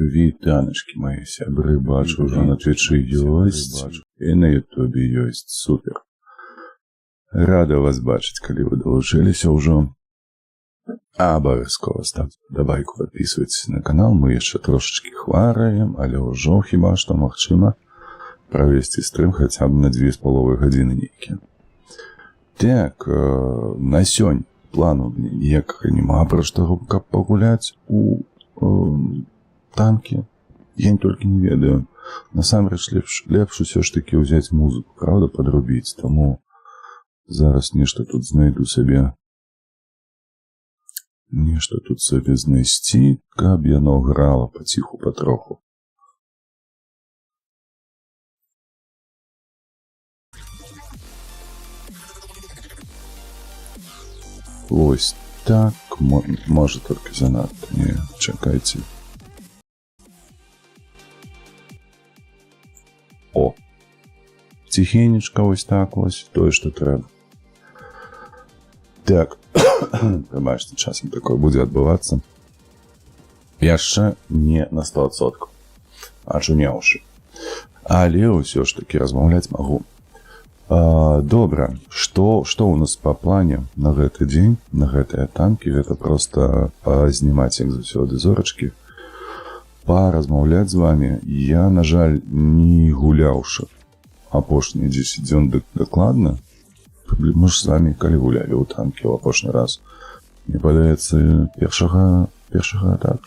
Вітаночки мої сябры, бачу, уже на Твичы ёсць і на Ютубе ёсць. Супер. Рада вас бачыць, калі вы далучыліся ўжо. Абавязкова ставьте подобайку, подписывайтесь на канал. Мы яшчэ трошечки хвараем, але ўжо хіба што магчыма правесці стрым хаця б на 2,5 гадзіны нейкія. Так, на сёння плану ніякага няма, пра што каб пагуляць у танкі. Я толькі не ведаю. Насамрэч лепш усё ж такі ўзяць музыку, правда, падрубіць. Таму зараз нешта тут знайду сабе. Нешта тут сабе знайсці, каб яно грала паціху патроху. Ось так, можа толькі занадта. Не, чакайце. О! Ціхенечка ось так ось, тое, што трэба. Так, прабачце, часам такое будзе адбывацца. Яшчэ не на 100%. Ачуняўшы. Але ўсё ж такі размаўляць магу. Добра, што ў нас па плане на гэты дзень, на гэтыя танкі? Гэта проста знімаць, як заўсёды, зорачкі. Паразмаўляць з вами. Я, на жаль, не гуляўшы апошнія 10 дзён дакладна. Мы ж з вами калі гулялі ў танкі ў апошні раз? Мне падаецца, першага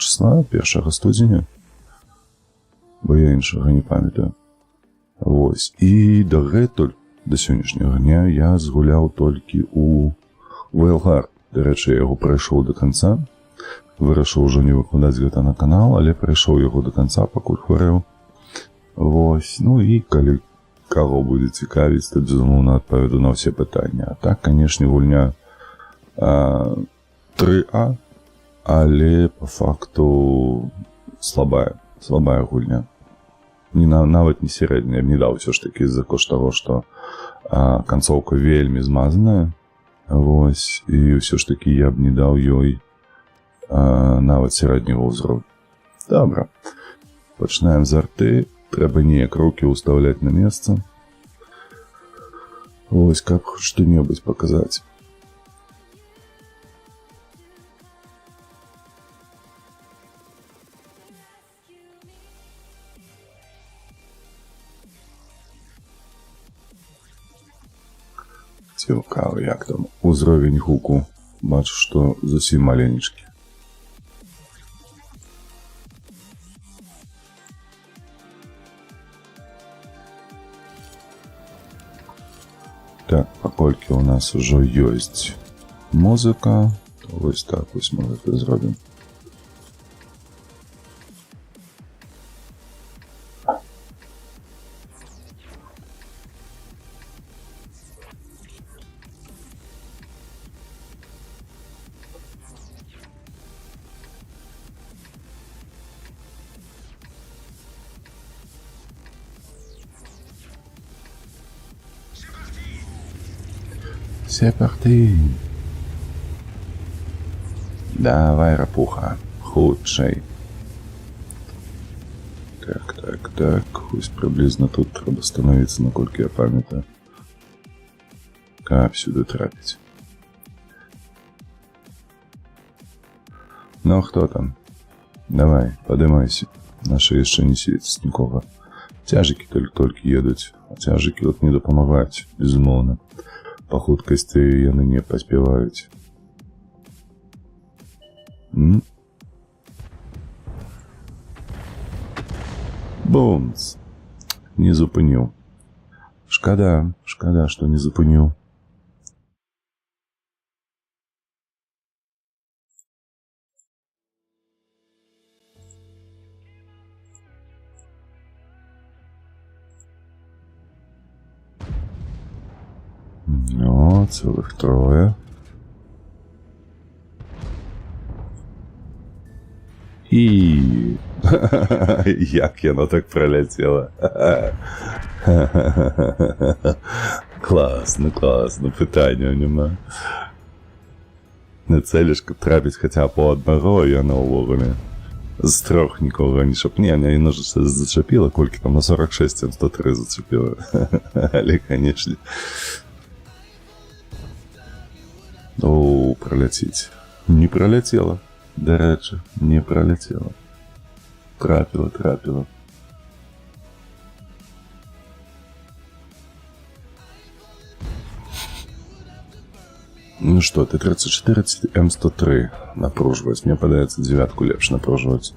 числа, 1 студзеня. Бо я іншага не памятаю. Вось. І дагэтуль, да сённяшняга дня, я згуляў толькі у Вайлгар. Дарэчы, я яго прайшоў да канца. Вырашыў ужо не выкладаць гэта на канал, але прайшоў яго да канца, пакуль хварэў. Вось. Ну і калі каго будзе цікавіць, то, безумоўна, адпаведу на ўсе пытанні. А так, канешне, гульня 3А, але па факту слабая гульня. Нават не сярэдняя. Я б не даў усё ж такі з-за кошт таго, што канцоўка вельмі змазаная. Вось. І ўсё ж такі я б не даў ёй нават сярэдняга ўзроўню. Добра. Пачынаем з арты. Трэба неяк рукі ўстаўляць на месца. Вось, каб хоць што-небудзь паказаць. Цікава, як там узровень гуку. Бачу, што зусім маленечкі. Так, паколькі у нас ужо ёсць музыка, то вось так вось мы гэта зробім. C'est parti. Давай, рапуха, хутчэй. Так. Ось прыблізна тут трэба становіцца, наколькі я памятаю. Каб сюды трапіць. Ну, хто там? Давай, падымайся. Наша яшчэ не свеціць нікога. Цяжыкі толькі едуць, а цяжыкі тут не дапамагаюць, безумоўна. Па хуткасці яны не паспяваюць. Бумц! Не зупыніў. Шкада, што не зупыніў. Ну, цэлых 3. І... Як яно так проляцела. Класно, пытання нема. Не цэлішка трапіць хаця по аднаго, яно ўвогуле З трох нікого не шапне, мене ножице зачепило, колькі там на 46, а 103 зачепило. Але, конечно. О, проляціць. Не проляцела, да рэчы, не проляцела. Трапила. Ну что, Т-34, М103 напруживать. Мне подается девятку лепш напруживать.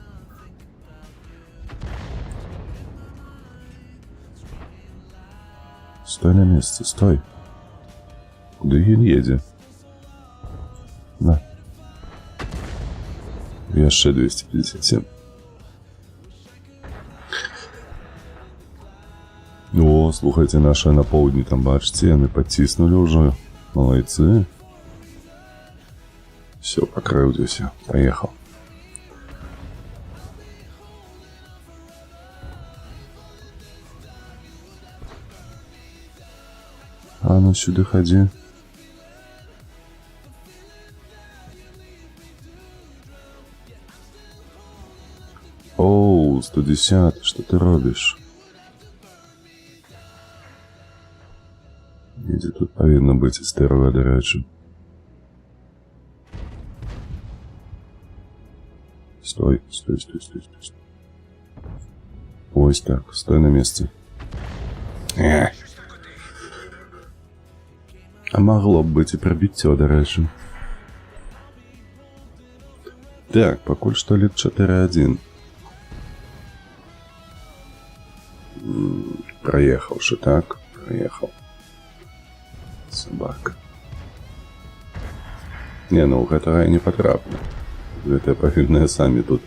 Стой на месте, стой. Куда едет? На. Яшчэ 257. О, слухайте, наши на поўдні там, бачите, яны подтиснули уже. Молодцы. Все, покрыўдзіся. Поехал. А ну сюда ходи. Оу, 110, что ты робишь? Где тут повинно быть истерва, до речі. Стой. Ось так, стой на месте. А могло б быть и пробиття, до речі. Так, покуль что лет 4-1. Проехавши, так? Проехал. Собака. Не, ну гэтага я не патрапна. Гэта павінныя самі тут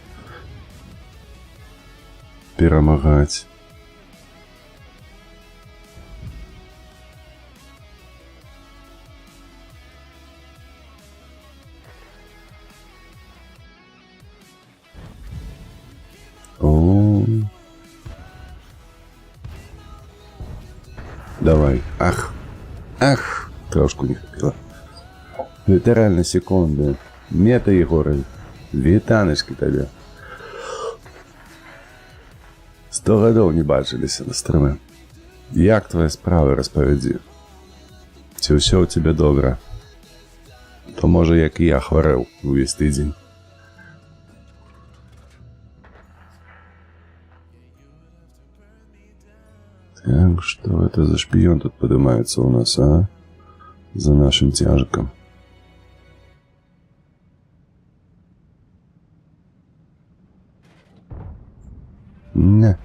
перамагаць. О. Давай. Ах, трошку не хапіла. Літаральна секунды. Мета, Егоры. Вітаночки табе. 100 гадоў не бачыліся на стрыме. Як твоя справа, распавядзі? Ці ўсё ў цябе добра? То можа, як і я хварэў увесь тыдзень. Так, что это за шпион тут поднимается у нас, а? За нашим тяжиком. Не.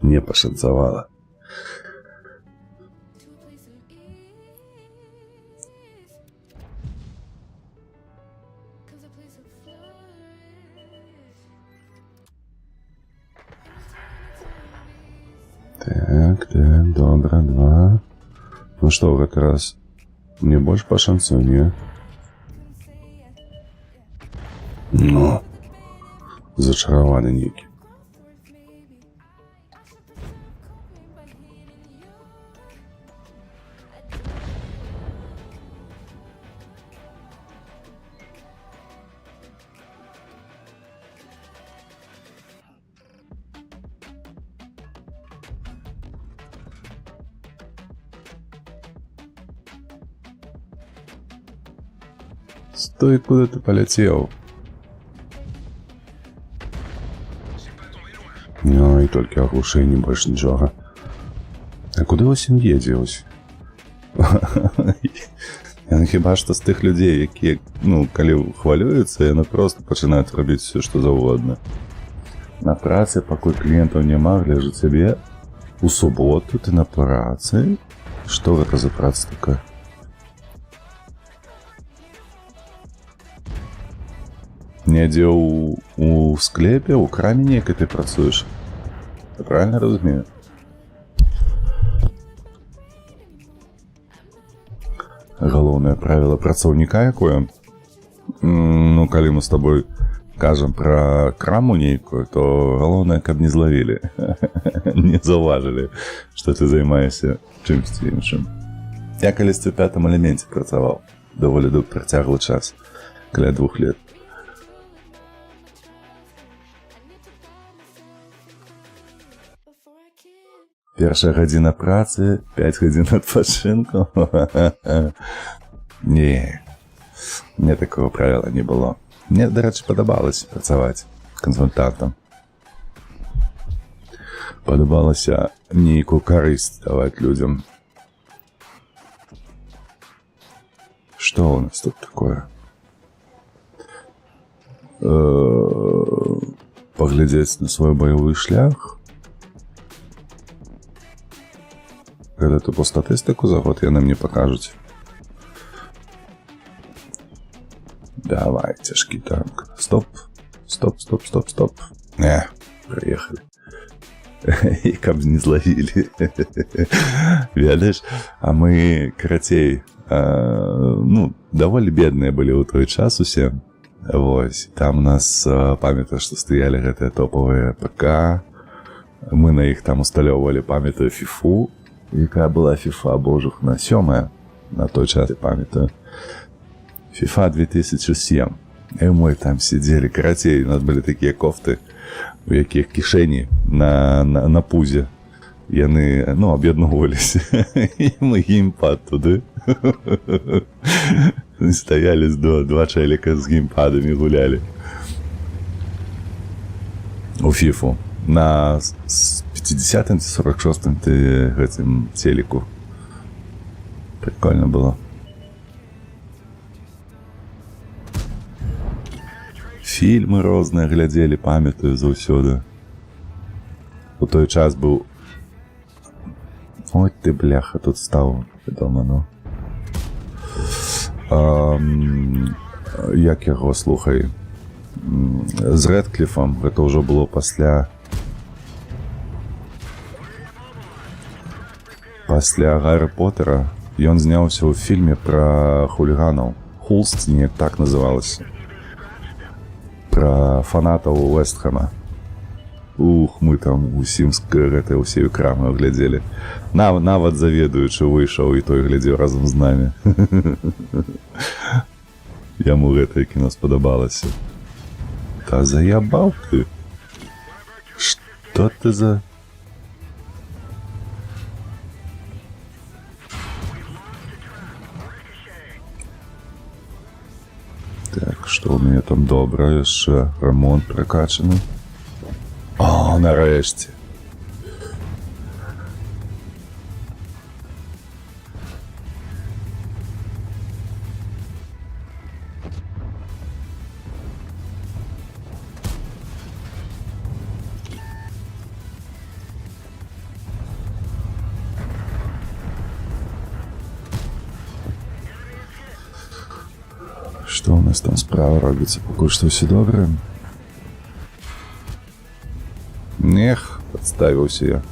Не пошанцевало. Так, добра, 2. Ну что, как раз мне больше по шансу, не? Ну, зачарованы некий. Стой, куда ты полетел? Ну, и только оглушение, больше ничего. А куда ось він едзе, ось? Яны хіба што з тых людзей, якія, ну, калі хвалююцца, яны просто пачынаюць рабіць все, што заўгодна. На працы, пакуль кліентаў няма, гляжу цябе. У суботу ты на працы? Што гэта за праца такая? Недзе у склепе, у краме нейкай ты працуеш. Я правильно разумею? Галоўнае правіла працаўніка якое? Ну, калі мы з табой кажам пра краму нейкую, то галоўнае, каб не злавілі. Не заўважылі, што ты займаешся чымсьці іншым. Я калісьці ў 5-м элеменце працаваў. Даволі працяглы час. каля 2 лет. Першая гадзіна працы, 5 гадзін адпачынку. Не, мне такого правила не было. Мне, дарэчы, падабалася працаваць кансультантам. Падабалася нейкую карысць даваць людзям. Што у нас тут такое? Паглядзець на свой баявы шлях. Гэту по статыстыку за год яны мне пакажуць. Давай, цяжкі танк. Стоп. Не, прыехалі. І каб не злавілі. Ведаеш, а мы, карацей, даволі бедныя былі ў той час усе. Вось, там у нас, памятаю, што стаялі гэтыя топавыя ПК. Мы на іх там усталёўвалі, памятаю, фіфу. Якая была фіфа, божухна, 7-я на той час, я памятаю. FIFA 2007. І мы там сидели, карацей, у нас были такие кофты, у якіх кишені на пузе. Яны, об'єднувалися. І ми геймпад туди. Стояли два челика з геймпадами, гуляли. У фіфу. На 50-м, 46-м гэтым телеку. Прикольно было. Фільмы розныя глядзелі, памятаю заўсёды. У той час быў... Ой ты, бляха, тут стаў, вядома, Як яго, слухай, з Рэдкліфам, гэта ўжо было пасля Гаррі Поттера. Ён зняўся ў фільме пра хуліганаў. Хулст, не так называлася. Про фанатаў Вестхэма. Мы там усім ўсею крамаю глядзелі. Нават заведуючы выйшаў, і той глядзеў разам з намі. Яму гэтае кіно спадабалася. Та заябаў ты? Што ты за... Так, што ў мяне там добра, яшчэ ремонт пракачаны. О, нарэшце. Што ў нас там справа робіцца? Пакуль што ўсё добра? Нех, подставился я.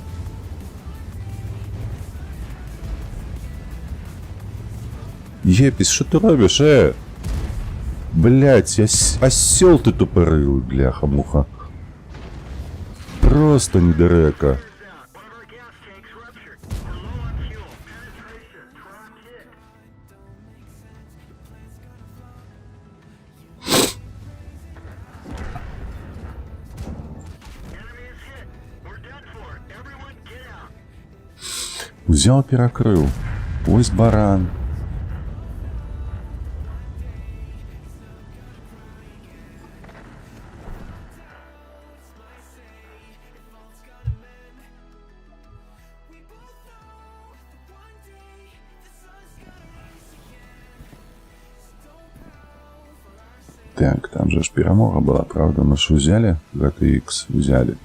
Епись, что ты робишь, Блять, осел ты тупорылый, бляха-муха. Просто недорека. Взял, перекрыл. Ось баран. Так, там же ж перемога была, правда? Мы ж взяли, GTX взяли.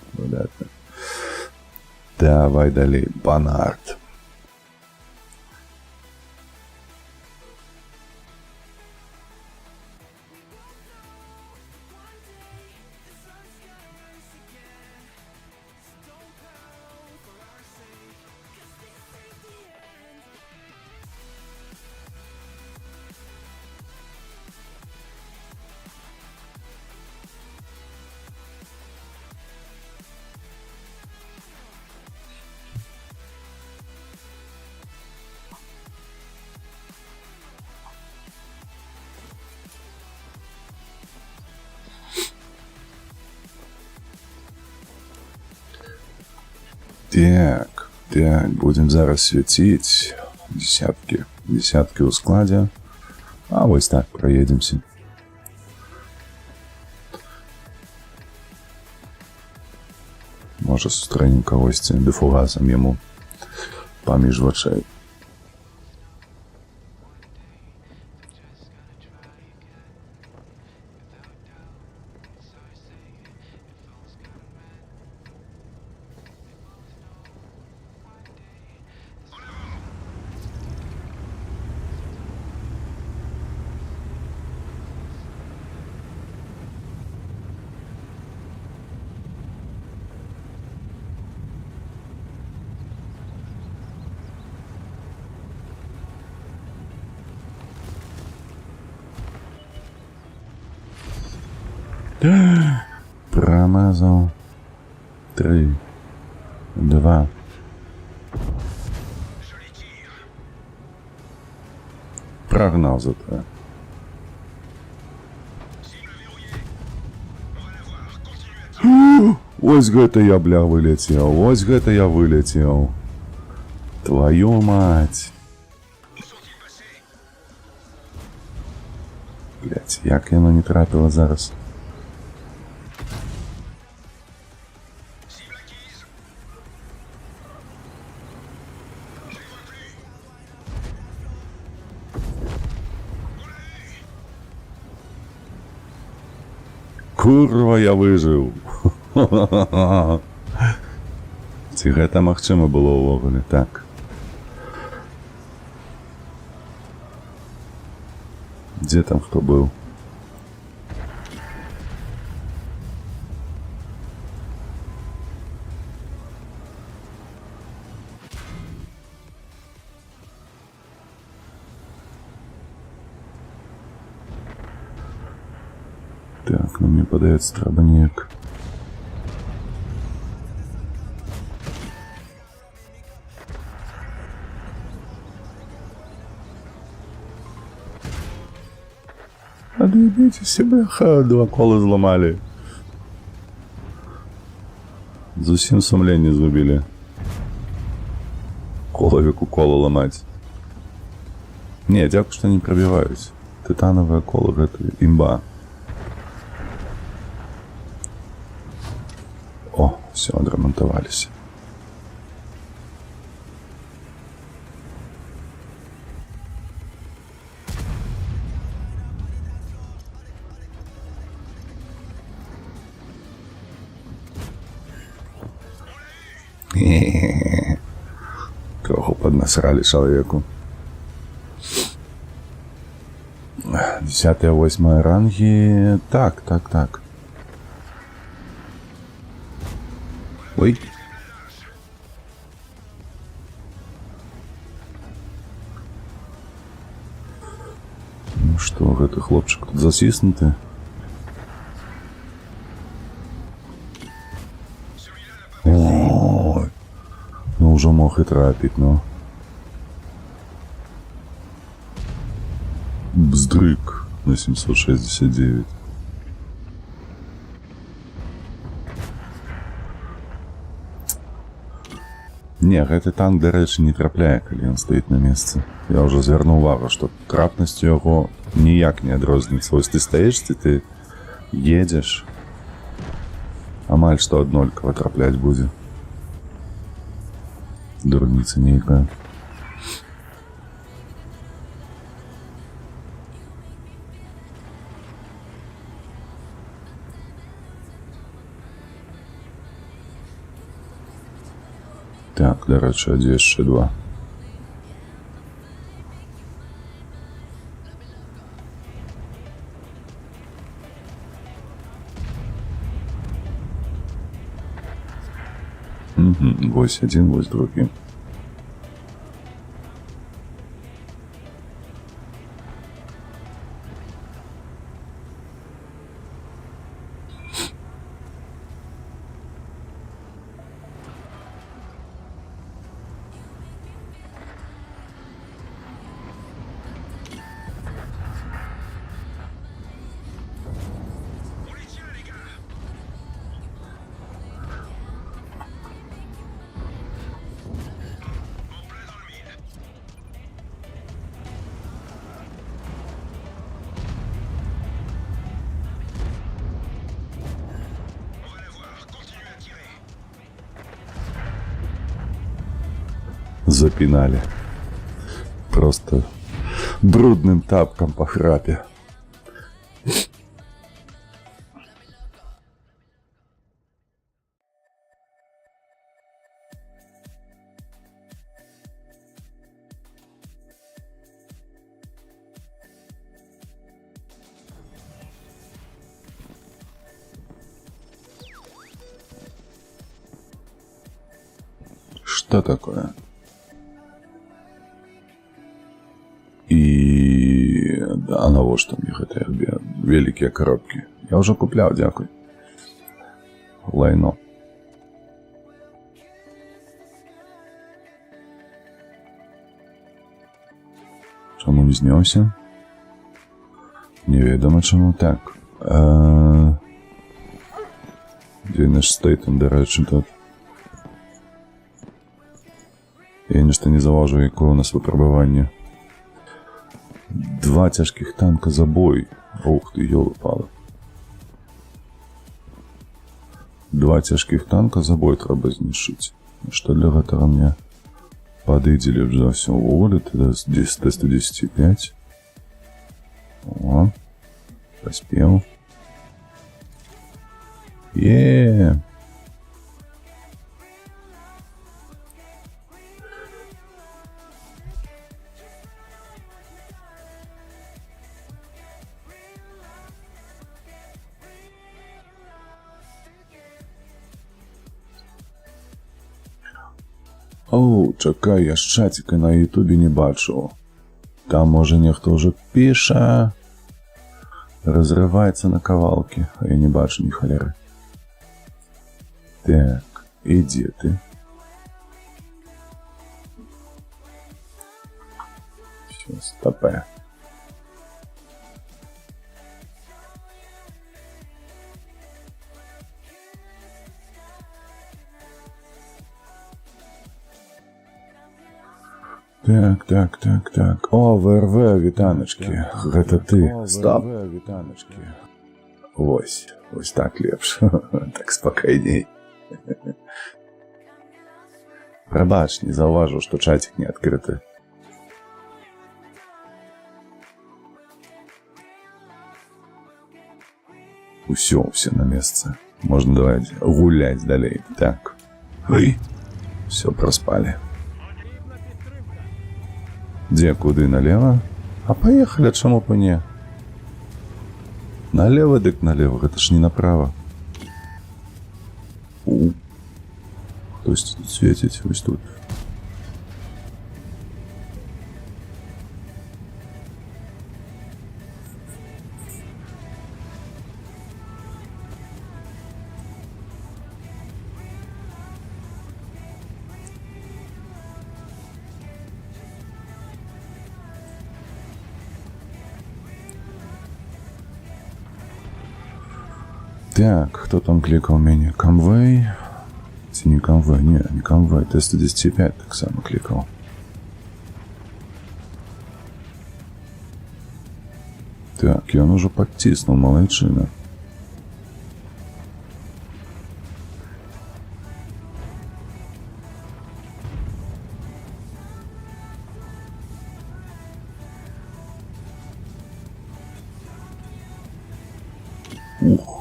Давай далее, Банард. Так, будем зараз свяціць. Десяткі ў складзе. А вось так праедземся. Можа, сустрэнем кагосьці дэфугасам яму паміж вачэй. Промазал. 3, 2. Прогнал зато. Ось гэта я, бля, вылетел. Ось гэта я вылетел. Твою мать. Блять, як яно не трапило зараз. Курва, я выжыў. Ці гэта магчыма было ўвогуле? Так. Дзе там хто быў? Так, ну мне падаецца, трэба неяк. Ад'ебіцеся, бляха, 2 колы зламалі. Зусім сумленне згубілі. Колавіку колу ламаць. Не, дзякую, што не прабіваюць. Тытанавыя колы гэта імба. О, все, адрамантаваліся. Троху поднасрали чалавеку. 10-8 ранги. Так. Ой. Ну што, гэты хлопчык тут заціснуты. Ой. Ну ўжо мог і трапіць, ну. Бздрык на 769. Не, гэты танк, дарэчы, не трапляе, калі ён стаіць на месцы. Я ўжо звярнуў увагу, што трапнасцю яго ніяк не адрозніцца. Вось ты стаіш, ты едзеш, амаль што аднолькава трапляць будзе. Дурніца нейкая. Так, дарэчы, а дзе яшчэ 2? Вось адзін, вось другі. запинали. Просто брудным тапком по храпе. Что такое? И... А навошта мне гэтыя вялікія коробкі? Я ўжо купляў, дзякуй. Лайно. Чаму не знёўся? Неведома чаму. Так. Дзе наш Стейтен, дарэчы, тут? Я нешта не заўважу, якое у нас выпрабаванне. 2 цяжкіх танка за бой. Ух ты, ёлы-палы. 2 цяжкіх танка за бой трэба знішчыць. Што для гэтага мне падыдзе лепш за ўсё ўвогуле? Тады 110,5. О, паспеў. Е-е-е. Оу, чакай, я ж чаціка на ютубе не бачыў. Там, можа, нехто ўжо піша. Разрываецца на кавалкі, а я не бачу ні халеры. Так, і дзе ты? Всё, стопэ. Так. О, ВРВ, вітаначкі. Гэта ты. Стоп. Вось так лепш. Так спакайней. Прабач, не заўважыў, што чатик не адкрыты. Усё на месцы. Можна даваць гуляць далей. Так. Всё праспалі. Дзе, куды, налево? А поехали, чаму б не? Налево, дык налево, гэта ж не направо. Хтось тут свеціць, вось тут. Так, хто там клікаў мяне? Камвей? Ці не камвей? Не камвей. Т-110,5 так само клікаў. Так, ён ужо падціснуў, малайчына.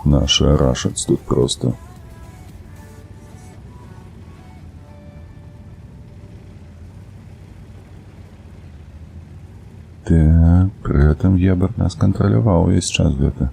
Наши рашец тут просто. Так, при этом Ебер нас контролировал весь час где-то.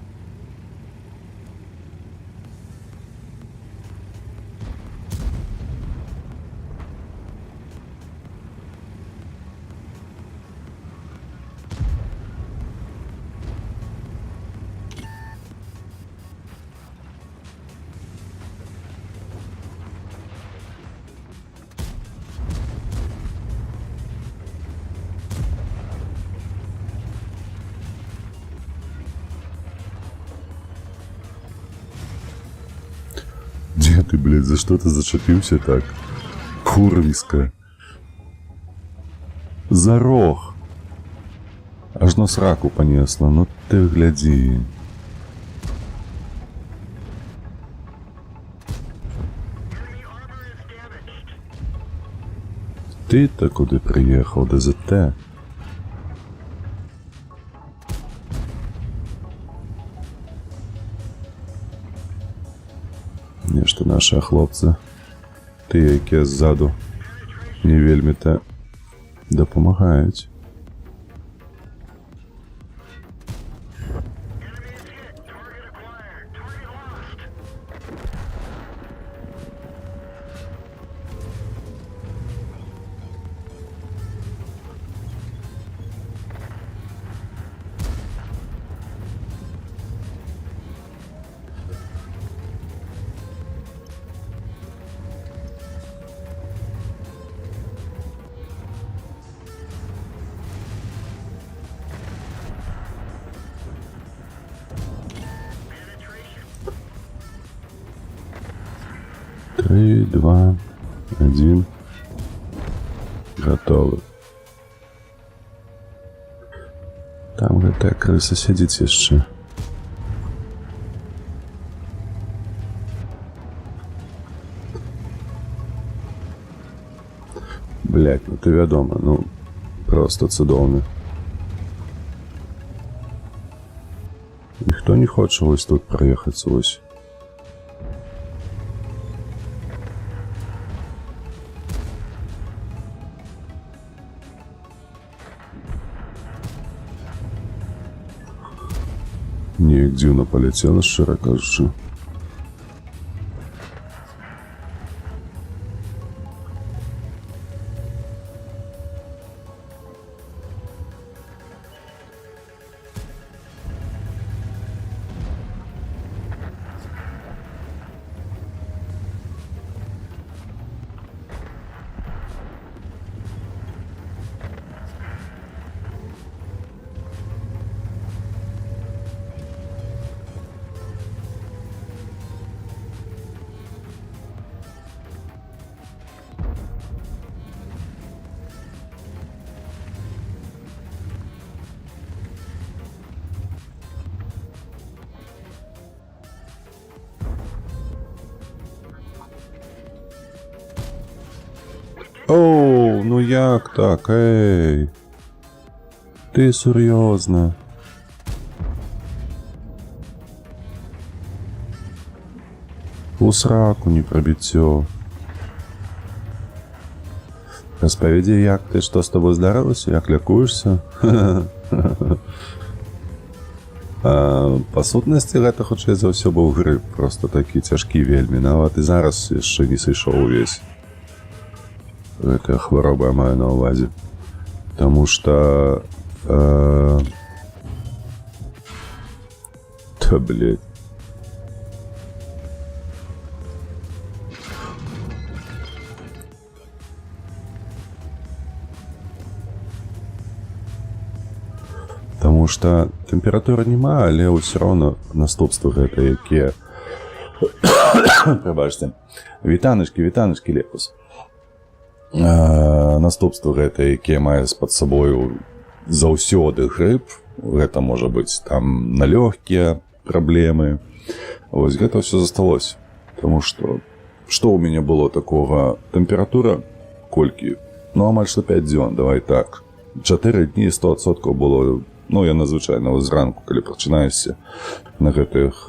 Ты, блядь, за что ты зачепился так? Курвиска. За рог. Аж на сраку понесло. Ну ты гляди. Ты-то куды прыехаў, ДЗТ? Нешта нашы хлопцы, тыя, якія ззаду, не вельмі-то дапамагаюць. Три, два, один. Готовы. Там гэтая крыса сядзіць яшчэ. Блядь, ну ты вядома, ну просто цудоўны. Ніхто не хоча вось тут праехаць вось. Неяк дзіўна паляцела, шчыра кажучы. Оу, ну як так, эй? Ты сур'ёзна? У сраку не прабіццё. Распавядзі, як ты, што з тобой здарылася, як лякуешся? Па сутнасці гэта хутчэй за ўсё быў грып, просто такі цяжкі вельмі, нават і зараз яшчэ не сышоў увесь. Гэтая хвароба я маю на ўвазе. Таму што... Та, блядь. Таму што тэмпература няма, але ўсё роўна наступствы гэтыя, якія... Прабачце. Вітаночкі, Лекус. Наступствы гэтыя, якія мае пад сабою заўсёды грып. Гэта можа быць там на лёгкія праблемы. Вось гэта ўсё засталося. Таму што ў мяне было такога? Тэмпература колькі? Ну, амаль што 5 дзён, давай так. 4 дні 100% было... Ну, я надзвычайна зранку, калі прачынаешся на гэтых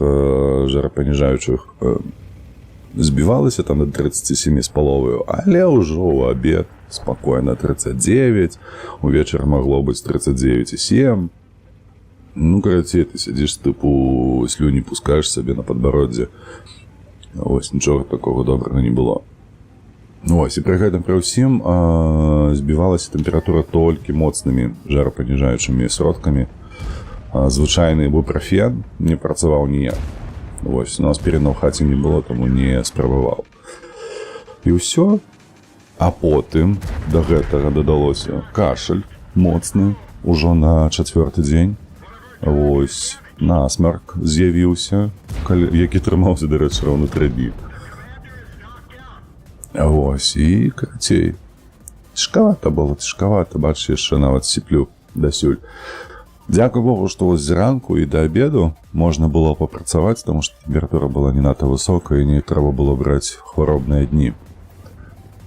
жарапаніжаючых, збівалася там на 37 з паловаю, але ўжо ў абед спакойна 39, увечар магло быць 39,7. Ну, карацей, ты сядзіш, тыпу, слюні пускаеш сабе на падбароддзе. Вось, нічога такога добрага не было. Вось, і пры гэтым пры ўсім збівалася тэмпература толькі моцнымі жарапаніжаючымі сродкамі. Звычайны ібупрофен не працаваў ніяк. Вось, у нас перад ў хаце не было, таму не спрабаваў. І ўсё. А потым да гэтага дадалося кашаль моцны ўжо на 4-й дзень. Вось, насмарк з'явіўся, які трымаўся, дарэчы, роўна 3 дні. Вось, і карацей. Цяжкавата было, бачу, яшчэ нават сіплю дасюль. Дзякуй Богу, што вось зранку і да абеду можна было папрацаваць, таму што тэмпература была не надта высокая і не трэба было браць хваробныя дні.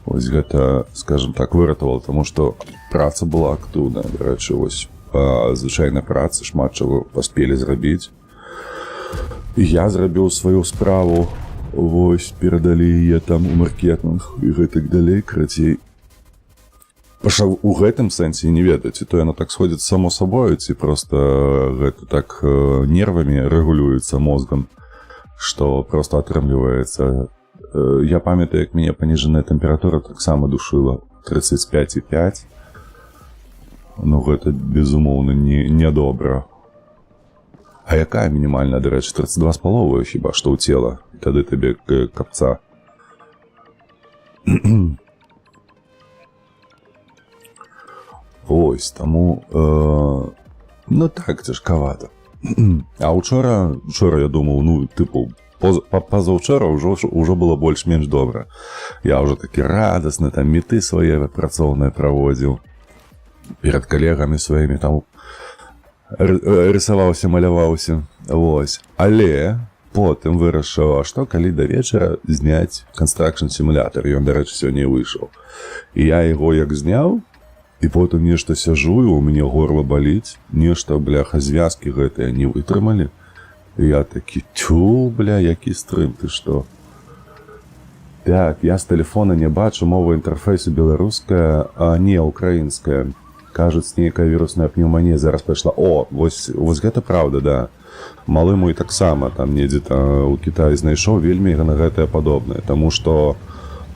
Вось гэта, скажем так, выратавала, таму што праца была актыўная. Дарэчы, вось па звычайнай працы шмат чаго паспелі зрабіць. І я зрабіў сваю справу, вось, перадалі яе там у маркетинг і гэтак далей, крацей. Пашаў у гэтым сэнсе не ведаць, ці то яно так сходзіць само сабою, ці проста гэта так нервамі рэгулюецца мозгам, што проста атрымліваецца. Я памятаю, як мяне паніжаная тэмпература таксама душыла 35,5. Ну, гэта, безумоўна, нядобра. А якая мінімальная, дарэчы, 32,5 хіба, што ў цела? Тады табе капца. Ось, таму... ну так, цяжкавата. А учора я думаў, ну, тыпу, пазаўчора ўжо было больш-менш добра. Я ўжо такі радасны, там меты свае працоўныя праводзіў. Перад калегамі сваімі там рысаваўся, маляваўся. Вось. Але потым вырашыў, а што калі да вечара зняць Construction Simulator. Ён, дарэчы, сёння і выйшаў. І я яго як зняў, і потым нешта сяжу, і у мяне горла баліць. Нешта, бляха, звязкі гэтыя не вытрымалі. І я такі, тю, бля, які стрым, ты што? Так, я з тэлефона не бачу, мова інтэрфейсу беларуская, а не украінская. Кажуць, нейкая вірусная пнеўманія зараз пайшла. О, вось гэта правда, да. Малы мой таксама там недзе у Кітаі знайшоў вельмі на гэтае падобнае, таму што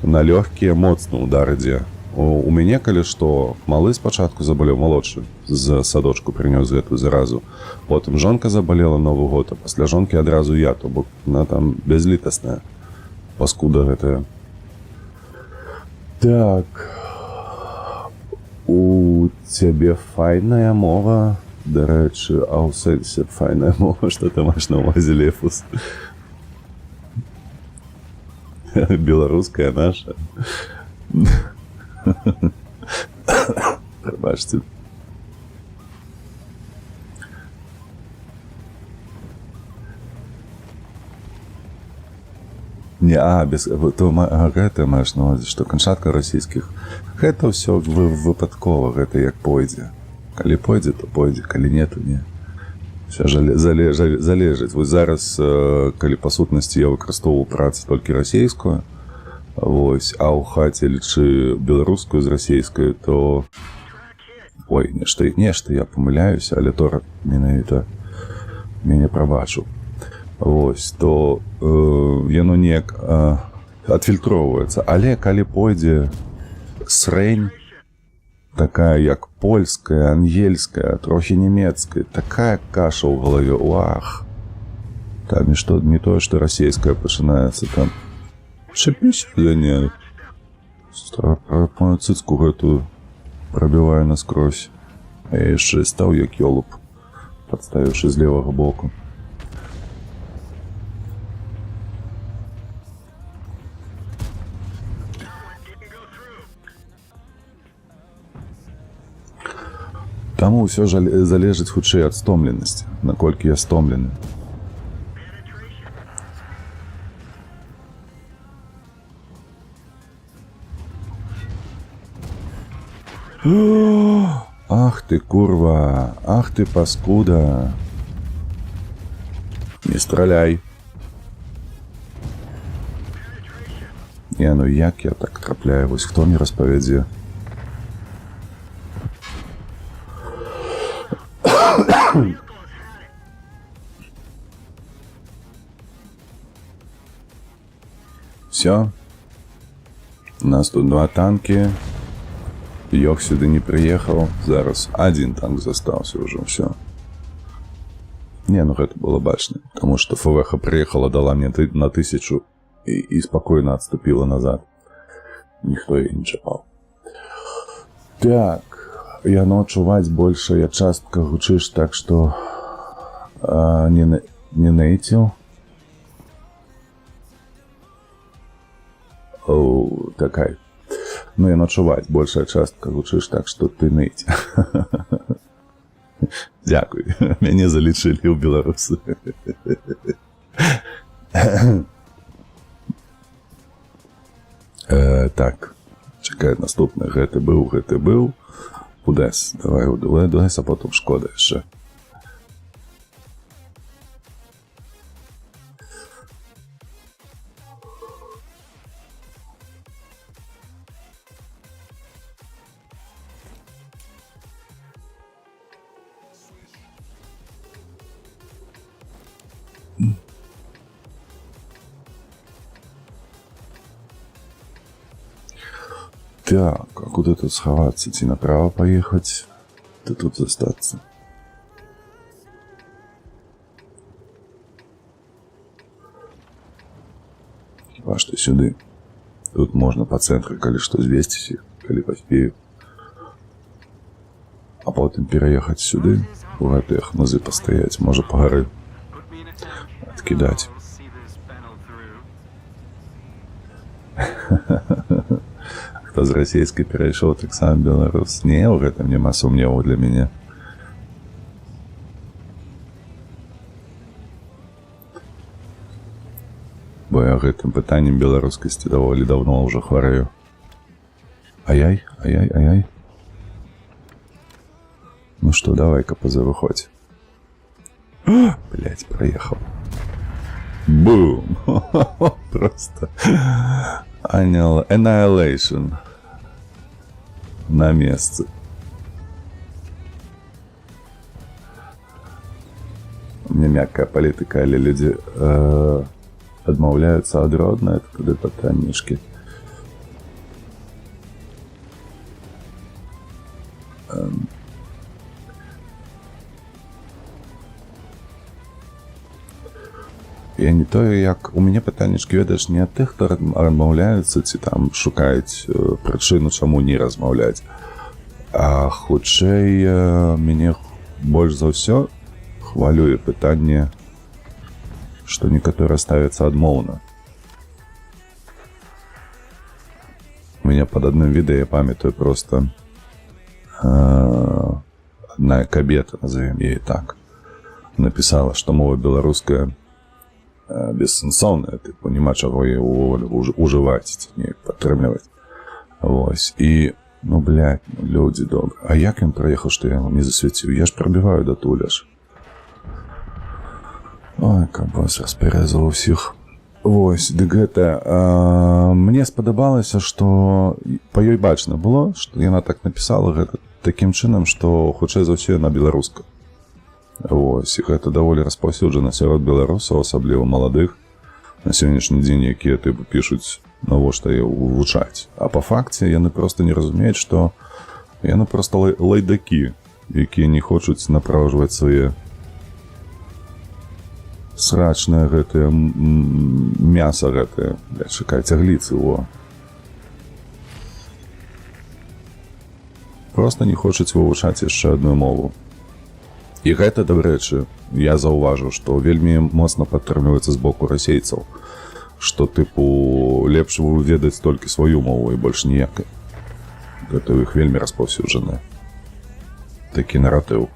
на лёгкія моцна удар ідзе. У мяне, калі што, малы спачатку забалеў, малодшы, з садочку прынёс гэтую заразу. Потым жонка забалела Новы год, а пасля жонкі адразу я, то бок она там бязлітасная, паскуда гэтая. Так, у цябе файная мова, дарэчы, а ў сэнсе файная мова, што ты маеш на ўвазе, Лефус? Беларуская наша. Прабачце. Не, без гэта маеш на ўвазе, што канчатка расійскіх. Гэта ўсё выпадкова, гэта як пойдзе. Калі пойдзе, то пойдзе, калі не, то не. Усё залежыць. Вось зараз, калі па сутнасці я выкарыстоўваў працу толькі расійскую, вось, а ў хаце лічы беларускую з расійскай, то... Ой, нешта я памыляюся, але Тора менавіта мяне прабачыў. Вось, то яно неяк адфільтроўваецца. Але калі пойдзе срэнь, такая як польская, ангельская, трохі нямецкая, такая каша ў галаве, уах! Там не тое, што расійская пачынаецца, там чапіся, я не цыцку гэтую прабіваю наскрозь. А я яшчэ стаў як ёлуб, падставіўшы з левага боку. Таму ўсё залежыць хутчэй ад стомленасці, наколькі я стомлены. Ах ты, курва, ах ты, паскуда. Не страляй. Не, ну як я так трапляю, вось хто мне распавядзе? Все. У нас тут 2 танки. Йох сюды не прыехаў. Зараз 1 танк застаўся ўжо, ўсё. Не, ну гэта было бачна. Таму што ФВХ прыехала, дала мне на 1000 і спакойна адступіла назад. Ніхто яе не чапаў. Так, яно чуваць большая частка гучыш, так што не нейціў. Такая. Ну, яно чуваць, большая частка гучыш, так што ты нейць. Дзякуй, мяне залічылі ў беларусы. Так, чекає наступне. Гэты быў. Удес. Давай Удес, а потім Шкода ще. Так, а куди тут сховатися? Ці направо поїхати? Ти тут зостатися? Хіба що сюди. Тут можна по центру, коли що звестись, коли поспею. А потім переїхати сюди, у гэтых мазы постоять, може по гори откидать. Хто з расійскай перайшоў, так сам беларус. Не, у гэтым няма сумневу для мяне. Бо я гэтым пытаннем беларускасці даволі даўно ўжо хварэю. Ай-яй. Ну што, давай-ка позавыходь. Блять, проехал. Бум! Просто Annihilation. На месте. У меня мягкая политика, але люди адмаўляюцца ад роднай, это туды пытаннішкі. Я не тое, як... У мяне пытаннічкі, ведаеш, не ад тых, хто размаўляюцца, ці там шукаюць прычыну, чаму не размаўляць. А хутчэй мяне больш за ўсё хвалюе пытанне, што некаторыя ставяцца адмоўна. У мяне пад адным відэа, я памятаю, просто адна кабета, назовем яе так, напісала, што мова беларуская бессэнсоўная, тыпу, няма чаго яе ўвогуле ужываць, неяк падтрымліваць. Вось. І, ну, блядь, людзі добры. А як ён праехаў, што я вам не засвяціў? Я ж прабіваю да туля ж. Ой, кабос, распярэзаў усіх. Вось, дык гэта... Мне спадабалася, што па ёй бачна было, што яна так напісала гэта такім чынам, што хутчэй за ўсё яна беларуска. Вось, і гэта даволі распаўсюджана сярод беларусаў, асабліва маладых, на сённяшні дзень, якія тыпу пішуць, навошта яе вывучаць. А па факце яны проста не разумеюць, што яны проста лайдакі, якія не хочуць напраўжваць свае срачнае гэтае мяса гэтае, чакай, цягліцы, во. Проста не хочуць вывучаць яшчэ адную мову. І гэта, дарэчы, я заўважыў, што вельмі моцна падтрымліваецца з боку расейцаў, што, тыпу, лепш ведаць толькі сваю мову і больш ніякай. Гэта ў іх вельмі распаўсюджанае. Такі наратыў.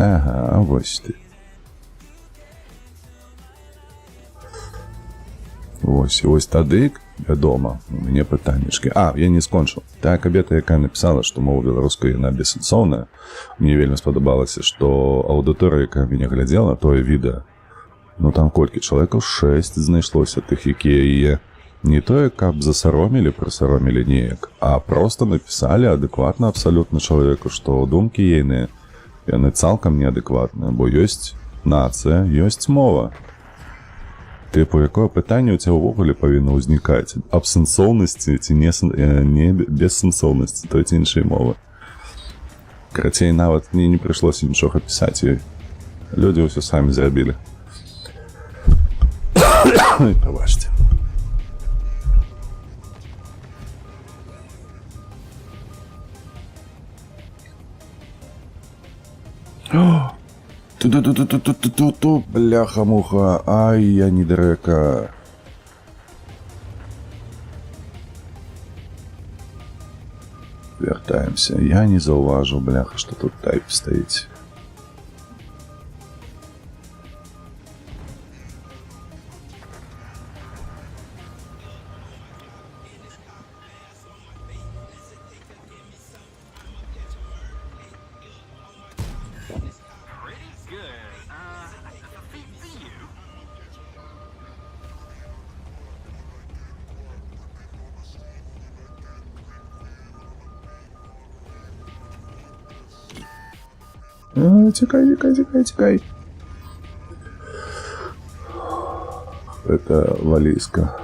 Ага, вось ты. Вось, і вось тады, вядома, у мяне пытаннічкі. А, я не скончыў. Тая кабета, якая напісала, што мова беларуская, яна бессэнсоўная, мне вельмі спадабалася, што аўдыторыя, якая мяне глядзела, тое відэа, ну там колькі чалавекаў 6 знайшлося тых, якія яе не тое, каб засаромілі, прысаромілі неяк, а проста напісалі адэкватна абсалютна чалавеку, што думкі ейныя, яны цалкам неадэкватныя, бо ёсць нацыя, ёсць мова. Тыпу, якое пытанне ў цябе ўвогуле павінна ўзнікаць? Аб сэнсоўнасці ці не бессэнсоўнасці той ці іншай мовы. Карацей, нават мне не прыйшлося нічога пісаць ёй. Людзі ўсё самі зрабілі. Пабачце. Ту-ту-ту-ту-ту-ту-ту, бляха-муха, ай, я не дрека. Вяртаемся. Я не заўважыў, бляха, што тут тайп стаіць. Тикай. Это Валийска.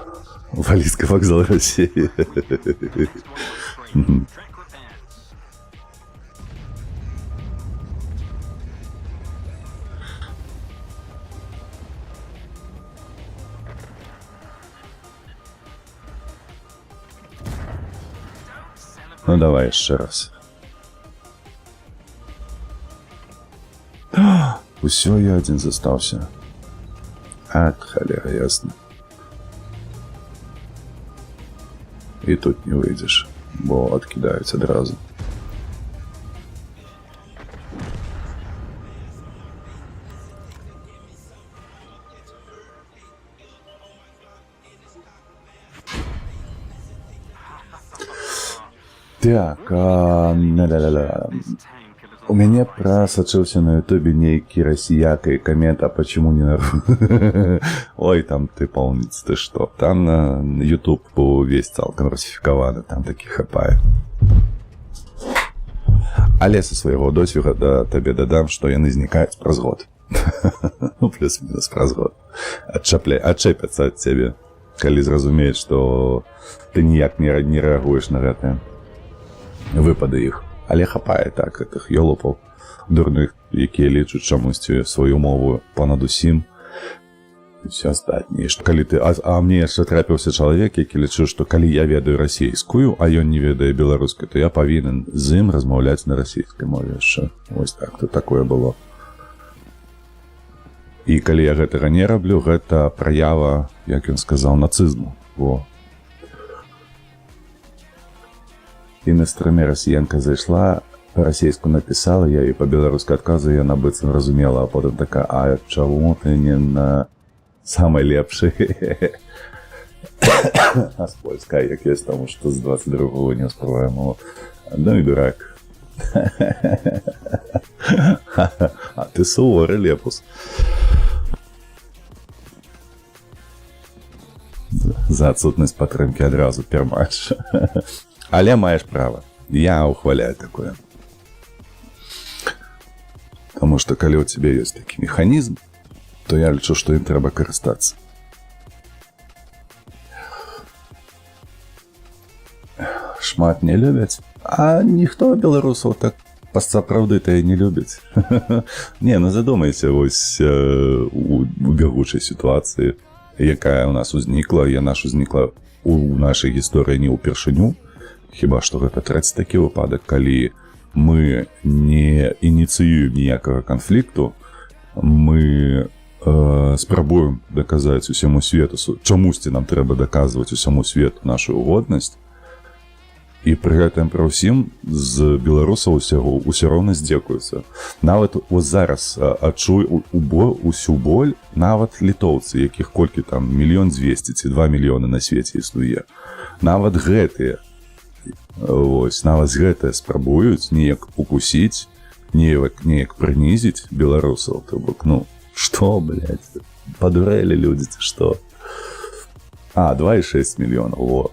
Валийский вокзал России. Ну давай еще раз. Усё, я один застался. От холера, ясно. И тут не выйдешь, бо откидаюць адразу. Так, у меня просочился на ютубе некий россияка и коммент, а почему не на... Ой, там ты полниц, ты что? Там на YouTube весь цалкам расификованы, там такие хапае. Але со своего досвіда тебе додам, что яны знікаюць праз год. Ну, плюс-мінус праз год. Отчепятся от тебе, калі зразумеюць, что ты ніяк не реагуешь на гэтыя выпады іх. Але хапае так гэтых ёлупаў дурных, якія лічуць чамусьці сваю мову понад усім і все астатняе. Калі ты мне яшчэ трапіўся чалавек, які лічыў, што калі я ведаю расійскую, а ён не ведае беларускай, то я павінен з ім размаўляць на расійскай мове яшчэ. Вось так, то такое было. І калі я гэтага не раблю, гэта праява, як ён сказаў, нацызму. Во. І на стриме расіянка зайшла, по-расійску написала, я їй по-беларуску адказую, яна быццам разумела, а потым такая, а чаму ты не на самай лепшай? А з польскай, як ёсць, таму што з 22-го не ўспрываем. Ну і дурак. А ты суворы лепус. За адсутнасць падтрымкі адразу пермач. Але маеш права. Я ухваляю такое. Потому что, калі у тебя есть такі механізм, то я лічу, што ім трэба карыстацца. Шмат не любяць. А ніхто беларусаў так сапраўды-то і не любіць. Не, ну задумайся вось у бягучай сітуацыі, якая у нас узнікла. Яна ж узнікла у нашай гісторыі не ўпершыню. Хіба што гэта трэці такі выпадак, калі мы не ініцыюем ніякага канфлікту, мы спрабуем даказаць усяму свету, чамусьці нам трэба даказваць усяму свету нашу годнасць, і пры гэтым пра ўсім з беларусаў усё роўна здзекуюцца. Нават вось зараз адчуй усю боль нават літоўцы, якіх колькі там 1 200 000 ці 2 мільёны на свеце існуе. Нават гэтыя вось, нават гэтыя спрабуюць неяк укусіць, неяк прынізіць беларусаў. То бок, ну, што, блядь, падурэлі людзі, ці што? 2,6 мільёнаў, во.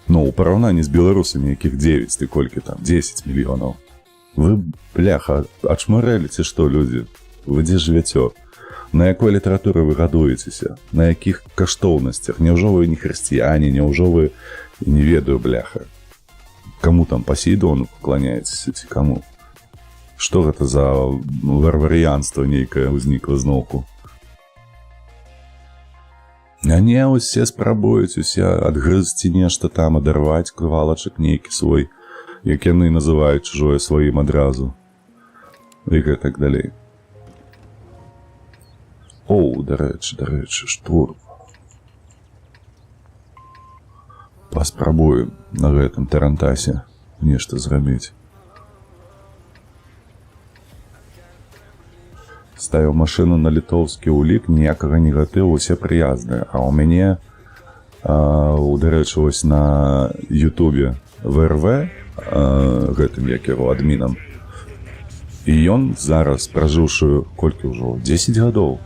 Ну, у параўнанні з беларусамі, якіх 9, ты колькі там, 10 мільёнаў. Вы, бляха, ачмурэлі, ці што, людзі? Вы дзе жывяцё? На якой літаратуры вы гадуецеся? На якіх каштоўнасцях? Няўжо вы не хрысціяне, няўжо вы, не ведаю, бляха, каму там Посейдону пакланяецеся, ці каму? Што гэта за варварыянства нейкае ўзнікла зноўку? А не, усе спрабуюць, усе адгрызці нешта там, адарваць кавалачак нейкі свой, як яны называюць чужое сваім адразу. І гэтак далей. Оу, дарэчы, штурм. Паспрабую на гэтым тарантасе нешта зрабіць. Ставіў машыну на літоўскі ўлік, ніякага негатыву, усе прыязныя. А ў мяне, дарэчы, вось на ютубе ВРВ, гэтым як яго адмінам, і ён зараз, пражыўшы колькі ўжо, 10 гадоў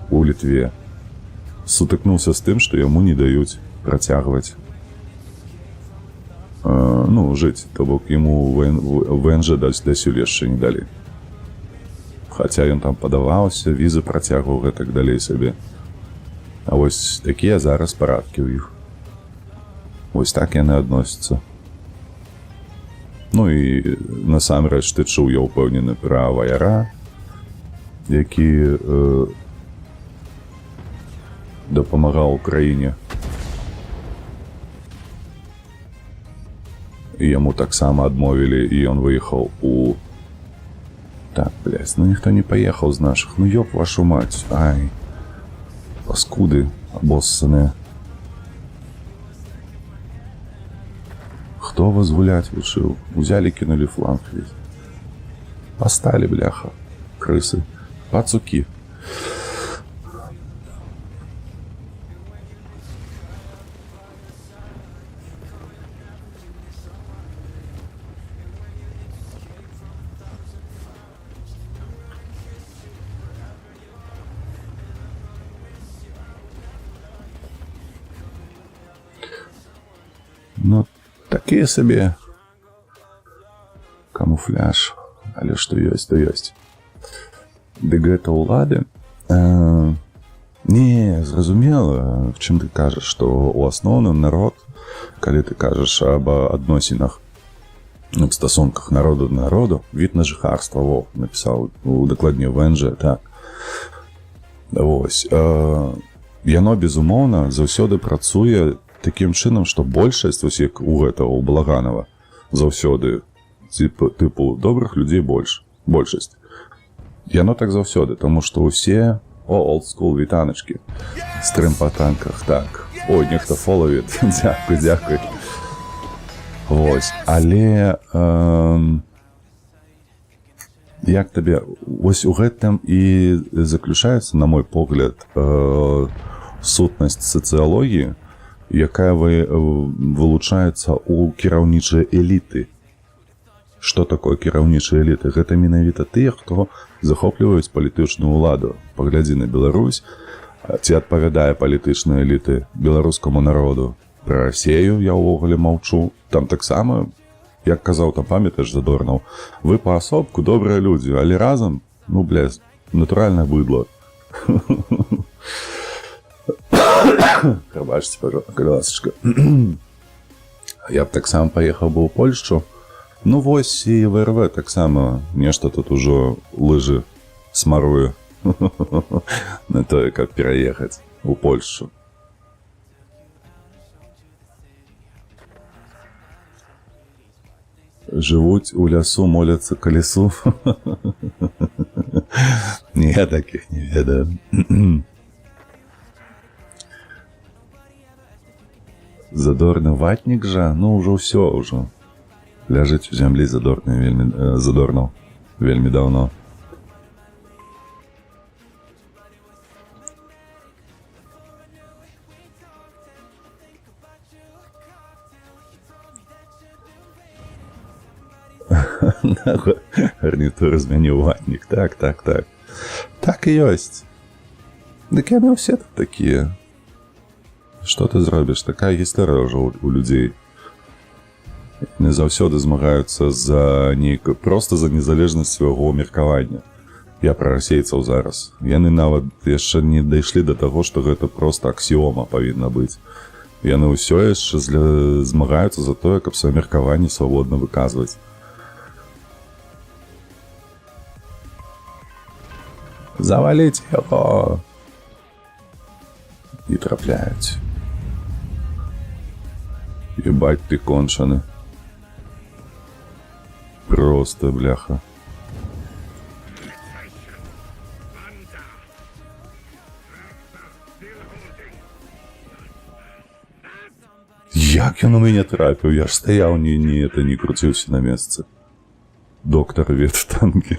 у Літве, сутыкнуўся з тым, што яму не даюць працягваць жыць, то бок яму ВНЖ дасюль яшчэ не далі. хаця ён там падаваўся, візы працягваў гэтак далей сабе. А вось такія зараз парадкі ў іх. Вось так яны адносяцца. Ну і насамрэч ты чуў, я ўпэўнены, пра ваяра, які дапамагаў Украіне. І яму таксама адмовілі, і ён выехаў у... Так, блядь, ну ніхто не паехаў з нашых. Ну ёб вашу мать, ай. Паскуды абоссаныя. Хто вас гуляць вучыў? Узялі, кінулі фланг весь. Пасталі, бляха. Крысы. Пацукі. Ну, такія сабе камуфляж, але што ёсць, то ёсць. Ды гэта ўлады? Не, зразумела, в чым ты кажаш, што ў асноўным народ, калі ты кажаш аб адносінах, аб стасунках народу да народу, від на жыхарства, во, напісаў дакладней ВНЖ, так. Вось. Яно, безумоўна, заўсёды працуе такім чынам, што большасць, вось як у гэтага, у Балаганова, заўсёды, тыпу, добрых людзей большасць. Яно так заўсёды, таму што ўсе, old school, вітаначкі, стрым па танках, так. Ой, нехта фоловіт, дзякуй. Вось, але, як табе, вось у гэтым і заключаецца, на мой погляд, сутнасць сацыялогіі, якая вылучаецца ў кіраўнічыя эліты. Што такое кіраўнічыя эліты? Гэта менавіта тыя, хто захопліваюць палітычную ўладу. Паглядзі на Беларусь, ці адпавядае палітычныя эліты беларускаму народу. Пра Расею я ўвогуле маўчу. Там таксама, як казаў, там памятаеш, Задорнаў, вы паасобку добрыя людзі, але разам, ну, блядь, натуральнае быдло. Прабачце, пожалуйста, ласачка. Я б таксама паехаў бы ў Польшчу. Ну вось і ВРВ таксама нешта тут ужо лыжы смаруе на тое, каб пераехаць у Польшчу. Жывуць у лясу, моляцца калесу. Я такіх не ведаю. Задорны ватнік жа, ну ўжо ўсё ўжо. Ляжыць у зямлі Задорнаў вельмі даўно. Гарнітуру змяніў ватнік, так. Так і ёсць. Дык яны ўсе тут такія. Што ты зробіш? Такая гісторыя ўжо у людзей. Не заўсёды змагаюцца проста за незалежнасць свайго меркавання. Я пра расейцаў зараз. Яны нават яшчэ не дайшлі да таго, што гэта проста аксіома павінна быць. Яны ўсё яшчэ змагаюцца за тое, каб сваё меркаванне свабодна выказваць. Заваліць яго! І трапляюць. Ебать ты кончаны. Просто, бляха. Як ён у мяне трапіў? Я ж стаяў, не круціўся на месцы. Доктор веттанкі.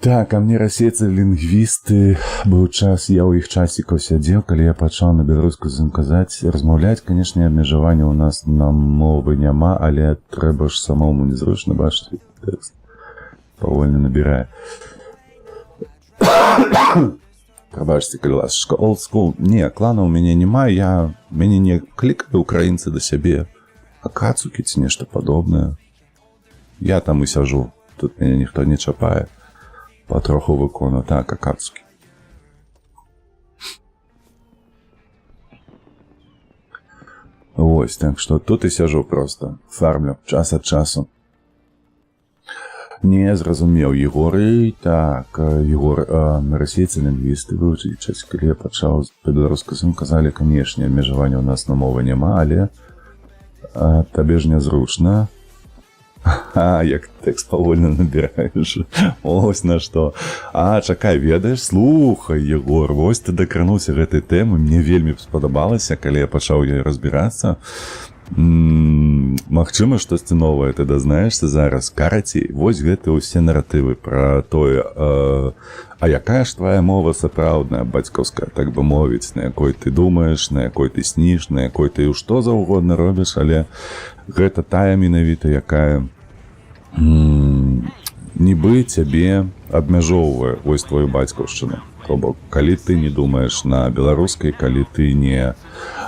Так, а мне расейцы-лінгвісты, быў час, я ў іх часікаў сядзеў, калі я пачаў на беларускую з ім казаць, размаўляць, канешне, абмежавання ў нас на мовы няма, але трэба ж самому незручна, бачыце, тэкст павольна набірае. Прабачце, калі ласачка, old school. Не, клана ў мяне няма, мяне не клікалі украінцы да сябе, акацукі ці нешта падобнае. Я там і сяжу. Тут мяне ніхто не чапае. Патроху выконую. Так, акацкі. Вось, так што тут і сяжу проста. Фармлю час ад часу. Не зразумеў Егоры. Так, Егор, расейцы-лінгвісты вывучыць, калі я пачаў па-беларускаму, казалі, канешне, абмежавання ў нас на мовы няма, але табе ж нязручна. Як тэкст павольна набіраеш. Ось на што. Чакай, ведаеш, слухай, Егор, вось ты дакрануўся гэтай тэмы, мне вельмі спадабалася, калі я пачаў ёй разбірацца. Магчыма, штосьці новае ты дазнаешся зараз. Карацей, вось гэтыя ўсе наратывы пра тое, якая ж твая мова сапраўдная, бацькаўская, так бы мовіць, на якой ты думаеш, на якой ты сніш, на якой ты што заўгодна робіш, але гэта тая менавіта, якая нібы цябе абмяжоўвае, вось твою бацькаўшчыну. То бок, калі ты не думаеш на беларускай, калі ты не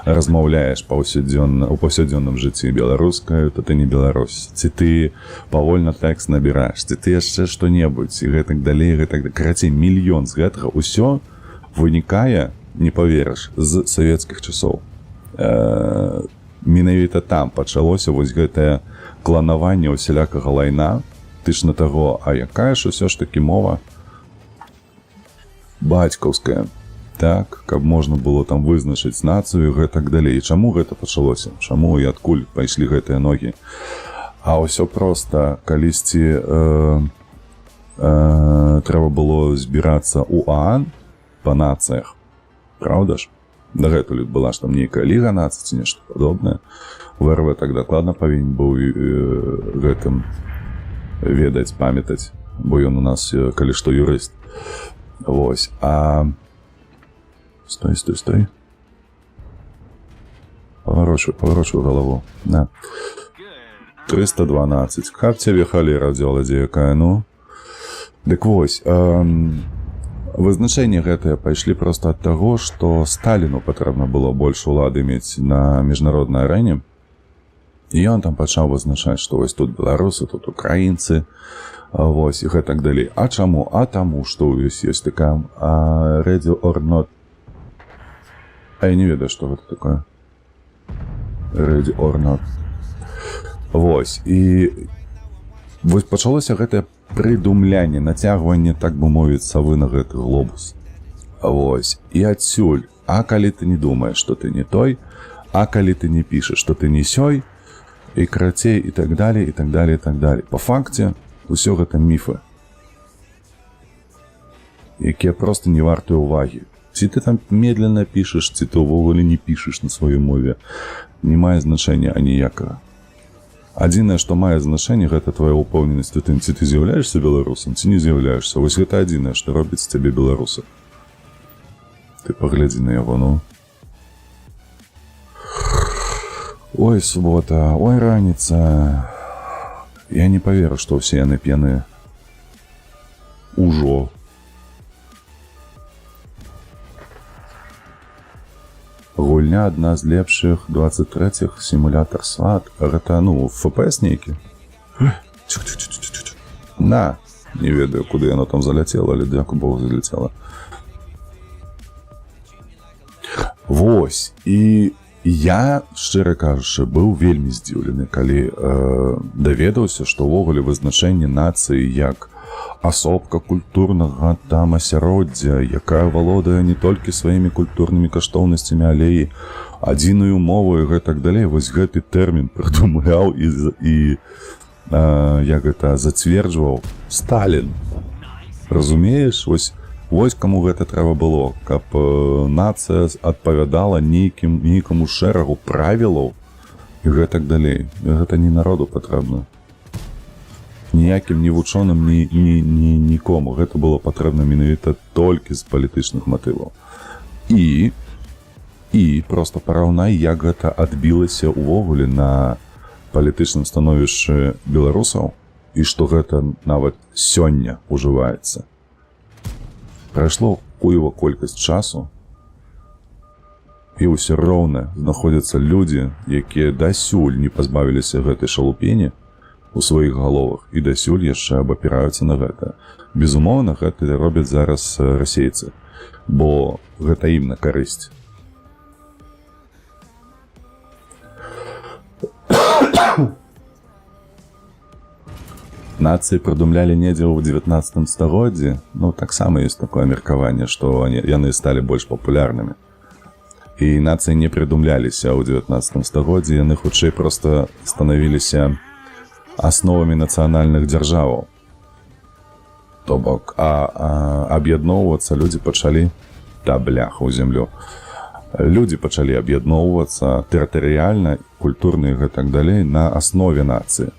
размаўляеш у паўсядзённым жыцці беларускаю, то ты не беларус. Ці ты павольна тэкст набіраеш, ці ты яшчэ што-небудзь, і гэтак далей, гэтак далей. Карацей, мільён з гэтага ўсё вынікае, не паверыш, з савецкіх часоў. Менавіта там пачалося вось гэтае кланаванне усялякага лайна, тычна таго, якая ж усё ж такі мова бацькаўская, так, каб можна было там вызначыць нацыю, гэтак далей. І чаму гэта пачалося? Чаму і адкуль пайшлі гэтыя ногі? А ўсё проста, калісьці трэба было збірацца ў ААН па нацыях, праўда ж? Дагэтуль была ж там нейкая ліга нацый ці нешта падобнае. ВРВ так дакладна павінен быў гэтым ведаць, памятаць, бо ён у нас, калі што, юрыст. Вось, Стой. Поворачиваю голову. Да. 312. Каб цябе халера дзела дзе якая, ну? Дык вось, вызначэнне гэтае пайшлі проста ад таго, што Сталіну патрэбна было больш улады мець на міжнароднай арэне. І ён там пачаў вызначаць, што вось тут беларусы, тут украінцы, вось, і гэтак далей. А чаму? А таму, што ёсць такая ready or not. Я не ведаю, што гэта такое. Ready or not. Вось, і вось пачалося гэтае прыдумлянне, нацягванне, так бы мовіць, савы на гэты глобус. Вось, і адсюль, калі ты не думаеш, што ты не той, калі ты не пішаш, што ты не сёй, і карацей, і так далей, і так далей, і так далей. Па факце, усё гэта міфы, якія проста не вартыя ўвагі. Ці ты там медленно пішаш, ці ты ўвогуле не пішаш на сваёй мове, не мае значэння аніякага. Адзінае, што мае значэнне, гэта твая ўпэўненасць у тым, ці ты з'яўляешся беларусам, ці не з'яўляешся. Вось гэта адзінае, што робіць з цябе беларуса. Ты паглядзі на яго, ну. Ой, субота, ой, раніца. Я не паверу, што ўсе яны п'яныя. Ужо. Гульня адна з лепшых 23-х, сімулятар сват. Гэта, ну, ФПС нейкі. На, не ведаю, куды яно там заляцела, але дзякуй Богу заляцела. Вось, і я, шчыра кажучы, быў вельмі здзіўлены, калі даведаўся, што ўвогуле вызначэнне нацыі як асобка культурнага там асяроддзя, якая валодае не толькі сваімі культурнымі каштоўнасцямі, але і адзіную мову і гэтак далей. Вось гэты тэрмін прыдумляў і як гэта зацверджваў Сталін. Разумееш? Вось каму гэта трэба было, каб нацыя адпавядала нейкаму шэрагу правілаў і гэтак далей. Гэта не народу патрэбна. Ніякім ні вучоным, нікому. Гэта было патрэбна менавіта толькі з палітычных матываў. І проста параўнай, як гэта адбілася ўвогуле на палітычным становішчы беларусаў і што гэта нават сёння ўжываецца. Прайшло хуева колькасць часу, і ўсё роўна знаходзяцца людзі, якія дасюль не пазбавіліся гэтай шалупені, у сваіх галовах і дасюль яшчэ абапіраюцца на гэта. Безумоўна, гэта робяць зараз расейцы, бо гэта ім на карысць. Нацыі прыдумлялі недзе ў 19 стагоддзі, ну, таксама ёсць такое меркаванне, што яны сталі больш папулярнымі. І нацыі не прыдумляліся ў 19 стагоддзі, яны хутчэй проста станавіліся асновамі нацыянальных дзяржаваў. То бок, аб'ядноўвацца людзі пачалі, бляха ў зямлю. Людзі пачалі аб'ядноўвацца тэрытарыяльна, культурна і гэтак далей на аснове нацыі.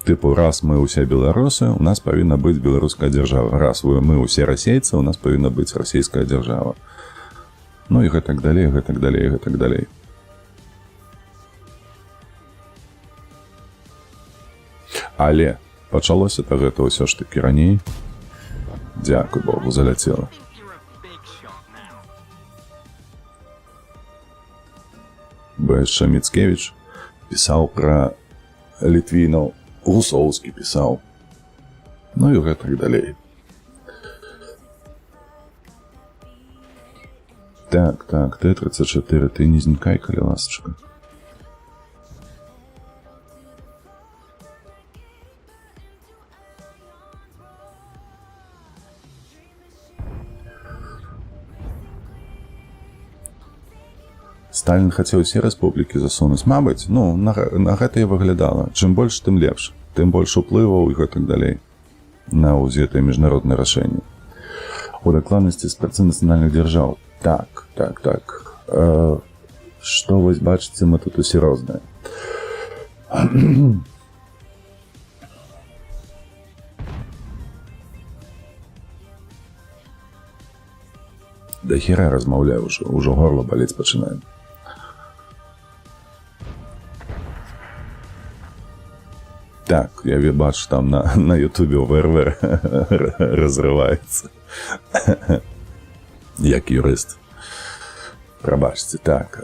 Тыпу, раз мы ўсе беларусы, у нас павінна быць беларуская дзяржава. Раз мы ўсе расейцы, у нас павінна быць расійская дзяржава. Ну і гэтак далей, гэтак далей, гэтак далей. Але пачалося-то гэта ўсё ж такі раней. Дзякуй Богу, заляцела. Бо яшчэ Міцкевіч пісаў пра літвінаў, Гусоўскі пісаў. Ну і гэтак далей. Так, Т-34, ты не знікай, калі ласачка. Сталін хацеў усе рэспублікі засунуць. Мабыць, ну, на гэта і выглядала. Чым больш, тым лепш. Тым больш уплываў і гэтак далей на ўзетыя міжнародныя рашэнні. У дакладнасці з працы нацыянальных дзяржаў. Так. Што вось бачыце, мы тут усе розныя. Да хера размаўляю ўжо горла балець пачынае. Так, я бачу, там на ютубе ВРВ разрываецца. Як юрыст. Прабачце, так.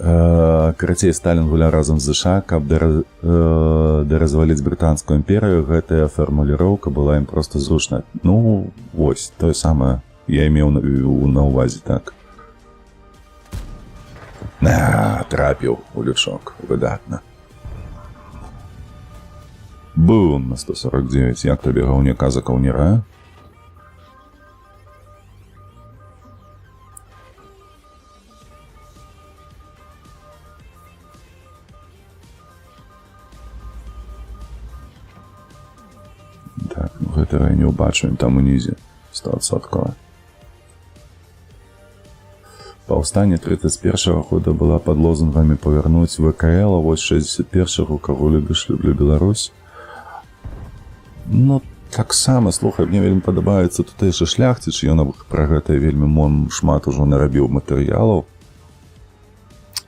Карацей, Сталін гуляў разам з ЗША, каб дэразваліць брытанскую імперыю. Гэтая фармуліроўка была ім проста зручная. Ну, вось, тое самае я меў на ўвазе, так. Трапіў у лючок. Выдатна. Бум на 149. Як табе гаўняка за каўнера? Так, ну гэтага я не ўбачу, там унізе 100%. Паўстанне 31-го года была пад лозунгамі павярнуць ВКЛ, а вось 61-го, каго любіш, люблю Беларусь. Ну, таксама, слухай, мне вельмі падабаецца тутэйшы шляхціч, ён пра гэта вельмі шмат ужо нарабіў матэрыялаў.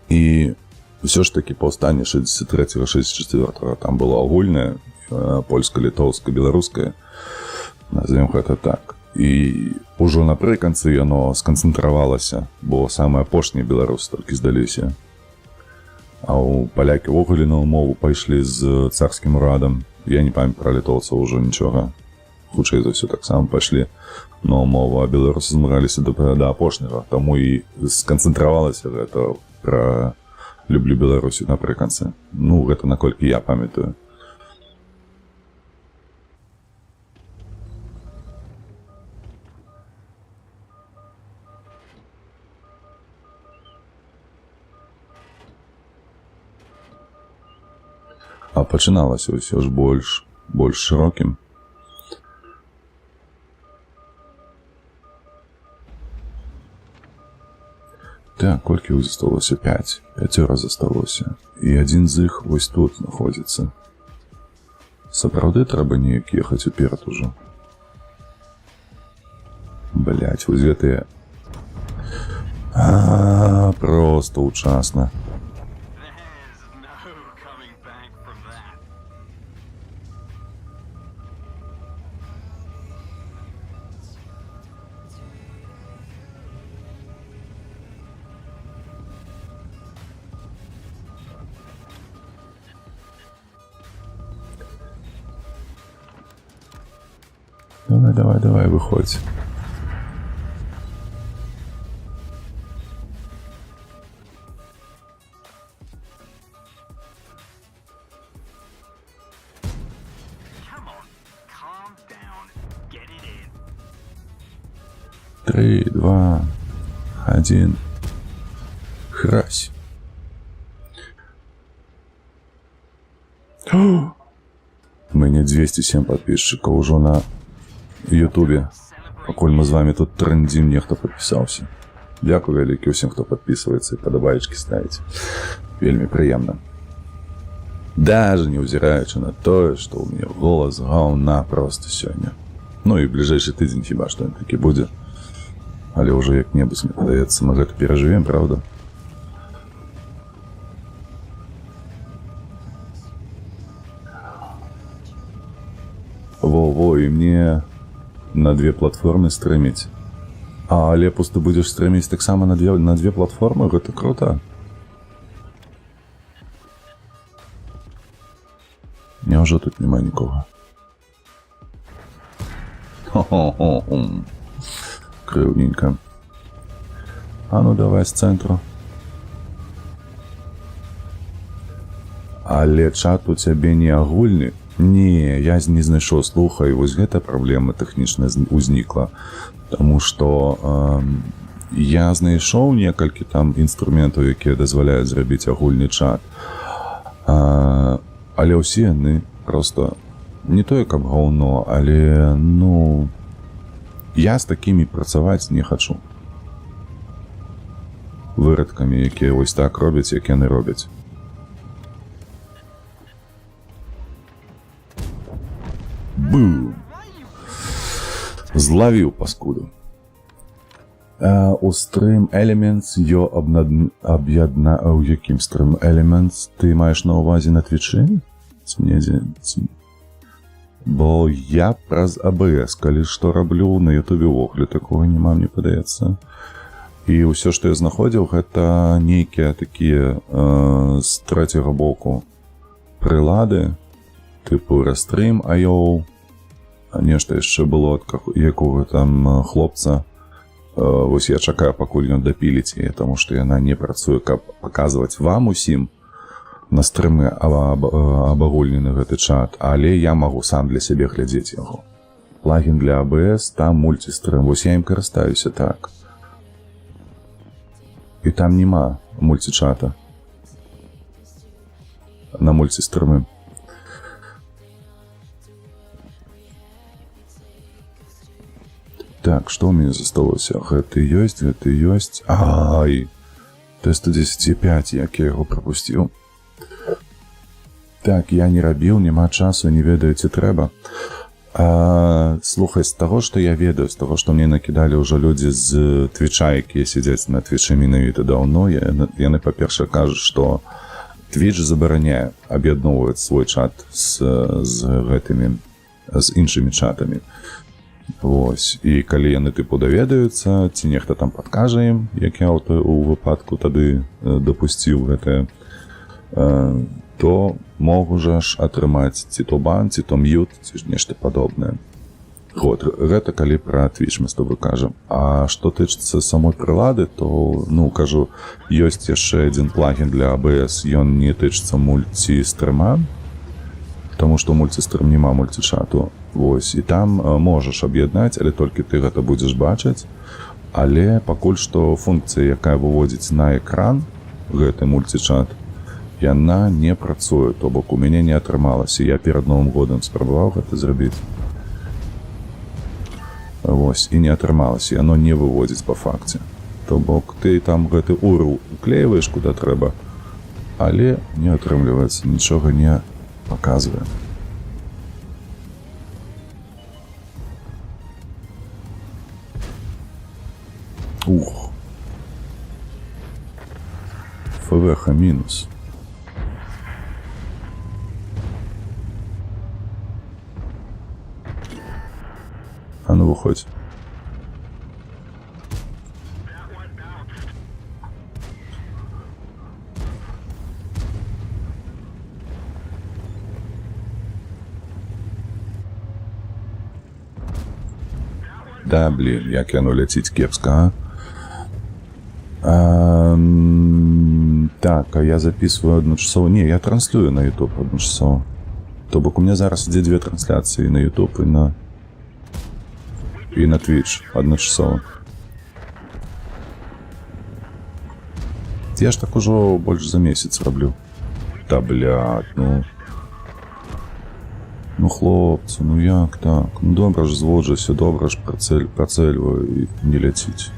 І ўсё ж такі паўстанне 63-го, 64-го там было агульнае, польска-літоўска-беларускае, назовем гэта так. І ўжо напрыканцы яно сканцэнтравалася, бо самыя апошнія беларусы толькі здаліся. А ў палякі ўвогуле на ўмову пайшлі з царскім урадам. Я не памятаю пра літоўцаў ўжо нічога. Хутчэй за ўсё таксама пайшлі на ўмову, а беларусы змагаліся да апошняга. Таму і сканцэнтравалася гэта пра люблю Беларусі напрыканцы. Ну, гэта наколькі я памятаю. А пачыналася ўсё ж больш шырокім. Так, колькі іх засталося? 5. 5 засталося. І адзін з іх вось тут знаходзіцца. Сапраўды трэба неяк ехаць уперад ужо. Блядь, вось гэтыя... Проста ўчасна. давай, выходь. Три, два, один. Хрась. У мяне 207 подписчиков уже на ютубе. Пакуль мы з вами тут трындзім, нехто подпісаўся. Дзякуй вялікі ўсім, хто подписывается і падабаечкі ставіць. Вельмі прыемна. Даже не ўзіраючы на тое, што ў мяне голас гаўна просто сёння. Ну і бліжэйшы тыдзень хіба што ён такі будзе. Але ўжо як-небудзь, мне падаецца, мы гэта перажывем, правда? Во, і мне на две платформы стрыміць. А Лепус ты будзеш стрыміць таксама на две платформы? Гэта круто. Няўжо тут няма нікога? Хо-хо-хо-хо. Крыўненька. А ну давай з цэнтру. Але чат у цябе не агульны? Не, я не знайшоў, слухай, вось гэта праблема тэхнічная ўзнікла. Таму што я знайшоў некалькі там інструментаў, якія дазваляюць зрабіць агульны чат. Але ўсе яны проста не тое, каб гаўно, але, ну, я з такімі працаваць не хачу. Вырадкамі, якія вось так робяць, як яны робяць. Бум! Злавіў паскуду. У Stream Elements у якім Stream Elements ты маеш на ўвазе на Твічы? Бо я праз ABS, калі што раблю, на Ютубе ўвогуле такога няма, мне падаецца. І ўсё, што я знаходзіў, гэта нейкія такія з трэцяга боку прылады, тыпу Restream.io, нешта яшчэ было ад якога там хлопца. Вось я чакаю, пакуль ён дапіліць яе, таму што яна не працуе, каб паказваць вам усім на стрымы абагульнены гэты чат, але я магу сам для сябе глядзець яго. Плагін для ABS, там мульцістрым, вось я ім карыстаюся так. І там няма мульцічата на мульцістрымы. Так, што ў мяне засталося? Гэты ёсць. Ай! Т-110.5, як я яго прапусціў. Так, я не рабіў, няма часу, не ведаю, ці трэба. Слухай, з таго, што я ведаю, з таго, што мне накідалі ўжо людзі з Твіча, якія сядзяць на Твічы менавіта даўно, яны, па-першае, кажуць, што Твіч забараняе аб'ядноўваць свой чат з іншымі чатамі. Вось, і калі яны тыпу даведаюцца, ці нехта там падкажа ім, як я у выпадку тады дапусціў гэтае, то могу жа ж атрымаць ці то бан, ці то мьют, ці ж нешта падобнае. Вот, гэта калі пра Twitch мы з тобой кажам. А што тычыцца самой прылады, то, ну, кажу, ёсць яшчэ адзін плагін для ABS, ён не тычыцца мульцістрыма, таму што мульцістрым няма мульцічату. Вось, і там можаш аб'яднаць, але толькі ты гэта будзеш бачыць. Але пакуль што функцыя, якая выводзіць на экран гэты мульцічат, яна не працуе, то бок у мяне не атрымалася. Я перад Новым годам спрабаваў гэта зрабіць. Вось, і не атрымалася, яно не выводзіць па факце. То бок ты там гэты URL уклеиваеш куды трэба, але не атрымліваецца, нічога не паказвае. Ух. ФВХ мінус. А ну выходь. Да, блін, як яно ляціць кепска, так, а я записываю одночасово. Не, я транслюю на YouTube одночасово. То бок у меня зараз ідзе две трансляцыі на YouTube і на Twitch одночасово. Я ж так ужо больш за месяц раблю. Та, блядь, ну хлопцы, ну як так? Ну добра ж зводжуся, добра ж працельваю і не ляціць.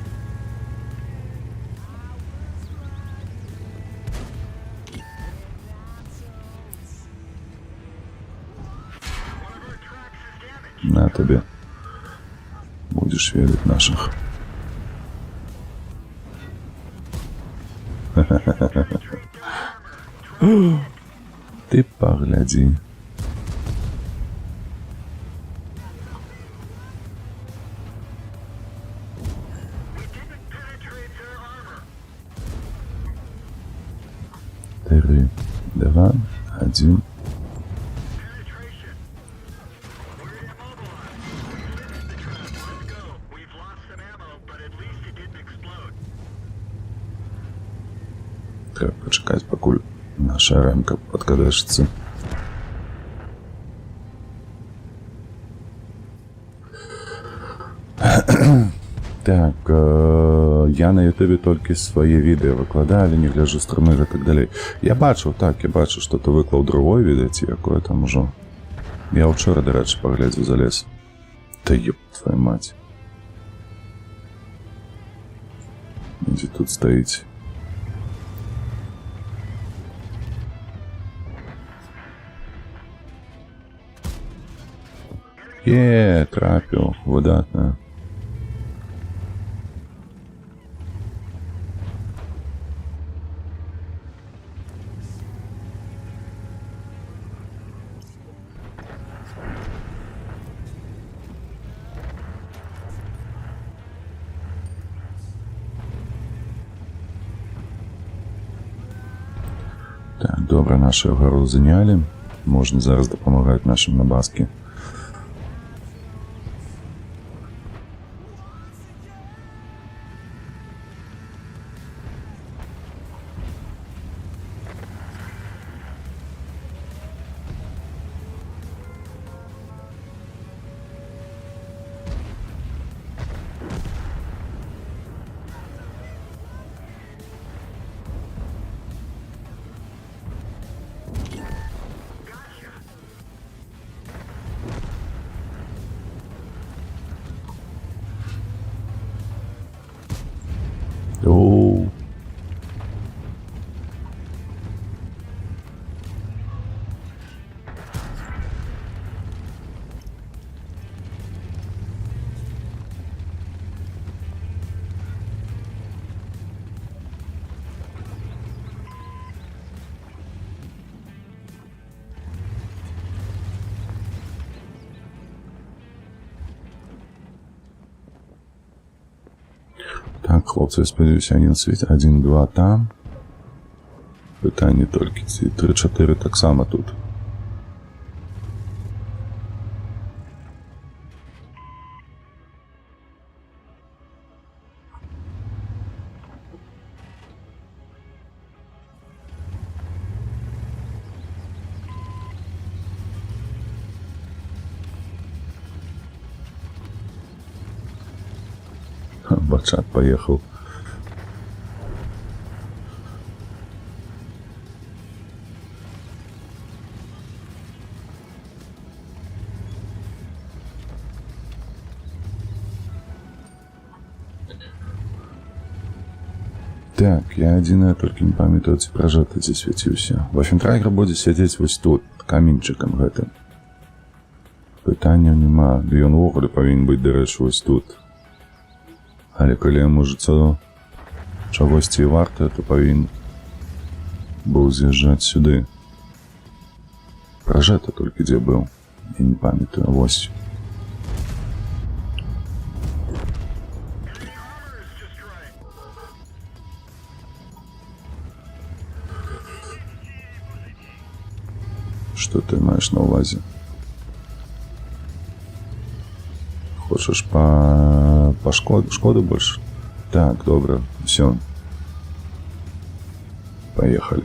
На тебе. Будешь ведать наших. Ты погляди. Три, два, один. Треба почекати, покуль наша ремка подкадешится. Так, я на ютубе толькі свае відэа выкладалі, не гляджу стримы і так далей. Я бачу, што ты выклаў другое відэа, ці якое там ужо. Я ўчора, дарэчы, паглядзеў залез. Та ёб твою мать. Дзе тут стаіць? Трапіў, выдатна. Так, добра, нашу гару занялі. Можна зараз дапамагаць нашым на баскі. Оу. Так, хлопцы, я спадзяюся, они на свеце 1-2 там. Пытанне толькі ці 3-4 таксама тут. Бачат поехал. Так, я адзінае толькі не памятаю, ці пражэта дзе свяціўся. Вафентрайгер будзе сядзець вось тут, камінчыкам гэтым. Пытанняў няма, ды ён увогуле павінен быць, дарэчы, вось тут. Але калі яму жыццё чагосьці і варта, то павінен быў з'язджаць сюды. Пражэта толькі дзе быў, я не памятаю, вось. Што ты маеш на ўвазе? Хочаш па шкоды больш? Так, добра, все. Поехали.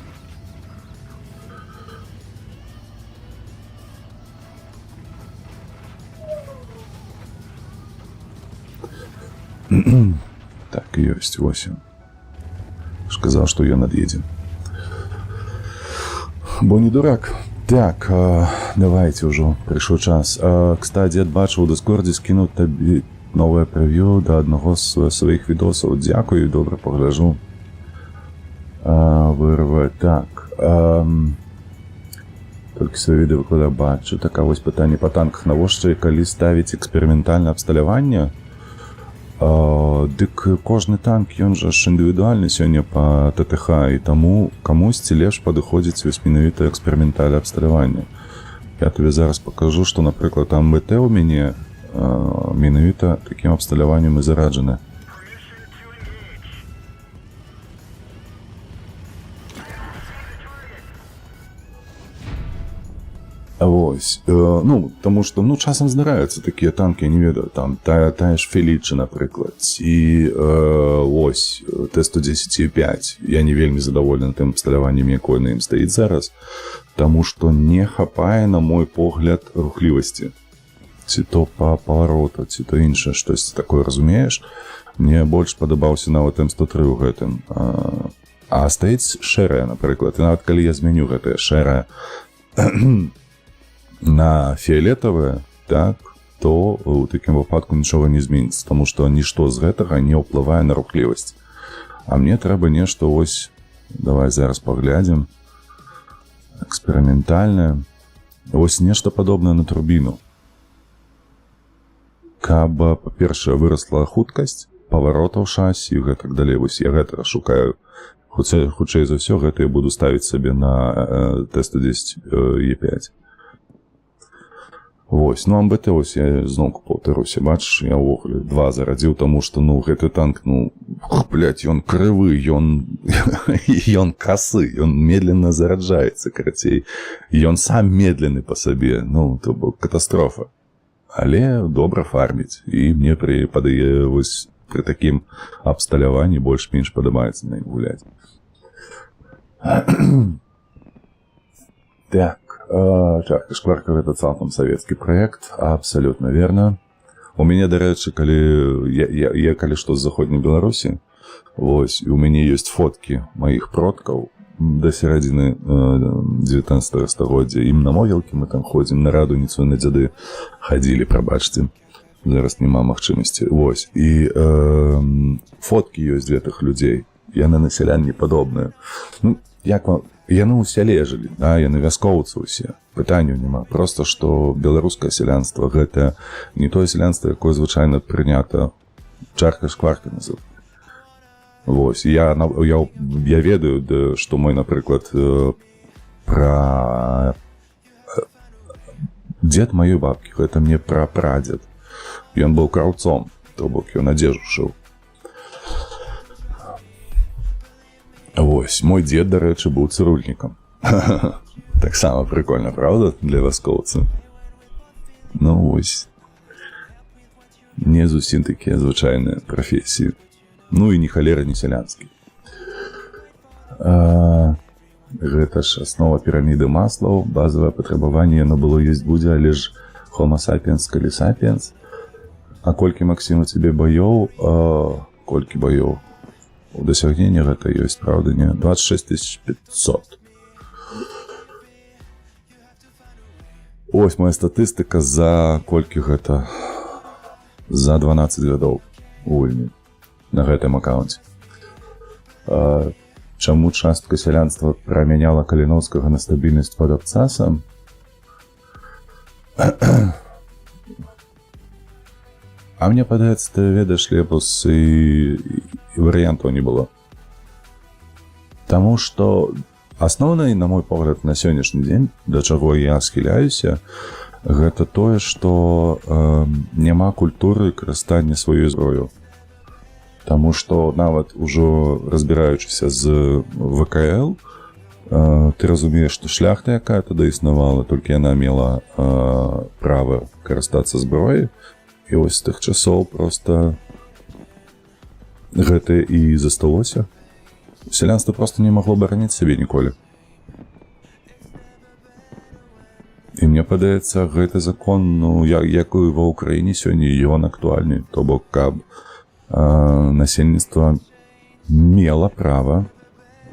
Так, ёсць, 8. Сказал, что ён ад'едзе. Бо не дурак. Так, давайте ўжо, прыйшоў час. Кстати, бачыў у Дыскордзе скінуў табе новае прэв'ю да аднаго з сваіх відосаў. Дзякую, добра пагляджу. Вырвае. Так. Толькі свае відэа выкладаю, бачу. Так, а вось пытанне па танках. Навошта і калі ставіць эксперыментальнае абсталяванне? Дык кожны танк, ён жа ж індывідуальны сёння па ТТХ, і таму камусьці лепш падыходзіць вось менавіта эксперыментальнае абсталяванне. Я табе зараз пакажу, што, напрыклад, там МБТ ў мяне менавіта такім абсталяваннем і зараджаны. Вось, ну, таму што, ну, часам здараюцца такія танкі, я не ведаю, там, тая ж Фелічы, напрыклад, і ось, Т-110Е5. Я не вельмі задаволены тым абсталяваннем, якое на ім стаіць зараз, таму што не хапае, на мой погляд, рухлівасці. Ці то па павароту, ці то іншае, штосьці такое, разумееш? Мне больш падабаўся нават М103 ў гэтым. А стаіць шэрая, напрыклад, і нават калі я зменю гэтае шэрае на фіолетавае, так, то ў такім выпадку нічога не зменіцца, таму што нішто з гэтага не ўплывае на рухлівасць. А мне трэба нешта, ось, давай зараз паглядзім, эксперыментальнае, ось нешта падобнае на турбіну. Каб, па-першае, вырасла хуткасць паваротаў шасі і гэтак далей. Вось я гэта шукаю. Хутчэй за ўсё, гэта я буду ставіць сабе на Т-110Е5. Вось, ну, МБТ, ось, я зноўку паўтаруся, бачыш, я ўвогуле 2 зарадзіў, таму што, ну, гэты танк, ну, блядь, ён крывы, ён касы, ён медленно зараджаецца, карацей, ён сам медленны па сабе, ну, то бок катастрофа. Але добра фарміць, і мне вось, пры такім абсталяванні больш-менш падабаецца на ім гуляць. Так. Чарка шкварка гэта цалкам савецкі праект, абсалютна верна. У мяне, дарэчы, я калі што з заходняй Беларусі, вось, і у мяне ёсць фоткі маіх продкаў да сярэдзіны 19 стагоддзя. Ім на могілкі мы там ходзім, на радуніцу, на дзяды хадзілі, прабачце. Зараз няма магчымасці. Вось, і фоткі ёсць гэтых людзей. Яны на сялян не падобныя. Ну, як вам... Яны ў сяле жылі, да, яны вяскоўцы ўсе. Пытанняў няма. Проста, што беларускае сялянства гэта не тое сялянства, якое звычайна прынята чарка-шкварка называць. Вось, я ведаю, што мой, напрыклад, пра дзед маёй бабкі, гэта мне пра прадзед. Ён быў краўцом, то бок ён адзежу шыў. Вось, мой дзед, дарэчы, быў цырульнікам. Таксама прикольна, правда, для вяскоўца? Ну, вось. Не зусім такія звычайныя прафесіі. Ну, і ні халера, ні сялянскі. Гэта ж аснова піраміды Маслоў, базавае патрабаванне, яно было ёсць будзе, але ж Homo sapiens, калі sapiens. А колькі, Максім, у цябе баёў? Колькі баёў? У дасягнення гэта ёсць, правда, не? 26 500. Ось моя статыстыка за колькі гэта? За 12 гадоў гульні на гэтым аккаунце. Чаму частка сялянства прамяняла Каліноўскага на стабільнасць пад абцасам? А мне падаецца, ты ведаеш, лепус і варыянтаў не было. Таму што асноўнай, на мой погляд, на сённяшні дзень, да чаго я схіляюся, гэта тое, што няма культуры карыстання сваёй зброю. Таму што нават ужо разбіраючыся з ВКЛ, ты разумееш, што шляхта, якая тады існавала, толькі яна мела права карыстацца зброяй, І вось з тых часоў проста гэта і засталося. Сялянства проста не магло бараніць сябе ніколі. І мне падаецца, гэты закон, ну, як і ва ўкраіне сёння, ён актуальны. То бок, каб насельніцтва мела права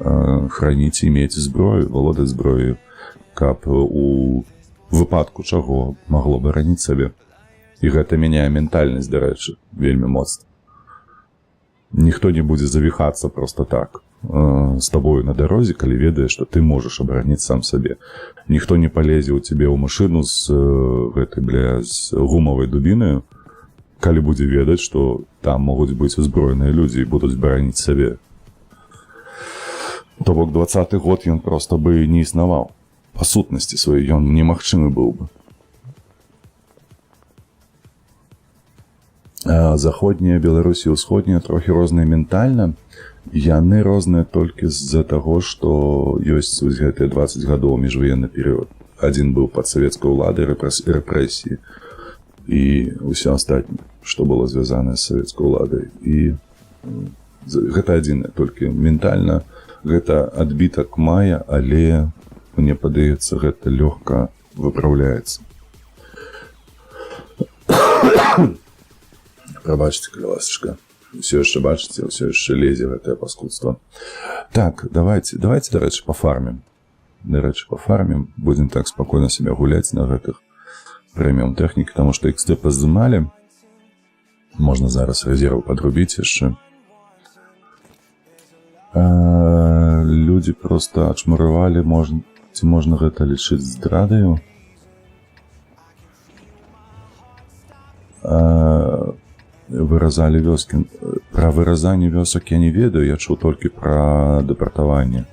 храніць і мець зброю, валодаць зброёю, каб у выпадку чаго магло бараніць сабе. І гэта мяняе ментальнасць, дарэчы, вельмі моцна. Ніхто не будзе завіхацца проста так з табою на дарозе, калі ведае, што ты можаш абараніць сам сабе. Ніхто не палезе ў цябе ў машыну з гэтай, з гумавай дубінаю, калі будзе ведаць, што там могуць быць узброеныя людзі і будуць бараніць сабе. То бок 20-й год ён проста бы не існаваў. Па сутнасці сваёй ён немагчымы быў бы. Заходняя Беларусь і ўсходняя трохі розныя ментальна. Яны розныя толькі з-за таго, што ёсць гэтыя 20 гадоў міжваенны перыяд. Адзін быў пад савецкай уладай, рэпрэсіі і ўсё астатняе, што было звязанае з савецкай уладай. І гэта адзінае, толькі ментальна гэта адбітак мая, але мне падаецца, гэта лёгка выпраўляецца. Прабачце, калі ласачка. Усё яшчэ бачыце, усё яшчэ лезе гэтае паскудства. Так, давайте, дарэчы, пафармім. Будзем так спакойна себе гуляць на гэтых прэміум тэхнікі, таму што XT паздымалі. Можна зараз резерву падрубіць яшчэ. Людзі проста ачмуравалі, ці можна гэта лічыць здрадаю. Выразалі вёскі. Пра выразанне вёсак я не ведаю, я чуў толькі пра дэпартаванне.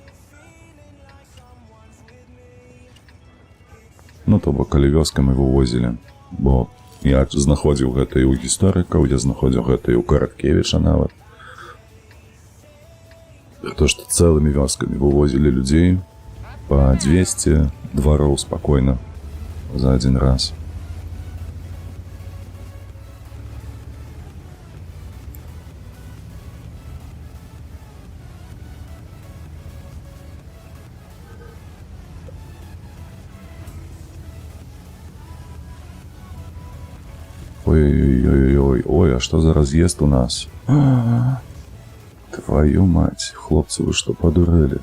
Ну, то бок, калі вёскамі вывозілі. Бо я знаходзіў гэта і ў гісторыкаў, я знаходзіў гэта і ў Караткевіча нават. То, што цэлымі вёскамі вывозілі людзей па 200 двароў спакойна за адзін раз. Ой, а что за разъезд у нас? Твою мать, хлопцы, вы что, подурели?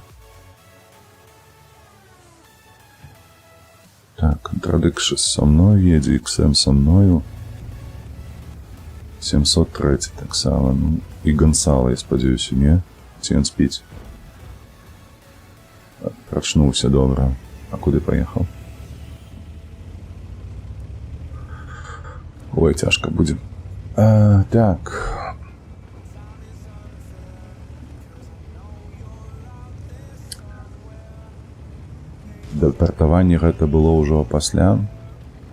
Так, Contradiction со мной, едет XM со мною. 703 так само. Ну, и Гонсало, я сподіваюся, не? Ці ён спіць? Прочнувся, добре. А куди поїхав? Ой, тяжко буде. Так. Дэпартаванне гэта было ўжо пасля.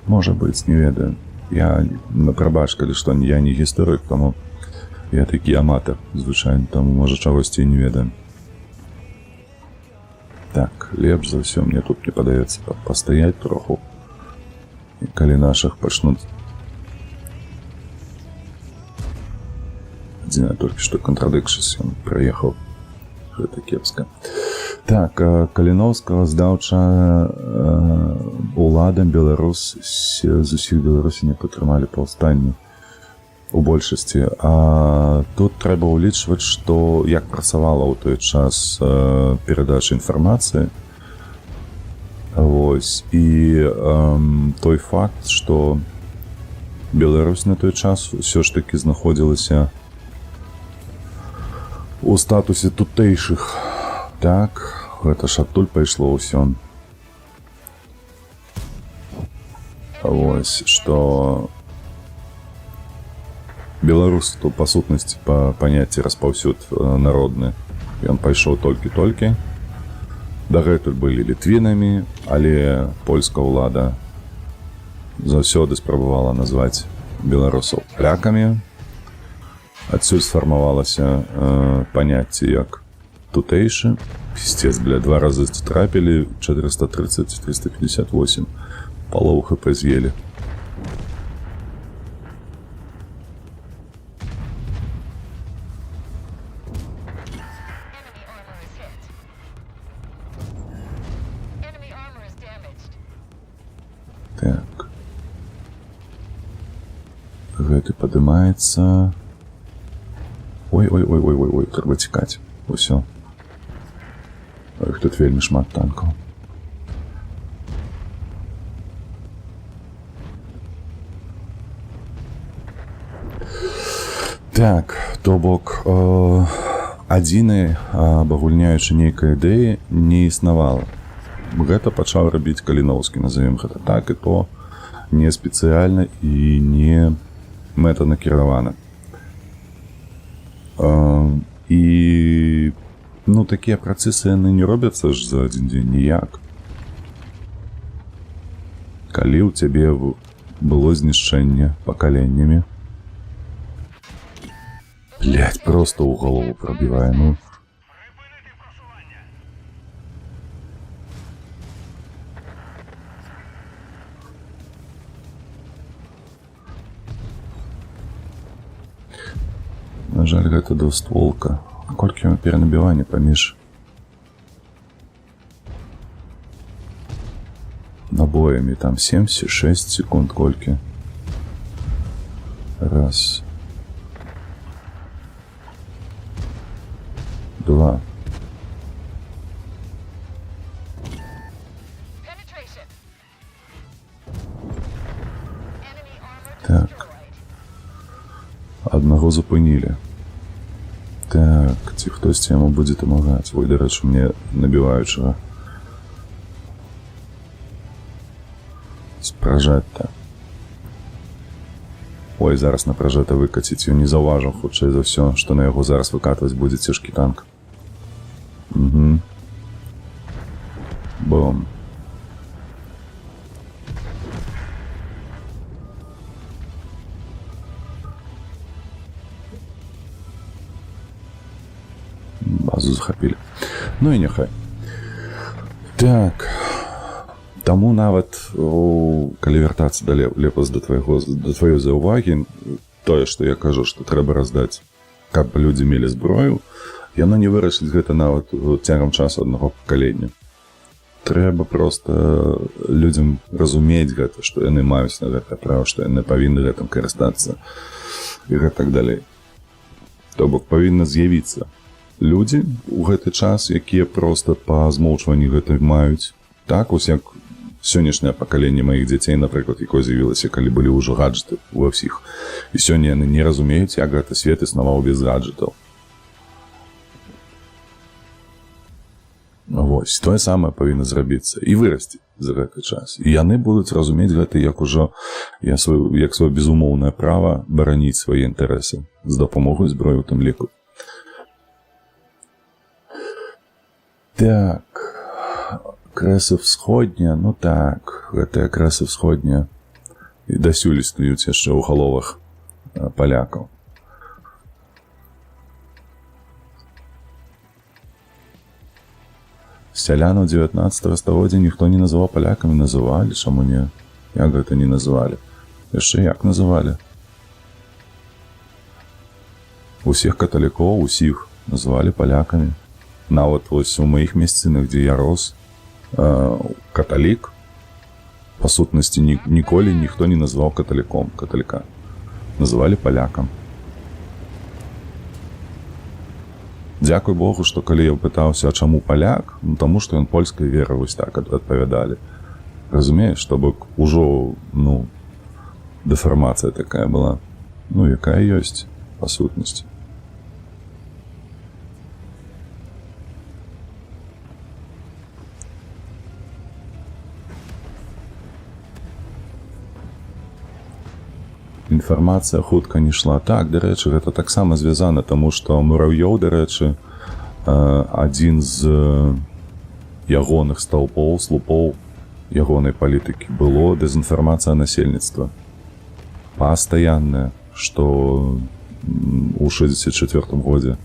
Можа быць, не ведаю. Я прабач, калі што я не гісторык, таму я такі аматар, звычайна, таму можа чагосьці не ведаю. Так, лепш за ўсё мне тут не падаецца пастаяць троху. І калі нашых пачнуць. Адзіна толькі што Contradiction ён прыехаў. Гэта кепска. Так, Каліноўскага здаўча уладам Беларусь з усіх Беларусі не падтрымалі паўстанне у большасці. А тут трэба ўлічваць, што як працавала ў той час перадача інфармацыі. Вось. І той факт, што Беларусь на той час ўсё ж такі знаходзілася у статусе тутэйшых. Так, гэта ж адтуль пайшло ўсё. Вось, што беларус, то па сутнасці, па паняцці распаўсюд народны, ён пайшоў толькі-толькі. Дагэтуль былі літвінамі, але польская ўлада заўсёды спрабавала назваць беларусаў палякамі. Адсюль сфармавалася паняцце як тутэйшы. Пістец, бля, 2 разы трапілі, 430-358. Палову ХП з'елі. Гэты падымаецца. Ой, трэба цікаць. Усё. Ох, тут вельмі шмат танкаў. Так, то бок, адзінай абагульняючы нейкай ідэі не існавала. Гэта пачаў рабіць Каліноўскі, назовем гэта так, і то не спецыяльна і не мэтанакіравана. І, ну, такія працэсы яны не робяцца ж за адзін дзень ніяк. Калі ў цябе было знішчэнне пакаленнямі, блядь, просто ў галову прабівае, ну. На жаль, гэта двустволка. А колькі перанабівання паміж набоямі? Там 7-6 секунд колькі. Раз. Два. Так. Аднаго запынілі. Так, ці хтосьці яму будзе дапамагаць. Ой, дарэчы, мне набіваючага. Спражэта. Ой, зараз на пражэта выкаціць. Ён не заўважыў, хутчэй за ўсё, што на яго зараз выкатваць будзе цяжкі танк. Угу. Бом. Базу захапілі. Ну і няхай. Так. Таму нават, калі вяртацца лепас да тваёй заўвагі, тое, што я кажу, што трэба раздаць, каб людзі мелі зброю, яно не вырашыць гэта нават цягам часу аднаго пакалення. Трэба проста людзям разумець гэта, што яны маюць на гэта права, што яны павінны гэтым карыстацца і гэтак далей. То бок павінна з'явіцца людзі ў гэты час, якія проста па змоўчванні гэта маюць. Так, ось як сённяшняе пакаленне маіх дзяцей, напрыклад, якое з'явілася, калі былі ўжо гаджеты ва ўсіх. І сёння яны не разумеюць, як гэта свет існаваў без гаджетаў. Вось, тое самае павінна зрабіцца і вырасці за гэты час. І яны будуць разумець гэта як ужо як сваё безумоўнае права бараніць свае інтарэсы з дапамогай зброі ў тым ліку. Так, крэсы ўсходня, ну так, гэтыя крэсы ўсходня і дасюль існуюць яшчэ ў галовах палякаў. Сялянаў 19 стагоддзя ніхто не называў палякамі, называлі, чаму не? Як гэта не называлі? Яшчэ як называлі? Усіх каталікоў, усіх называлі палякамі. Нават вось у маіх месцінах, дзе я рос, каталік, па сутнасці ніколі ніхто не назваў каталіком, каталіка. Называлі палякам. Дзякуй Богу, што калі я пытаўся, а чаму паляк, ну таму што ён польскай веры, вось так адпавядалі. Разумееш, што бок ужо, ну, дэфармацыя такая была, ну, якая ёсць па сутнасці. Інфармацыя хутка не ішла. Так, дарэчы, гэта таксама звязана, таму што Мурав'ёў, дарэчы, адзін з ягоных стаўпоў, слупоў ягонай палітыкі было дэзінфармацыя насельніцтва. Пастаянная, што ў 64-м годзе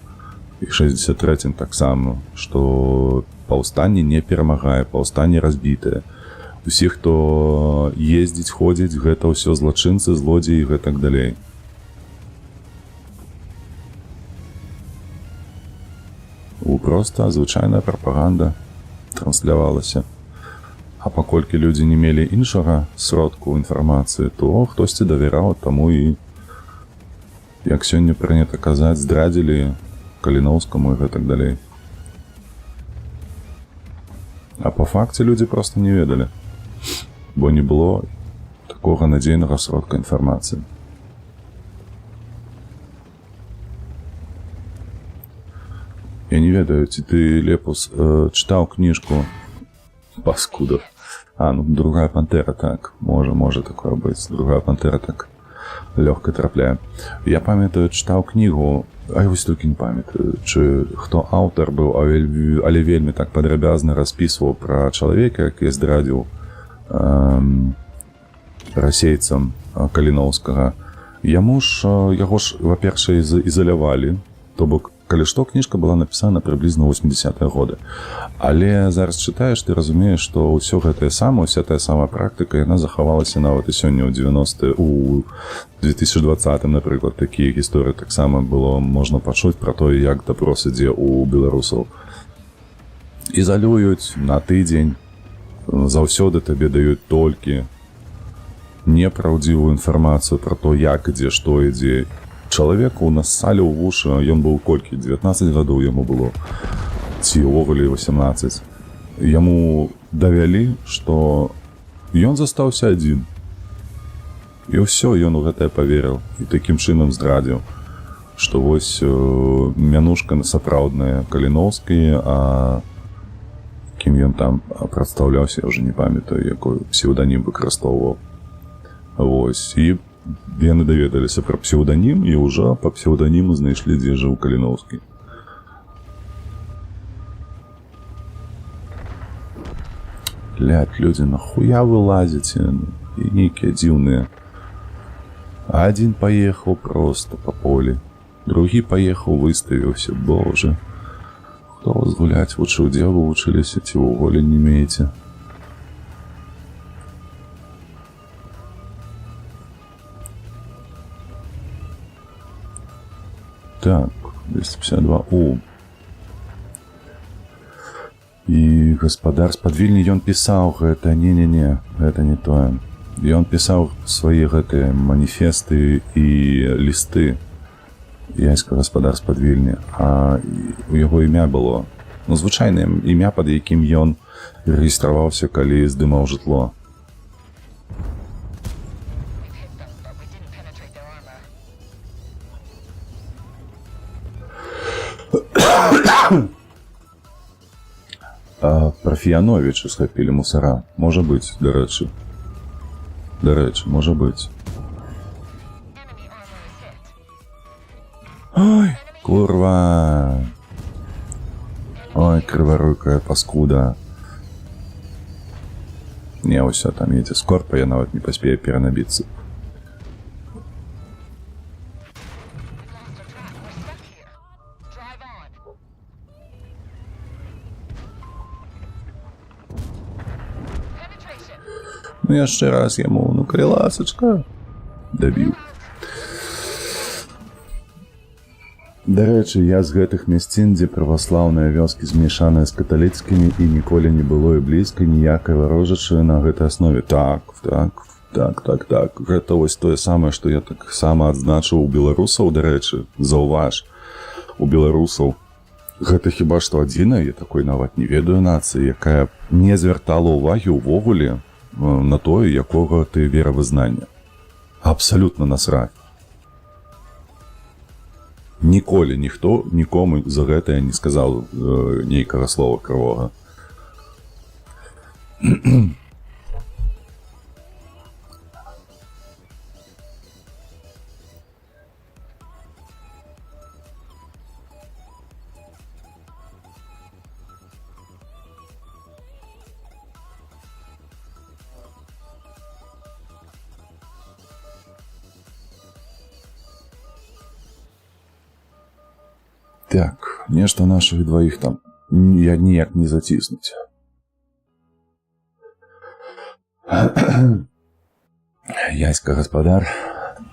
і 63-м таксама, што паўстанне не перамагае, паўстанне разбітае. Усі, хто ездзіць, ходзіць, гэта ўсё злачынцы, злодзеі і гэтак далей. Проста звычайная прапаганда транслявалася. А паколькі людзі не мелі іншага сродку інфармацыі, то хтосьці давяраў, таму і як сёння прынята казаць, здрадзілі Каліноўскаму і гэтак далей. А па факце людзі проста не ведалі, бо не было такога надзейнага сродка інфармацыі. Я не ведаю, ці ты, Лепус, чытаў кніжку «Паскуда». Другая пантэра, так. Можа такое быць. Другая пантэра так лёгка трапляе. Я памятаю, чытаў кнігу, а я вось толькі не памятаю, чы хто аўтар быў, але вельмі так падрабязна распісваў пра чалавека, які здрадзіў расейцам Каліноўскага. Яго ж, па-першае, ізалявалі, то бок, калі што, кніжка была напісана прыблізна 80-е годы. Але зараз чытаеш, ты разумееш, што ўсё гэтае самае, уся тая самая практыка, яна захавалася нават і сёння ў 2020-м, напрыклад, такія гісторыі таксама было можна пачуць пра тое, як допрос ідзе ў беларусаў. Ізалююць на тыдзень, заўсёды табе даюць толькі непраўдзівую інфармацыю пра то, як ідзе, што ідзе. Чалавеку нассалі ў вушы, ён быў колькі? 19 гадоў яму было. Ці ўвогуле 18. Яму давялі, што ён застаўся адзін. І ўсё, ён у гэтае паверыў. І такім чынам здрадзіў, што вось мянушка сапраўдная Каліноўскі, а кім ён там прадстаўляўся, я ўжо не памятаю, якой псеўданім выкарыстоўваў. Вось, і яны даведаліся пра псеўданім, і ўжо па псеўданіму знайшлі, дзе жыў Каліноўскі. Блядь, людзі, нахуя вы лазіце? І нейкія дзіўныя. Адзін паехаў проста па полі, другі паехаў, выставіўся. Боже, хто вас гуляць вучыў, дзе вы вучыліся, ці ўвогуле не умееце? Так, 252. І гаспадар з-пад Вільні, ён пісаў гэта, не, гэта не тое. Ён пісаў свае гэтыя маніфесты і лісты. Яська гаспадар з-пад Вільні. А у яго імя было, звычайнае імя, пад якім ён рэгістраваўся, калі здымаў жытло. Прафіяновіча схапілі мусара. Можа быць, дарэчы, можа быць. Ой, курва. Ой, крыварукая паскуда. Не, ўсё, там едзе скорпа, я нават не паспею перанабіцца. Ну яшчэ раз яму, калі ласачка, дабіў. Дарэчы, я з гэтых мясцін, дзе праваслаўныя вёскі змешаныя з каталіцкімі, і ніколі не было і блізка ніякай варожачы на гэтай аснове. Так. Гэта вось тое самае, што я таксама адзначыў у беларусаў, дарэчы, заўваж, у беларусаў. Гэта хіба што адзіная, я такой нават не ведаю нацыі, якая не звяртала ўвагі ўвогуле на тое, якога ты веравызнання. Абсалютна насраць. Ніколі ніхто нікому за гэтае не сказаў нейкага слова крывога. Так, нешта нашых двоих там я ніяк не заціснуць. Яська гаспадар,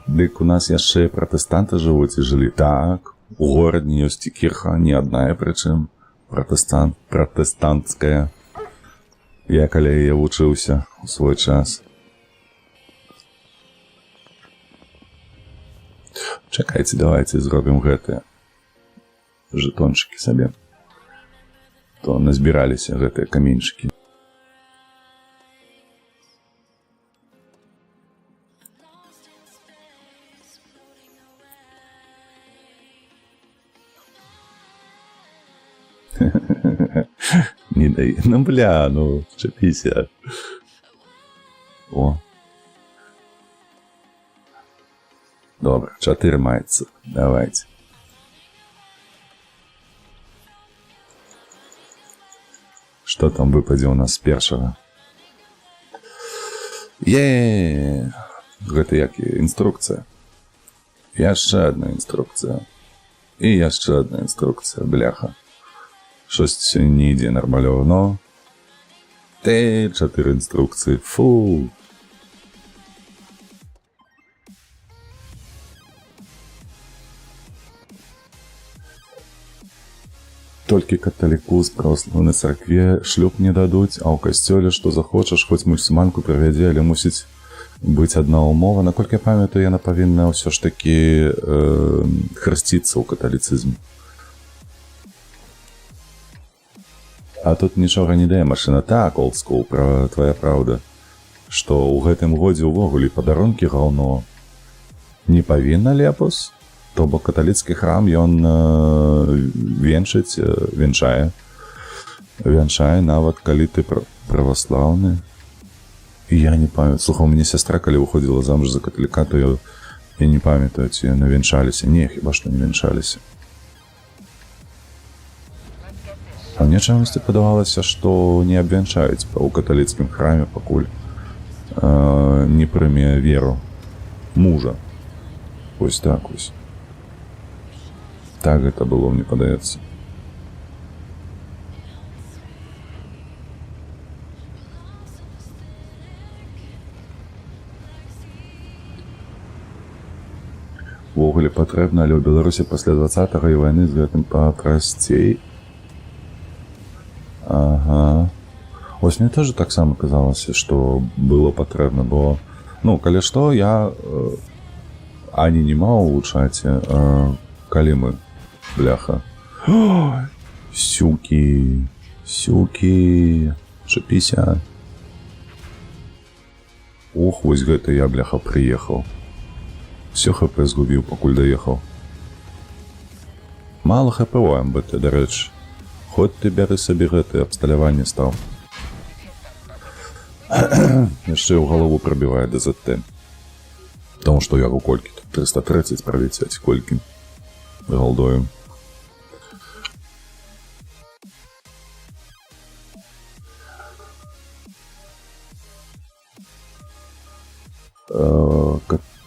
дык у нас яшчэ пратэстанты жывуць і жылі. Так, у горадні ёсць і кірха, не адная прычым, пратэстанцкая. Я каля яе вучыўся у свой час. Чакайце, давайце зробім гэтыя жэтончыкі сабе. То назбіраліся гэтыя каменьчыкі. Не дай. Ну, бля, ну, чапіся. О. Добре, 4 маецца. Давайте. Што там выпадзе ў нас з першага? Гэта як інструкцыя. Яшчэ адна інструкцыя. І яшчэ адна інструкцыя, бляха. Щось не йде нормально, но... 4 інструкції, фу! Толькі каталіку з праваслаўнай царкве шлюб не дадуць, а ў касцёле, што захочаш, хоць мусульманку правядзе, але мусіць быць адна ўмова. Наколькі я памятаю, яна павінна ўсё ж такі хрысціцца ў каталіцызме. А тут нічога не дае машына. Так, олдскул, твая праўда. Што ў гэтым годзе ўвогуле падарункі гаўно. Не павінна лепус? То бок каталіцкі храм, ён вянчае, нават калі ты праваслаўны. І я не памятаю. Слухай, у мяне сястра, калі выходзіла замуж за каталіка, то я не памятаю, ці яны вянчаліся. Не, хіба што не вянчаліся. А мне чамусьці падавалася, што не абвянчаюць ў каталіцкім храме, пакуль не прыме веру мужа. Вось так вось. Так гэта было, мне падаецца. Увогуле патрэбна, але ў Беларусі пасля 20-го і вайны з гэтым папрасцей. Ага. Вось мне тоже таксама казалася, што было патрэбна, бо, ну, калі што, я ані не маў у чаце, калі мы, бляха. Сюкі, чапіся. Ох, вось гэта я, бляха, прыехаў. Всё ХП згубіў, пакуль даехаў. Мало ХП у МБТ, дарэчы. Хоць ты бяры сабе гэтае абсталяванне стаў. Яшчэ ў галаву прабівае ДЗТ. Таму што яго колькі тут 330 пралецяць, колькі галдою.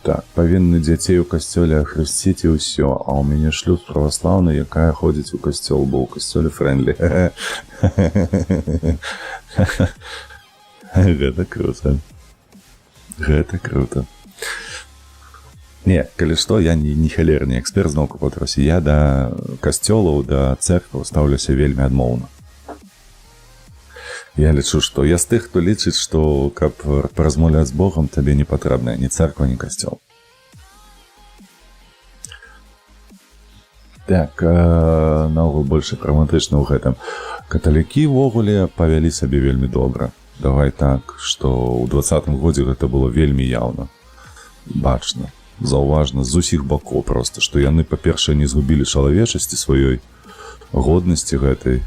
Так, павінны дзяцей у касцёле ахрысціць і ўсё, а ў мяне шлюб праваслаўны, якая ходзіць у касцёл, бо ў касцёле фрэндлі. Гэта круто. Гэта круто. Не, калі што, я не халерны эксперт з науку па тросе. Я да касцёлаў, да цэркваў стаўлюся вельмі адмоўна. Я лічу, што я з тых, хто лічыць, што каб паразмаўляць з Богом, табе не патрэбна ні цэрква, ні касцёл. Так, наогул больш прагматычна ў гэтым. Каталікі ўвогуле павялі сабе вельмі добра. Давай так, што ў 20-м годзе гэта было вельмі яўна. Бачна, заўважна з усіх бакоў проста, што яны, па-першае, не згубілі чалавечасці сваёй, годнасці гэтай,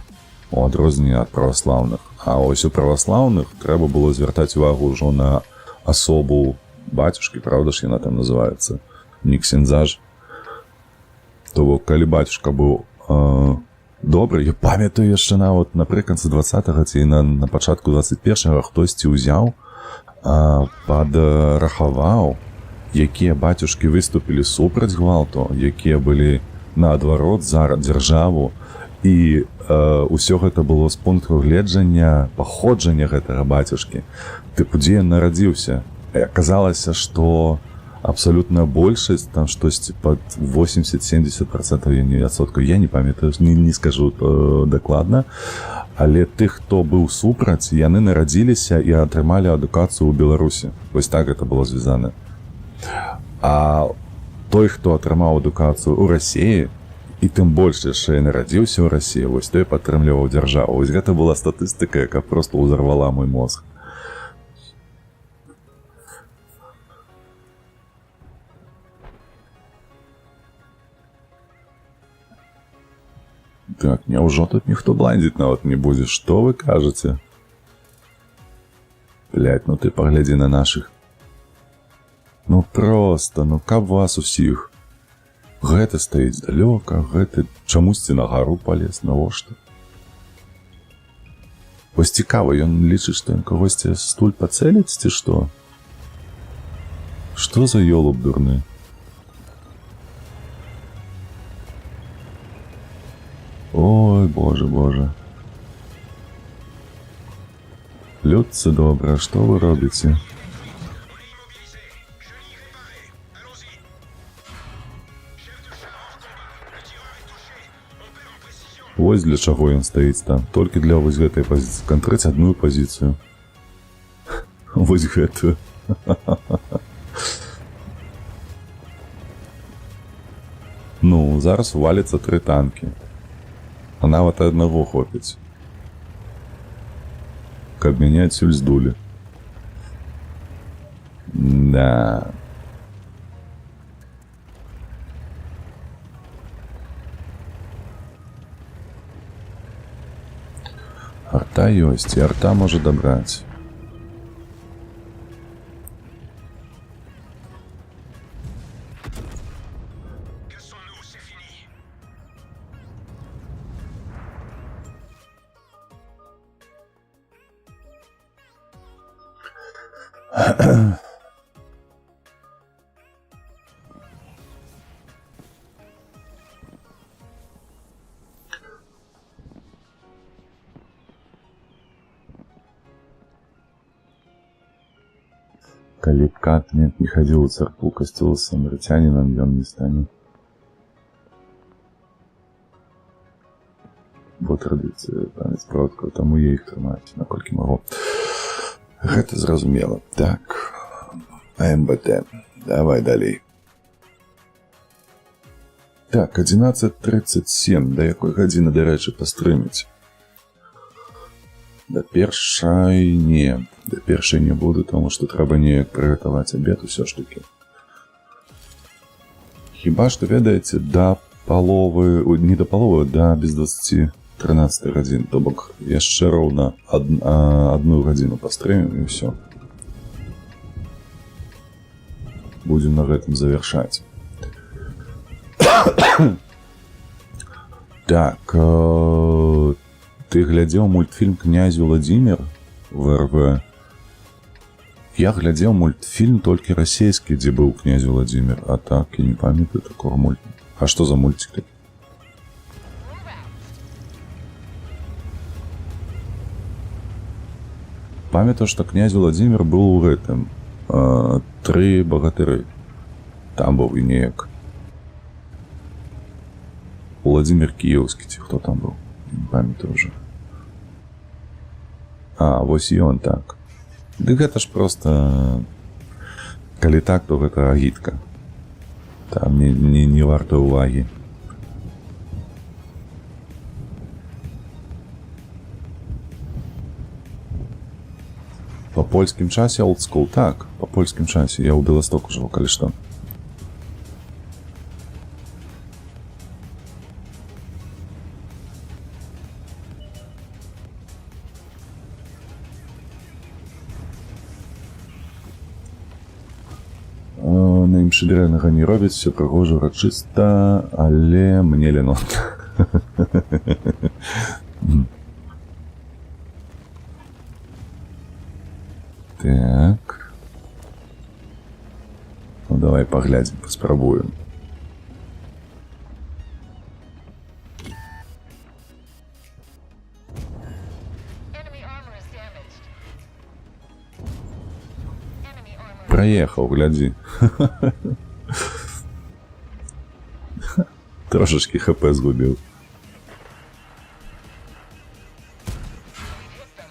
у адрозненне ад праваслаўных. А ось у праваслаўных трэба было звяртаць увагу ўжо на асобу бацюшкі, правда ж яна там называецца, не ксяндза ж. То бок, калі бацюшка быў добры, я памятаю яшчэ нават напрыканцы 20-го ці на пачатку 21-го хтосьці ўзяў, падрахаваў, якія бацюшкі выступілі супраць гвалту, якія былі наадварот за дзяржаву, і ўсё гэта было з пункту гледжання паходжання гэтага бацюшкі. Тыпу, дзе ён нарадзіўся. І аказалася, што абсалютная большасць, там штосьці пад 80-70%, я не памятаю, не скажу дакладна, але тых, хто быў супраць, яны нарадзіліся і атрымалі адукацыю ў Беларусі. Вось так гэта было звязана. А той, хто атрымаў адукацыю ў Расіі, і тым больш яшчэ нарадзіўся ў Расіі, вось той падтрымліваў дзяржаву. Вось гэта была статыстыка, якая проста ўзарвала мой мозг. Так, няўжо тут ніхто блайндзіць нават не будзе? Што вы кажаце? Блядь, ну ты паглядзі на нашых. Ну проста, ну каб вас усіх. Гэты стаіць далёка, гэты чамусьці на гару палез, навошта? Вось цікава, ён лічыць, што ён кагосьці стуль пацэліць, ці што? Што за ёлуб дурны? Ой, боже, боже. Людцы добра, што вы робіце? Вось для чаго ён стаіць там. Толькі для вось гэтай пазіцыі. Кантрыць адную пазіцыю. Вось гэтую. Ну, зараз уваліцца 3 танкі. А нават аднаго хопіць. Каб мяне адсюль здулі. Да. Арта ёсць, і арта можа дабраць. Калі б Катнет не хадзіў у царкву касцёл з самарытянінам, ён не стане. Бо традыцыя памяць продкаў, таму я іх трымаюць, наколькі магу. Гэта зразумела. Так, АМБТ. Давай далей. Так, 11:37. Да якой гадзіны, дарэчы, пастрыміць? Да першай не. Да першай не буду, таму што трэба неяк прыгатаваць абед усё ж такі. Хіба што, ведаеце, да паловы, не да паловы, да без 20:13 гадзін. То бок яшчэ роўна 1 гадзіну пастрымім і ўсё. Будзем на гэтым завяршаць. Так, ты глядзеў мультфільм «Князь Владимир» в РВ? Я глядзеў мультфільм толькі расійскі, дзе быў «Князь Владимир», а так я не памятаю такого мультика. А што за мультик такі? Памятаю, што «Князь Владимир» быў у гэтым «Тры багатыры». Там быў і неяк Владимир Кіеўскі, ці хто там быў? Не памятаю уже. А, вось і ён так. Дык гэта ж проста... Калі так, то гэта агітка. Там не варта ўвагі. Па польскім часе олдскул? Так, па польскім часе. Я ў Беластоку жыву, калі што. На імшы дрэннага не робяць, все прыгожа, урачыста, але мне ленотна. Так. Ну, давай паглядзім, паспрабуем. Праехаў, глядзі. Трошачкі ХП згубіў.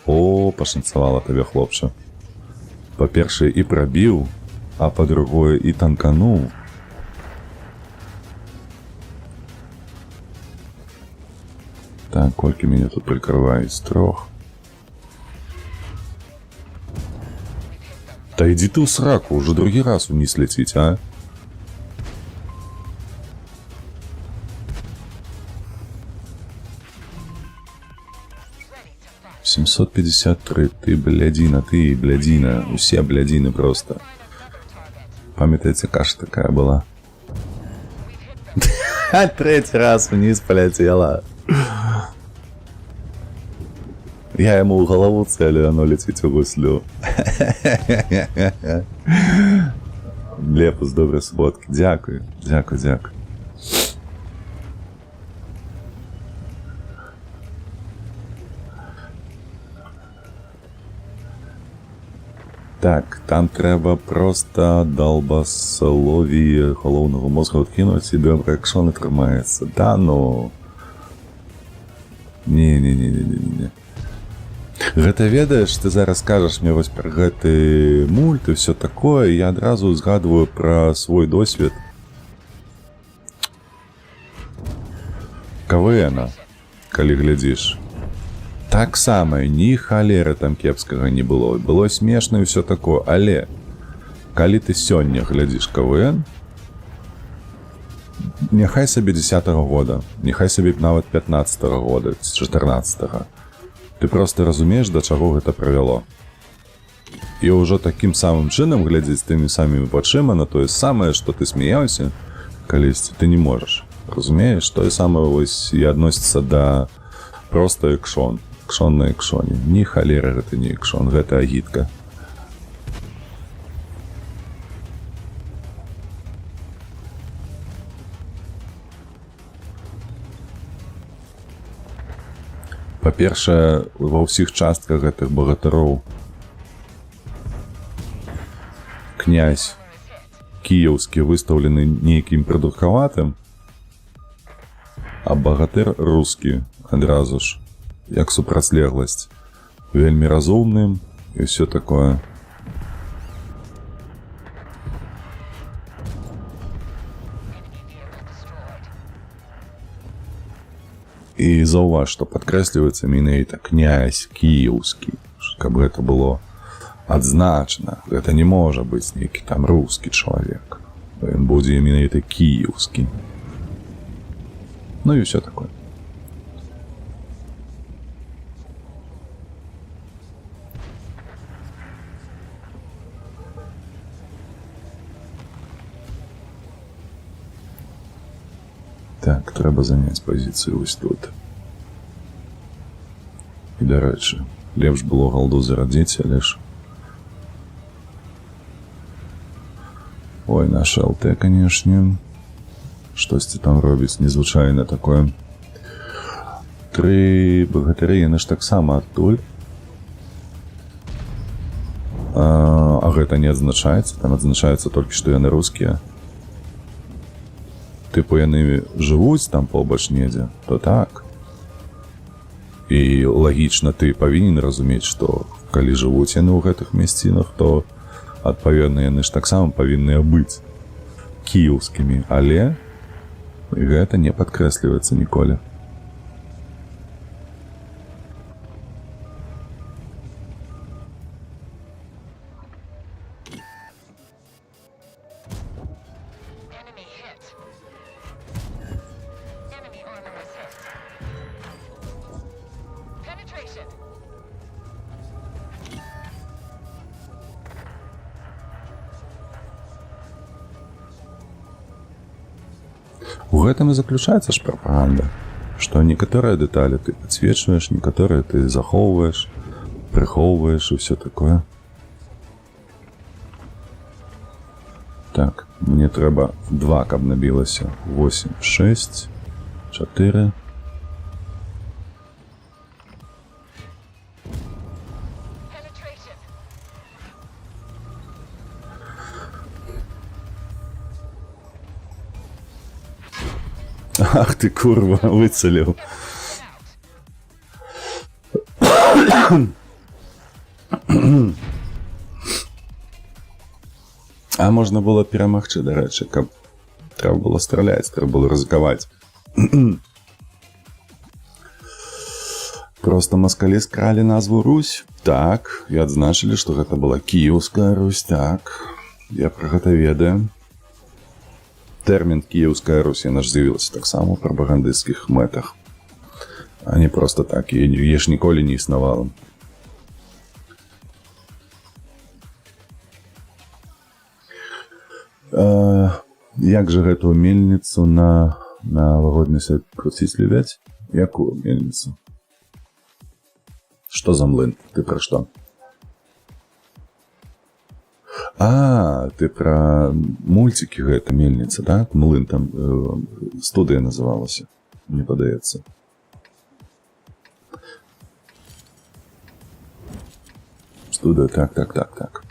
О, пашанцавала табе, хлопча. Па-першае, і прабіў, а па-другое, і танкануў. Так, колькі мяне тут прикрываюць? З 3. Та иди ты в сраку, уже другий раз вниз летіть, а? «753, ты блядина, ты блядина, усе блядины просто». Памятаете, каша такая была? 3-й раз вниз полетела. Я ему в голову целю, оно летит в гуслю. Лепус, доброї суботки. Дякую, дякую, дякую. Так, там треба просто долбословие головного мозга откинуть, и добре, якщо не тримається. Да ну. Не. Гэта ведаеш, ты зараз скажаш мне вось пра гэты мульт і все такое, я адразу згадваю пра свой досвед КВН-а, калі глядзіш. Так само, ні халеры там кепскага не было. Было смешна і все такое, але калі ты сёння глядзіш КВН, няхай сабе 10-го года, няхай сабе нават 15-го года, 14-го, ты просто разумееш, да чаго гэта прывяло. І ўжо такім самым чынам глядзець тымі самымі вачыма на тое самае, што ты смяяўся калісьці, ты не можаш. Разумееш, тое самае вось і адносіцца да проста экшон. Экшон на экшоне. Ні халера гэта не экшон, гэта агітка. Па-першае, ва ўсіх частках гэтых багатыроў князь кіеўскі выстаўлены нейкім прыдуркаватым, а багатыр рускі адразу ж, як супрацьлегласць, вельмі разумным і ўсё такое. І заўваж, што падкрэсліваецца менавіта князь кіеўскі, каб гэта было адзначана. Гэта не можа быць нейкі там рускі чалавек. Ён будзе менавіта кіеўскі. Ну і ўсё такое. Так, трэба заняць пазіцыю вось тут. І, дарэчы, лепш было галду зарадзіць, але ж... Ой, наша ЛТ, канешне. Штосьці там робіць незвычайна такое. 3 багатыры, яны ж таксама адтуль. А гэта не адзначаецца, там адзначаецца толькі, што яны рускія. Тыпу яны жывуць там побач недзе, то так. І лагічна ты павінен разумець, што калі жывуць яны ў гэтых мясцінах, то адпаведна яны ж таксама павінны быць кіеўскімі, але гэта не падкрэсліваецца ніколі. У гэтым і заключаецца ж прапаганда, што некаторыя дэталі ты падсвечваеш, некаторыя ты захоўваеш, прыхоўваеш і ўсё такое. Так, мне трэба 2, каб набілася. 8, 6, 4. Ах ты, курва, выцеліў. А можна было перамагчы, дарэчы, каб трэба было страляць, трэба было рызыкаваць. Просто москалі скралі назву Русь. Так, і адзначылі, што гэта была Кіеўская Русь, так. Я пра гэта ведаю. Тэрмін Кіеўская Русь, яна ж з'явілася таксама ў прапагандысцкіх мэтах. А не просто так, яе ж ніколі не існавала. Як жа гэтую мельніцу на навагодні свят круціць любяць? Якую мельніцу? Што за млын? Ты пра што? Ты пра мульцікі гэта мельніца, да? Млын там студыя называлася, мне падаецца. Студыя, так.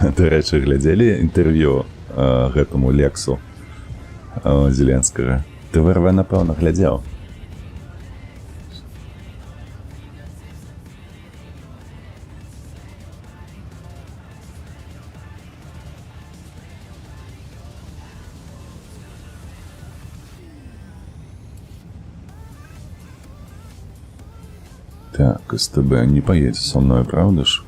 Да рэчы, глядзелі інтэрв'ю гэтаму Лексу Зеленскага? ТВРВ, напэўна, глядзеў. Так, СТБ не поедет со мной, правда ж?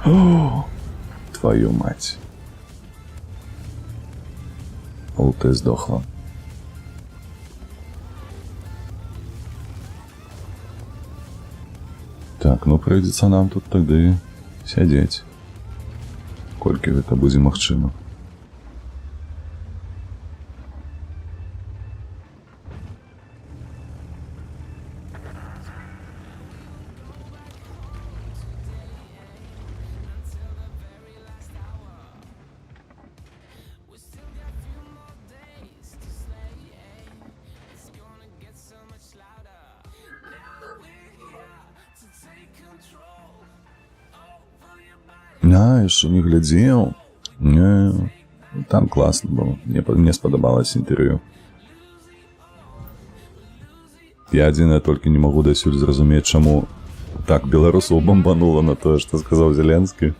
О, твою мать. ЛТ сдохла. Так, ну придется нам тут тогда и сядеть. Колькі гэта будзе магчыма. Яшчэ не глядзеў. Там класна было. Мне спадабалася інтэрв'ю. Я адзінае толькі не магу дасюль зразумець, чаму так беларусаў бамбанула на тое, што сказаў Зеленскі,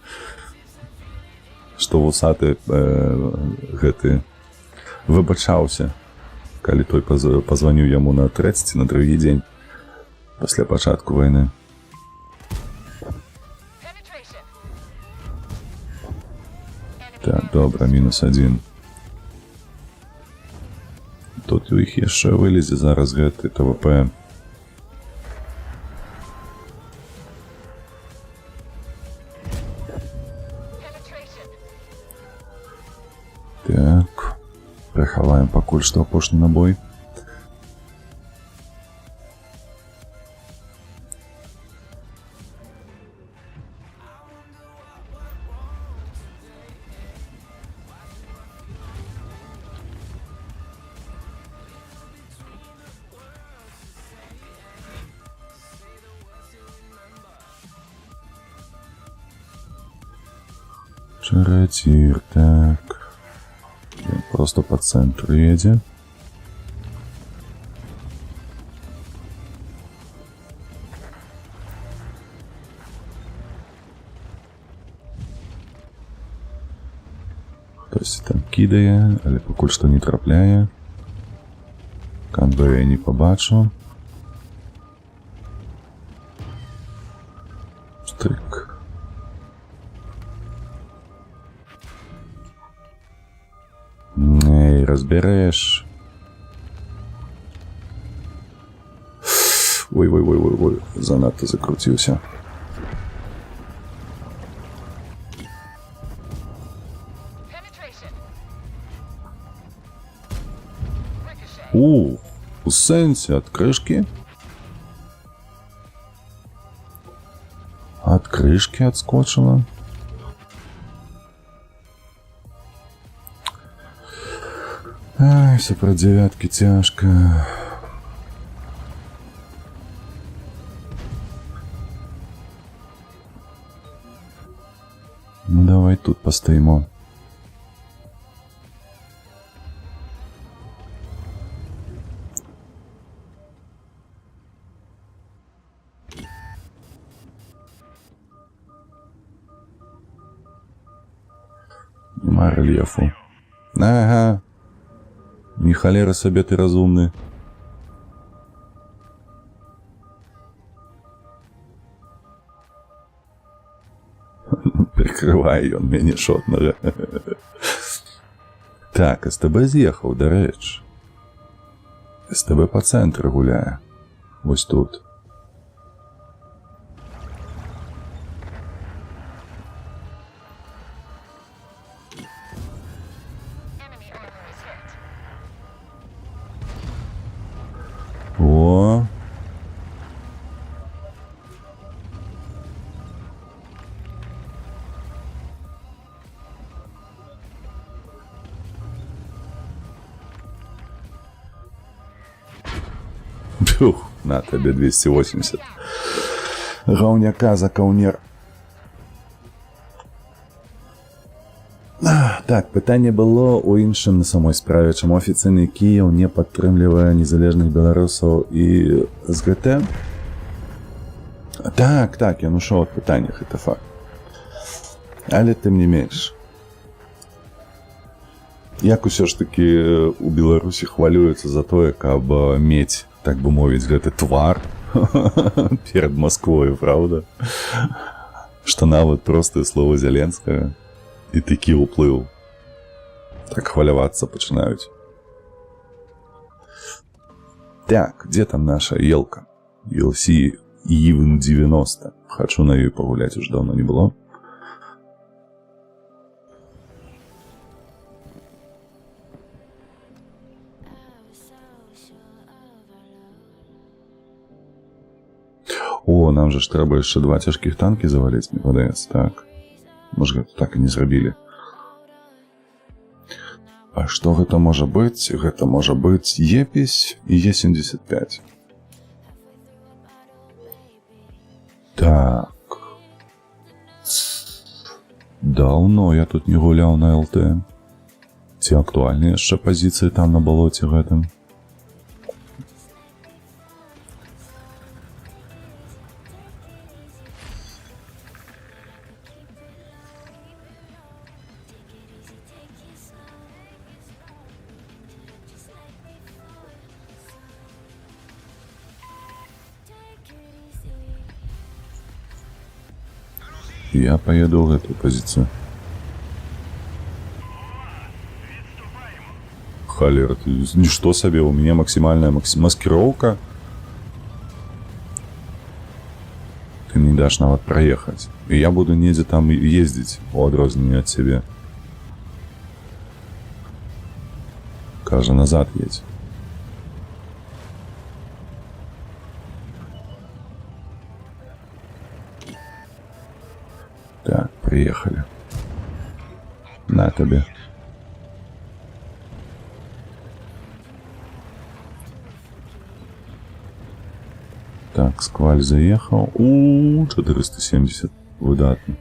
што вусаты гэты выбачаўся, калі той пазваніў яму на трэці, на другі дзень пасля пачатку вайны. Так, добра, -1. Тут у іх яшчэ вылезе зараз гэты ТВП. Так, прыхаваем пакуль што апошні набой. Чаратир, так. Просто по центру едет. Хтось там кидає, але поки що не трапляє. Конвоя не побачу. Штрик. Эй, разберешь. Ой, занадто закрутился. У сенсе от крышки? От крышки отскочила. Ай, все про девятки тяжко. Ну давай тут постоимо. Нема рельефу. Ага. Ні холера собі ти розумний. Прикриває ён мяне шотнага. Так, СТБ з'ехаў, дарэч. СТБ па цэнтры гуляе. Вось тут. О! Фух, на тебе 280. Гаўняка за каўнер. Так, пытанне было ў іншым на самой справе, чаму афіцыйны Кіеў не падтрымлівае незалежных беларусаў і СГТ. Так, ён ушоў ад пытаннях, гэта факт. Але тым не менш. Як усё ж такі у Беларусі хвалююцца за тое, каб мець, так бы мовіць, гэты твар перад Масквою, правда? Што нават простае слово Зеленскага і такі ўплыў. Так хвалявацца пачынаюць. Так, дзе там наша елка? ELC Even 90. Хачу на ёй пагуляць, уж даўно не было. О, нам же ж трэба яшчэ 2 цяжкіх танкі заваліць, мне падаецца, так. Можа, гэта так і не зрабілі. А што гэта можа быць? Гэта можа быць Епісь і Е-75. Так. Даўно я тут не гуляў на ЛТ. Ці актуальныя яшчэ пазіцыі там на балоце гэтым? Я поеду в эту позицию. Холера, ничто себе, у меня максимальная маскировка. Ты мне дашь нават проехать. И я буду недзе там ездить, у адрозненне от себе. Кажа, назад едь. Так, приехали. На тебе. Так, скваль заехал. 470. Выдатно.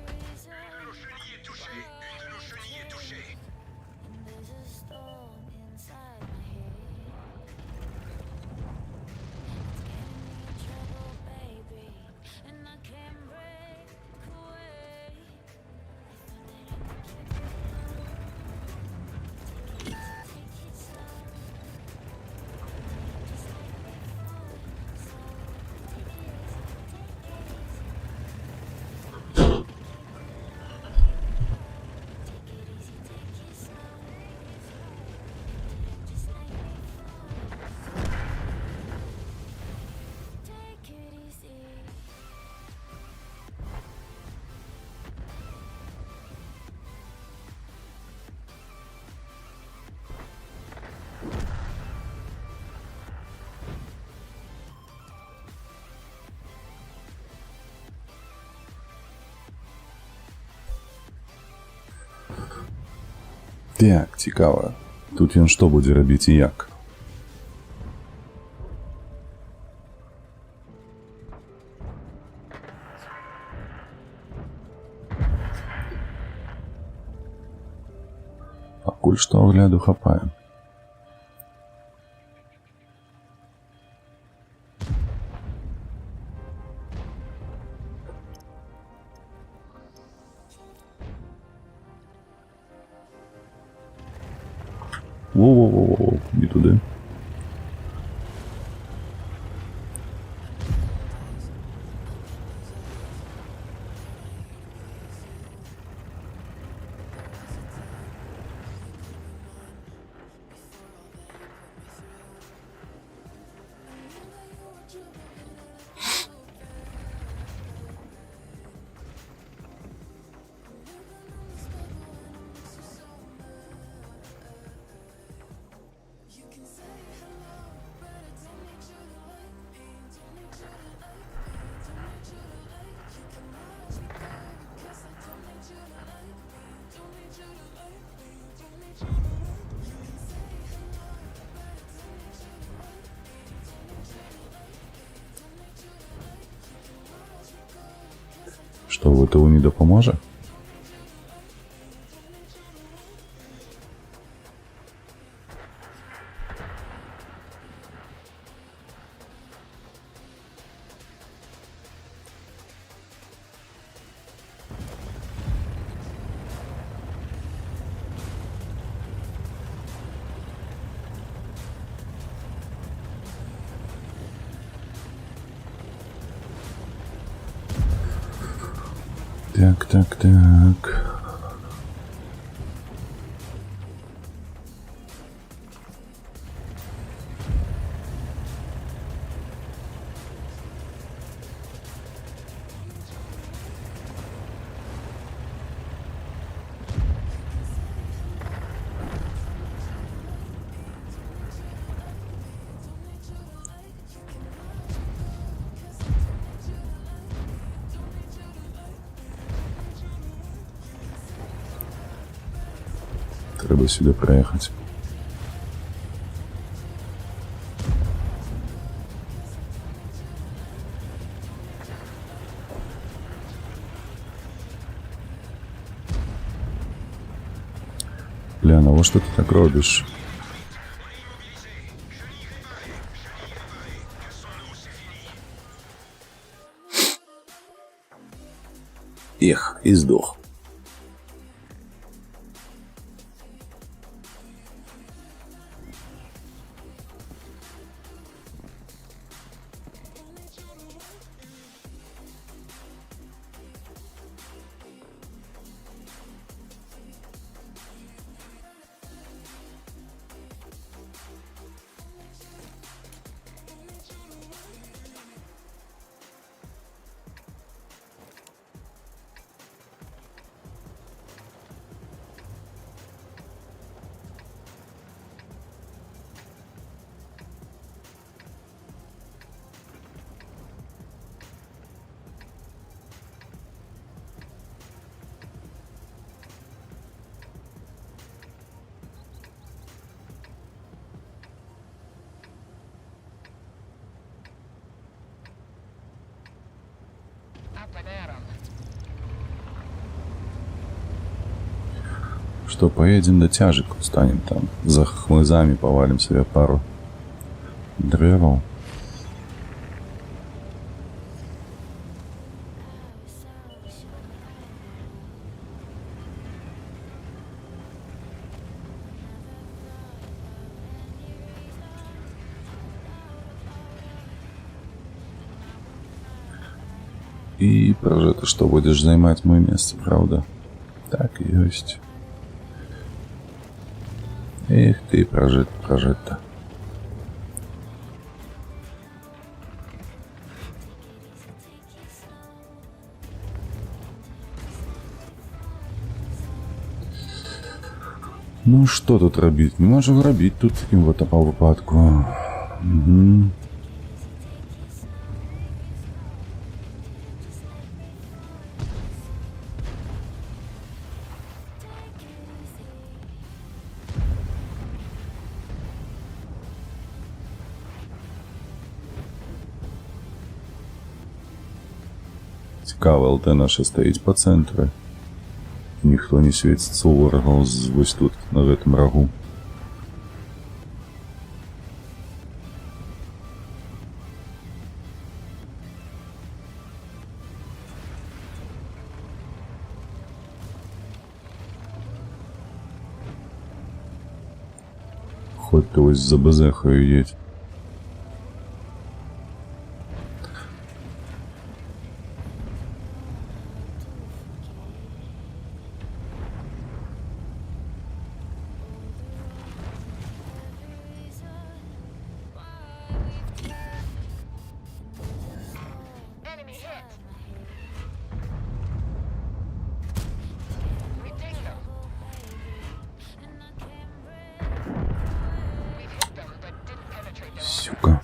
Так, цікаво. Тут ён што будзе рабіць і як? Пакуль што агляду хапае. Воу-воу-воу, не туди. Што, ВТУ не дапаможа? Так. Треба сюди приїхати. Бля, ну що ти так робиш? Ех, і здох. Что, поедем до тяжек, станем там, за хмызами повалим себе пару древов. И прожито, что будешь займать мое место, правда? Так и есть. Эх ты, прожито. Ну что тут робить? Не можем робить тут таким вот по выпадку. Угу. Цікава, ЛТ наша стаіць па цэнтры. Ніхто не свеціцца ў ворагаў вось тут, на гэтым рагу. Хоть ты вось за БЗ-хаю едь. Сюка.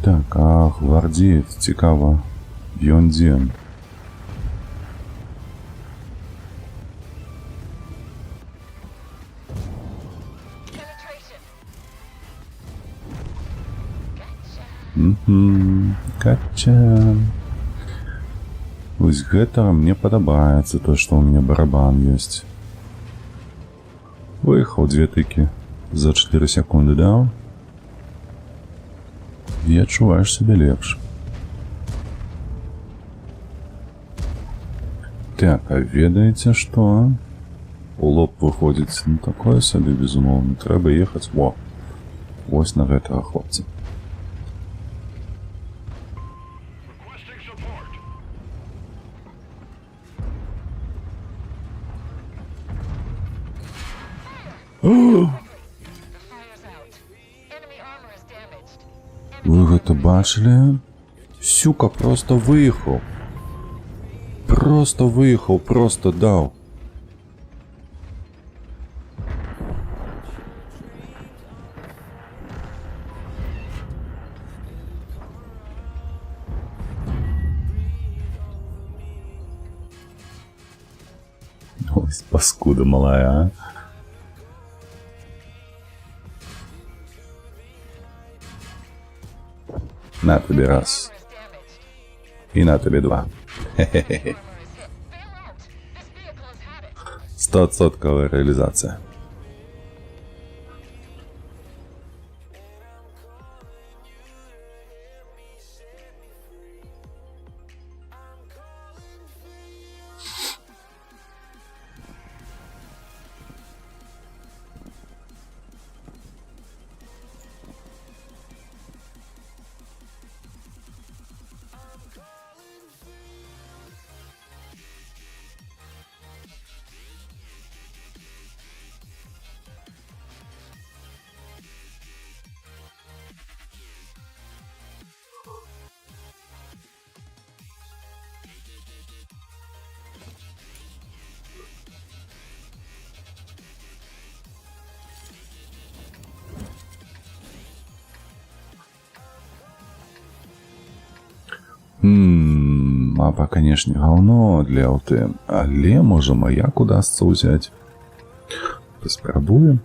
Так, а гвардієць, цікаво, ён дзе? Кача. Вось гэта мне падабаецца, то, што ў мяне барабан ёсць. Выехаў 2 тыкі за 4 секунды даў. І адчуваеш сябе лепш. Так, а ведаеце што? У лоб выходзіць на такое сабе, безумоўна. Трэба ехаць вось на гэтага хлопца. Вы гэта бачылі? Сюка просто выехаў. Просто выехаў, просто даў. Ой, паскуда малая, а? На тебе раз. И на тебе 2. Хе-хе-хе. 100% реализация. Мапа, конечно, говно для ЛТ, але можа маяк удасться взять. Паспрабуем.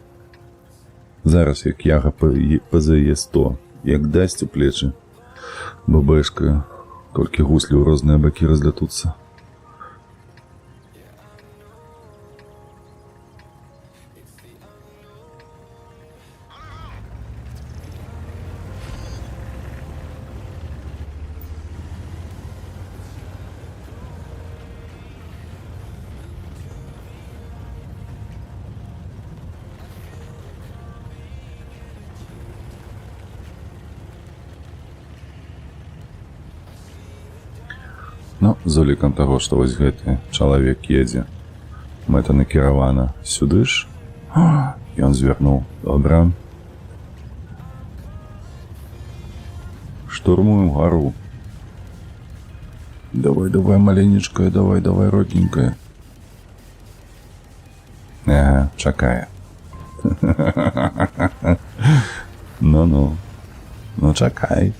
Зараз як яга ПЗЕ-100, як дасць у плечы ББшка, толькі гуслі ў розныя бакі разлятуцца. Ну, з улікам таго, што вось гэты чалавек едзе, мэта накіравана сюды ж. Ён звярнуў. Добра. Штурмуем гару. Давай, давай, маленечкая, давай, давай, родненькая. Чакае. Ну-ну. Ну, чакай.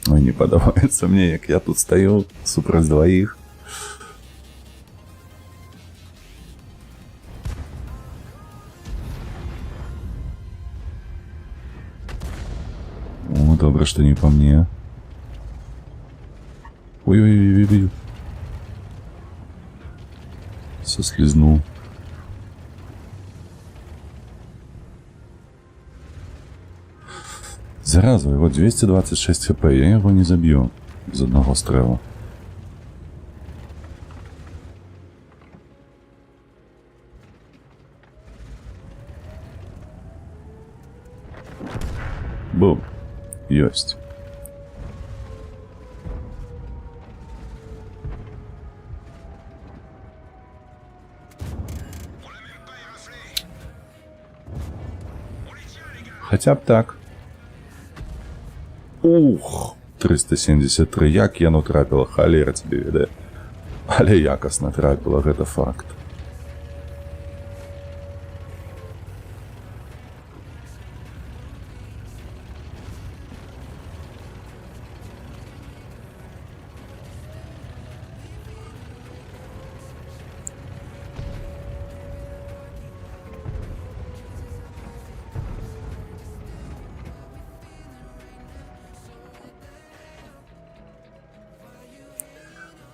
Ой, не падабаецца мне, як я тут стаю супраць дваіх. О, добра, што не па мне. Ой-ой-ой-ой-ой. Сослизнул. Зараза, его 226 хп, я его не забью из одного стрела. Бум. Есть. Хотя б так. Ух, 373. Як я натрапила, халера тебе веде. Але якасна трапила, гэта факт.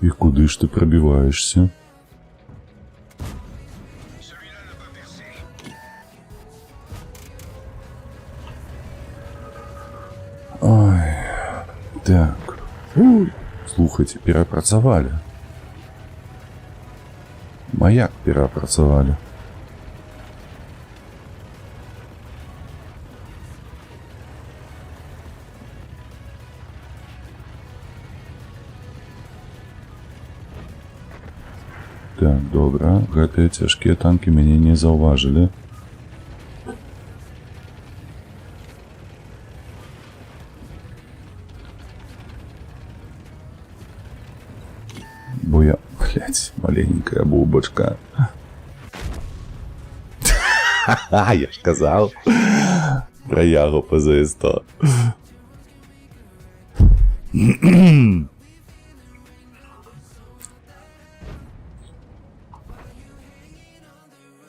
И куды ж ты пробиваешься? Ой, так. Слухайте, перапрацавалі. Маяк перапрацавалі. Так, добра. Гэтыя цяжкія танкі мяне не заўважылі. Бо я, блядь, маленькая бубочка. Ха-ха, я ж казаў. Про ягу ПЗС-100.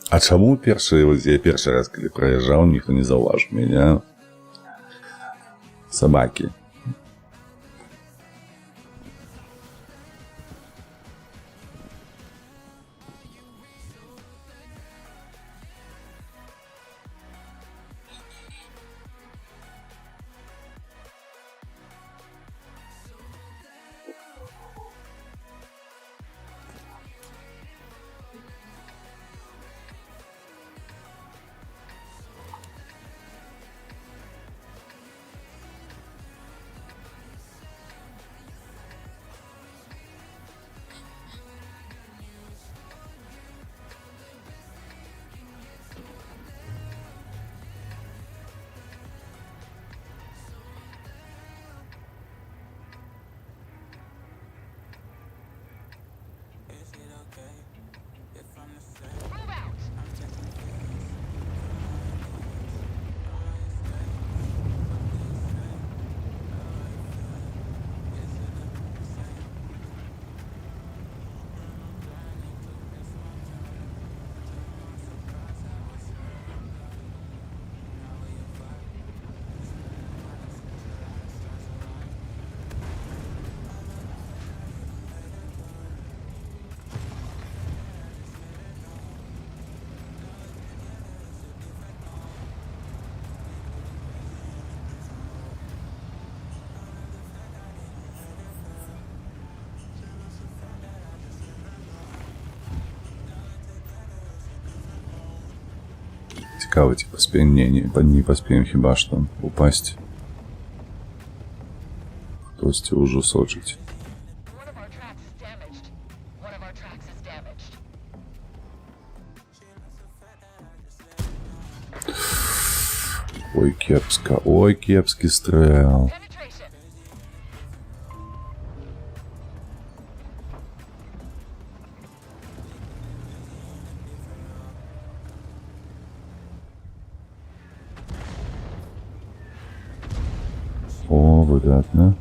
А чаму я першы раз, калі праязджаў, ніхто не заўважыў мяне? Сабакі. Цікаво, ці поспеем? Не поспеем хіба што упасть. Хтосьці ўжо сочыць. Ой, кепска. Ой, кепский стрел. О, выдатно.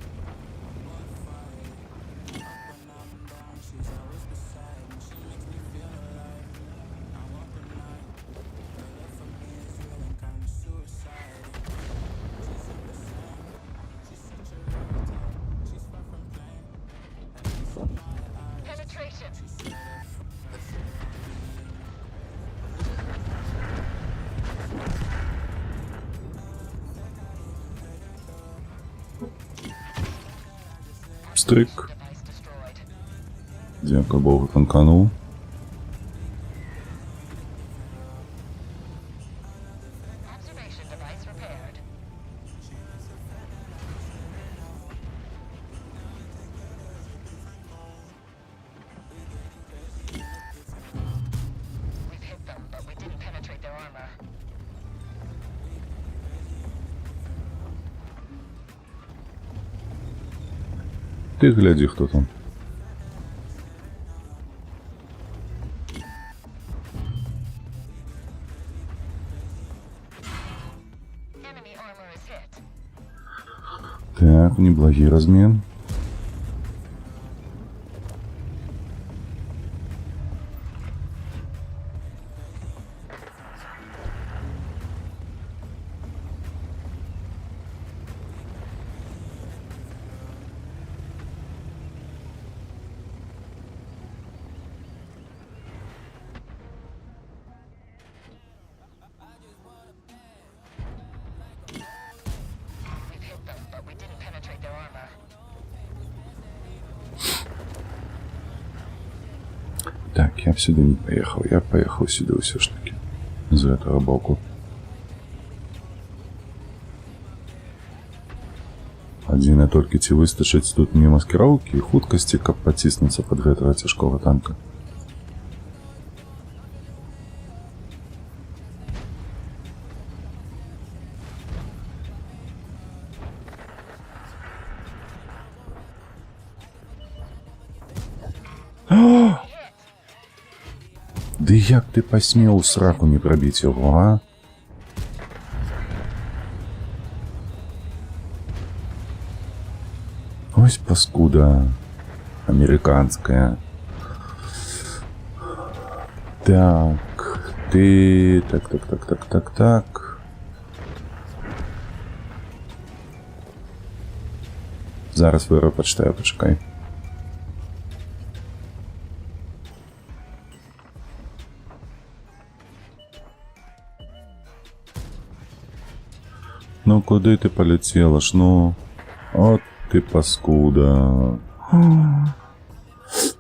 Стрик. Дякую Богу, танканул. Ты гляди, кто там. Так, неблагий размен. Так, я сюда не поехал. Я поехал сюда все ж таки. З этого боку. Адзінае толькі ці выстачыць тут не маскіроўкі і хуткасці, каб паціснуцца пад гэтага цяжкога танка. Ды як ты пасмеў сраку не прабіць яго, а? Ось паскуда американская. Так, ты... Так. Зараз выру пачитаю, почекай. Ну, куди ти полетіла ж, ну? От ти паскуда.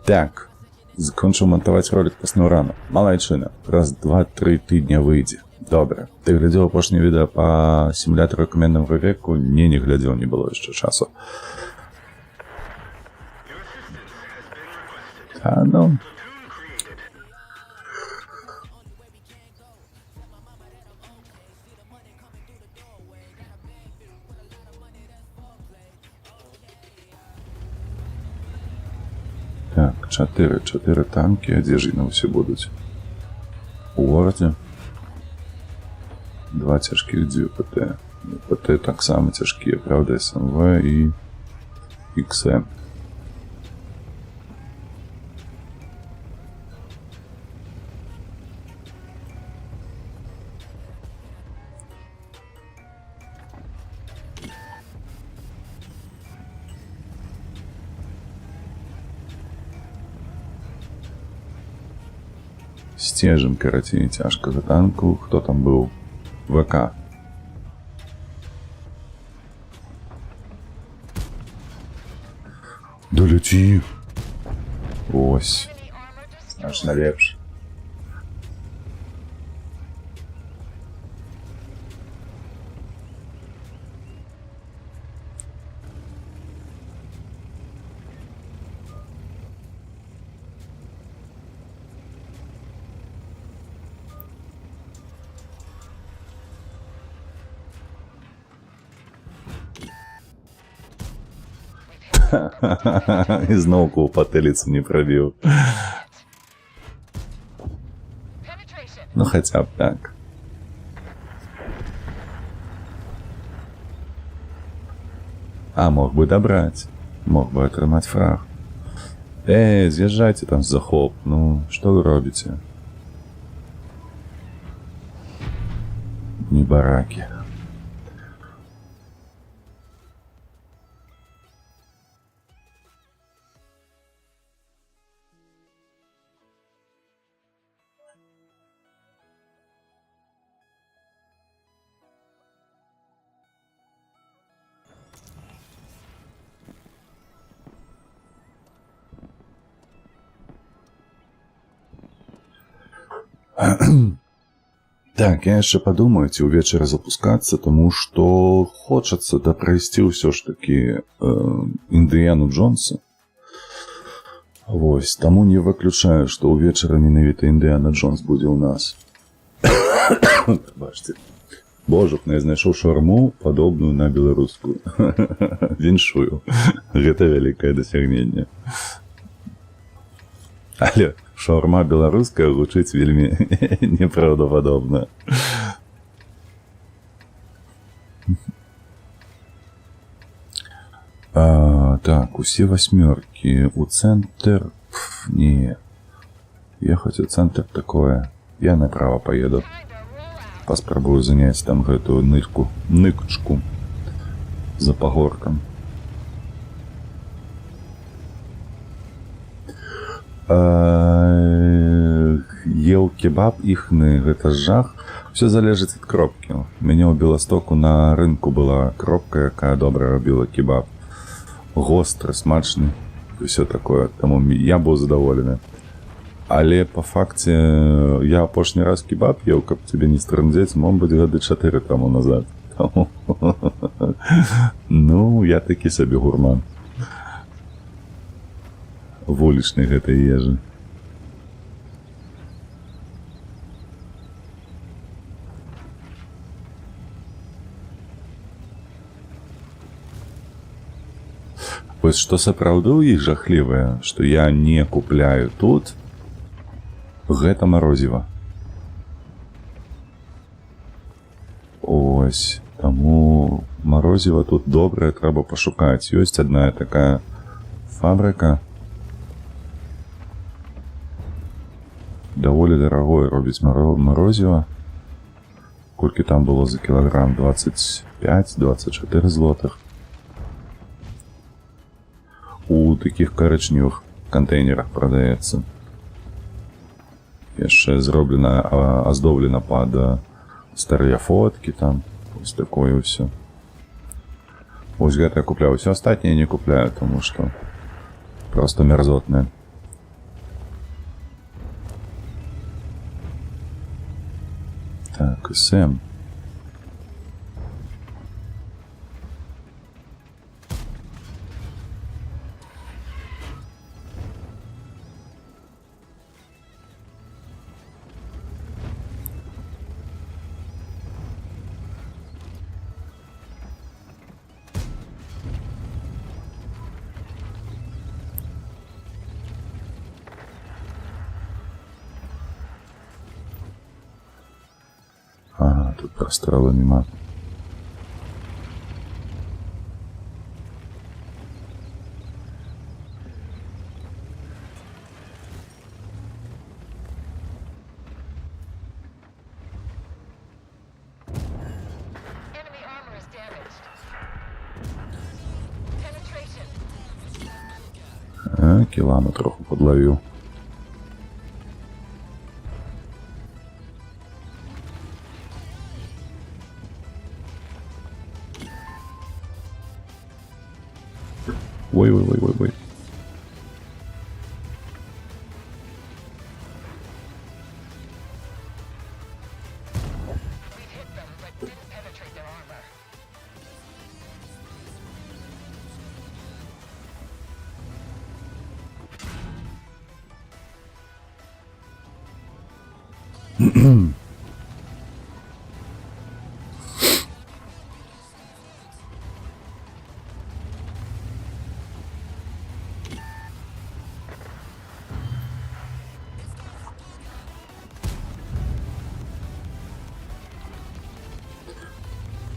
Так, закончив монтувати ролик після рано. Малайчина, раз, два, 3 тижні вийде. Добре. Ти глядів опошнє відео по симулятору комендного веку? Ні, не глядів, не було ще часу. А ну... Так, 4 танки, а де ж вони всі будуть? У городі. 2 тяжких, 2 ПТ. ПТ так само тяжкі, правда, СМВ і XM. Стежим, короче, тяжко за танку. Кто там был? ВК. Да лети. Ось. Аж налепш. І знову потилицю не пробив. Ну хоча б так. А мог бы добрать. Мог бы атрымаць фраг. З'язджайце там з захоп. Ну, што вы робіце? Не баракі. Так, я яшчэ падумаю, ці ўвечары запускацца, таму што хочацца прайсці ўсё ж такі Індыяну Джонса. Вось, таму не выключаю, што ўвечары менавіта Індыяна Джонс будзе ў нас. Бачце. Божухна, я знайшоў шаурму, падобную на беларускую. Віншую. Гэта вялікае дасягненне. Але шаурма беларуская гучыць вельмі непраўдападобна. Так, усе васьмёркі у цэнтр. Не. Ехаць у цэнтр такое. Я направо поеду. Паспрабую заняць там гэтую ныкчку за пагоркам. Еў кебаб іхны, гэта жах. Все залежыць ад кропкі. У мяне ў Беластоку на рынку была кропка, якая добра рабіла кебаб. Гостры, смачны, ўсё такое. Таму я быў задаволены. Але па факце я апошні раз кебаб еў, каб цябе не стрындзець, мог быць гады 4 таму назад. Ну, я такі сабе гурман. Вулічнай гэтай ежы. Вось што сапраўды ў іх жахлівае, што я не купляю тут, гэта марозіва. Ось, таму марозіва тут добрае трэба пашукаць. Ёсць адна такая фабрыка, даволі дарагое робіць марозіва. Колькі там было за кілаграм? 25-24 злотых. У такіх карычневых кантэйнерах прадаецца. Яшчэ зроблена, аздоблена пад старыя фоткі там. Вось такое ўсё. Вось гэта я купляю. Усё астатняе не купляю, таму што проста мерзотнае. Так, Сэм. Тут прострела нема. Кілама троху подловил. Ой.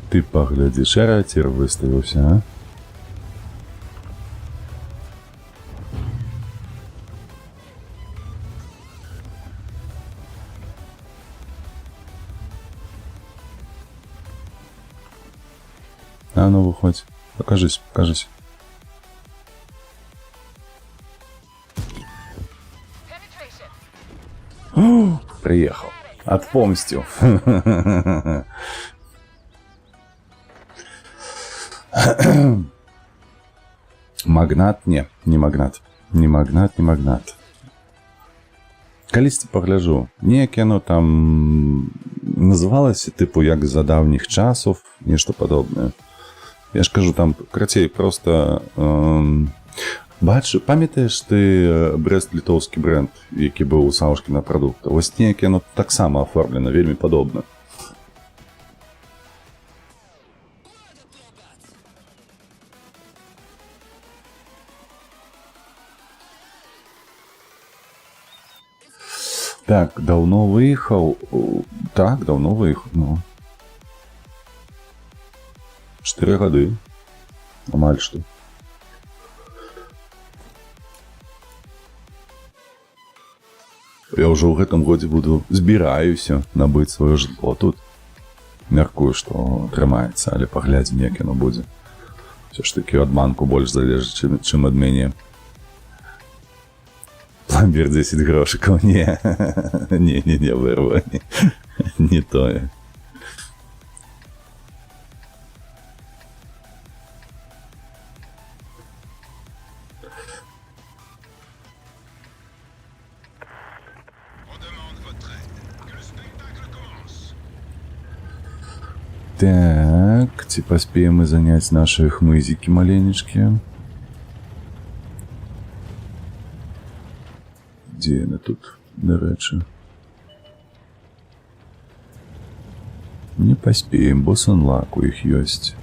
Ты паглядзі, шарацер выставіўся, а? А ну выходь, покажись, покажись. О, приехал, отпомстил. Магнат? Не магнат. Не магнат, не магнат. Калісьці пагляджу, неяк яно там называлася, типу, як за давніх часов, нешта падобнае. Я ж кажу, там, крацей, просто... Бачу, памятаеш ты брест-літоўскі бренд, які быў у Саўшкіна прадукта? Вось неяк яно таксама аформлена, вельмі падобна. Так, давно выехал. Так, давно выехал. Ну. 4 годы. Амаль что. Я уже в этом году буду збіраюся набыць свое жытло тут. Мяркую, что трымаецца, але паглядзім, як яно будзе. Все ж таки ад банку больш залежыць, чым ад мяне. Пломбир 10 грошиков. Не, вырву. Не тое. Так, ці паспеем мы заняць наши хмызікі маленечкі. Дзе яны тут, дарэчы? Не паспеем, бо санлак у іх ёсць.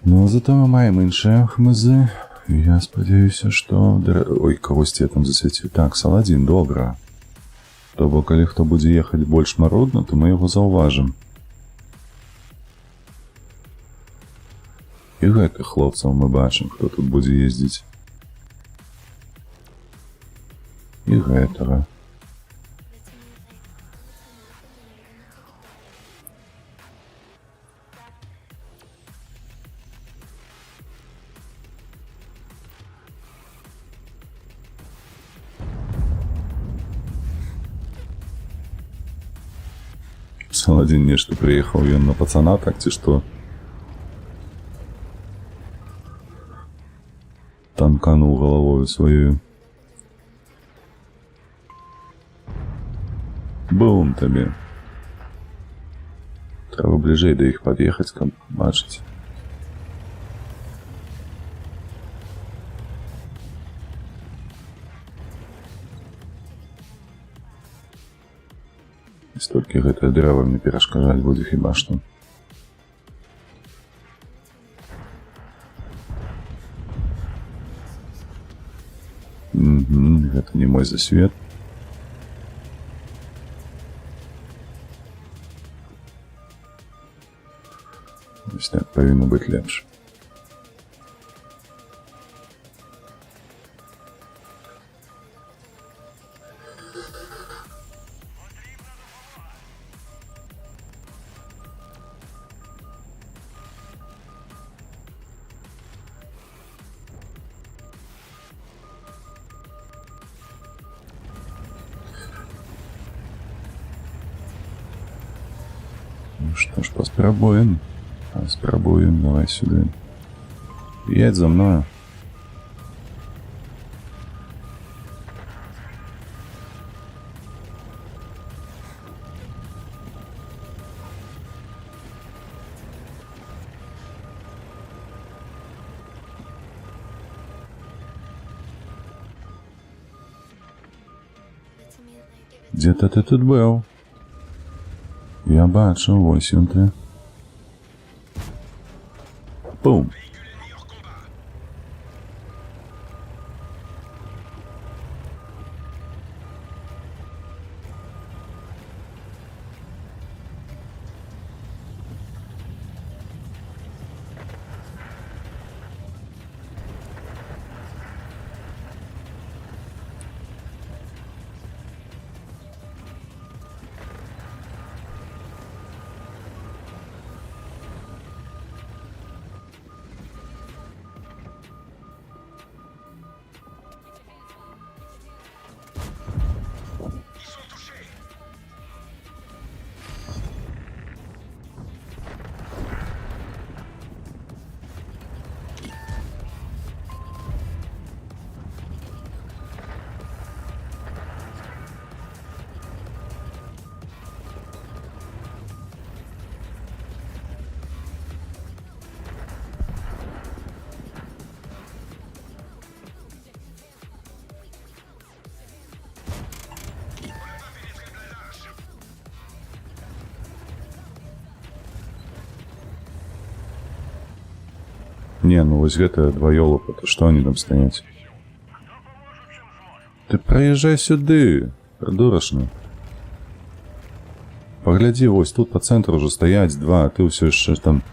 Ну, зато мы маем іншыя хмызы. Я спадзяюся, што... Ой, кагосьці я там засвяціў. Так, Саладзін, добра. То бок, калі хто будзе ехаць больш марудна, то мы яго заўважым. І гэтых хлопцаў мы бачым, хто тут будзе ездзіць. І гэтага. Саладзін нешта прыехаў ён на пацана, так ці што? Танкануў галавою сваёю. Бум табе. Трэба бліжэй да іх пад'ехаць, каб бачыць. Столькі гэтае дрэва мне перашкаджаць будзе хіба што. Гэта не мой засвет. Вось так павінна быць лепш. Ну что ж, поспробуем. Спробуем, давай сюда. Едь за мною. Где-то ты тут был. Я бачу, ось він ти. Бум. Не, ну вось гэта два ёлупа, то што они там стаяць? Ты праезжай сюды, придурачны. Паглядзі, вось тут па цэнтру ўжо стаяць два, а ты ўсё яшчэ там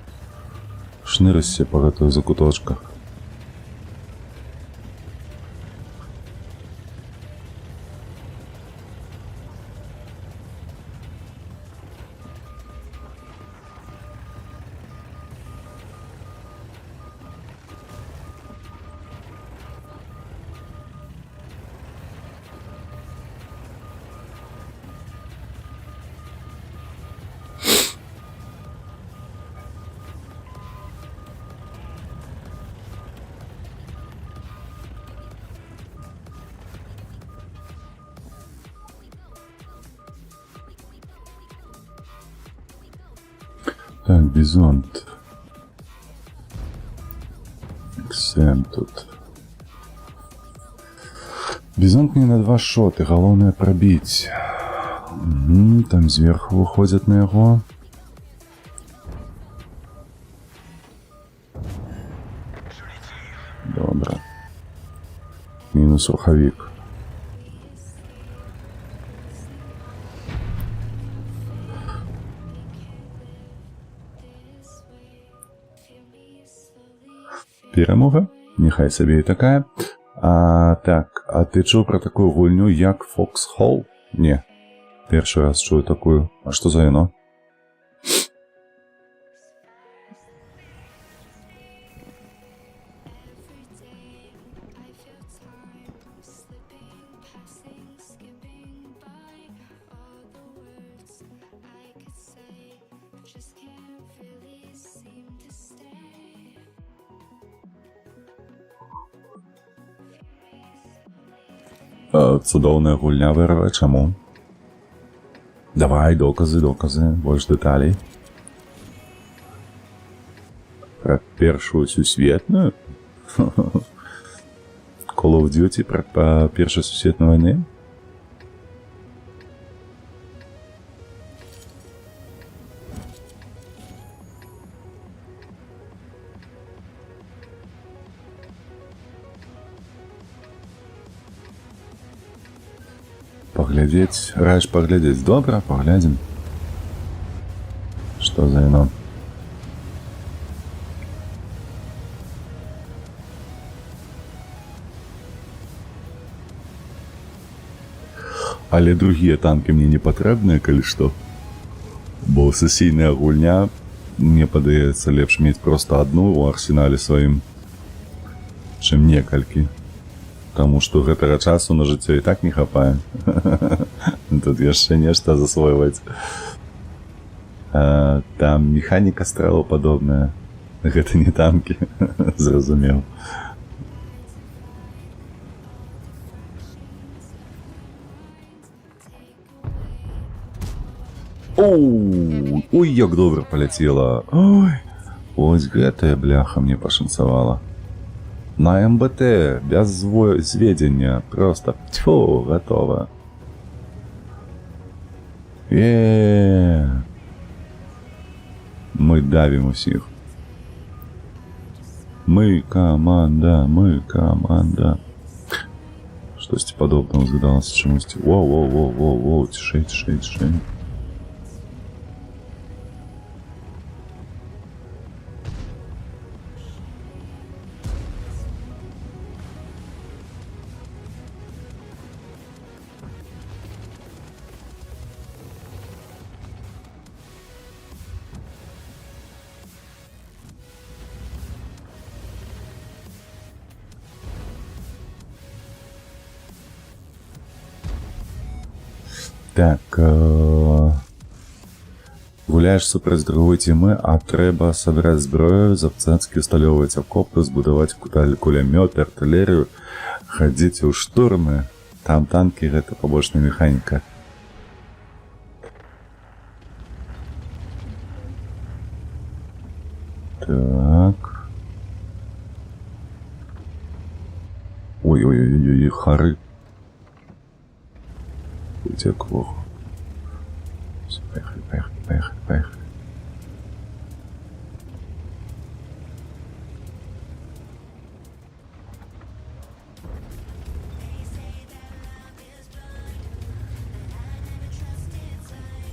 шнырышся па гэтых закуточках. Так, бізонт. Ксем тут. Бізонт не на два шоты, галоўнае прабіць. Там зверху выходзяць на яго. Добра. Мінус рухавік. Перамога, няхай сабе і такая. Так, а ты чуў пра такую гульню, як Foxhole? Не, першы раз чую такую. А што за яно? Цудоўная гульня, вырвай, чаму? Давай, доказы, больш дэталей. Пра першую сусветную? Call of Duty пра першую сусветную вайны? Паглядзець, раеш паглядзець. Добра, паглядзім. Што за яно? Але другія танкі мне не патрэбныя, калі што. Бо сесійная гульня, мне падаецца, лепш мець проста адну ў арсенале сваім, чым некалькі. Таму што гэтага часу на жыццё і так не хапае. Тут яшчэ нешта засвойваць. Там механіка стрэлу падобная. Гэта не танкі, зразумеў. Ой, як добра паляцела. Ой, ось гэтая бляха мне пашанцавала. На МБТ, без зведзення, просто тьфу, готова. Мы давім усіх. Мы команда, мы команда. Штосьці падобнае згадалася чамусьці. Воу, цішэй. Так, гуляеш супраць другой цімы, а трэба сабраць зброю, запцацкі, усталёўваць акопы, збудаваць кулямёт, артылерыю, хадзіць у штурмы. Там танкі, гэта пабочная механіка. Так. Ой, хары. Будьте плохо. Все, поехали.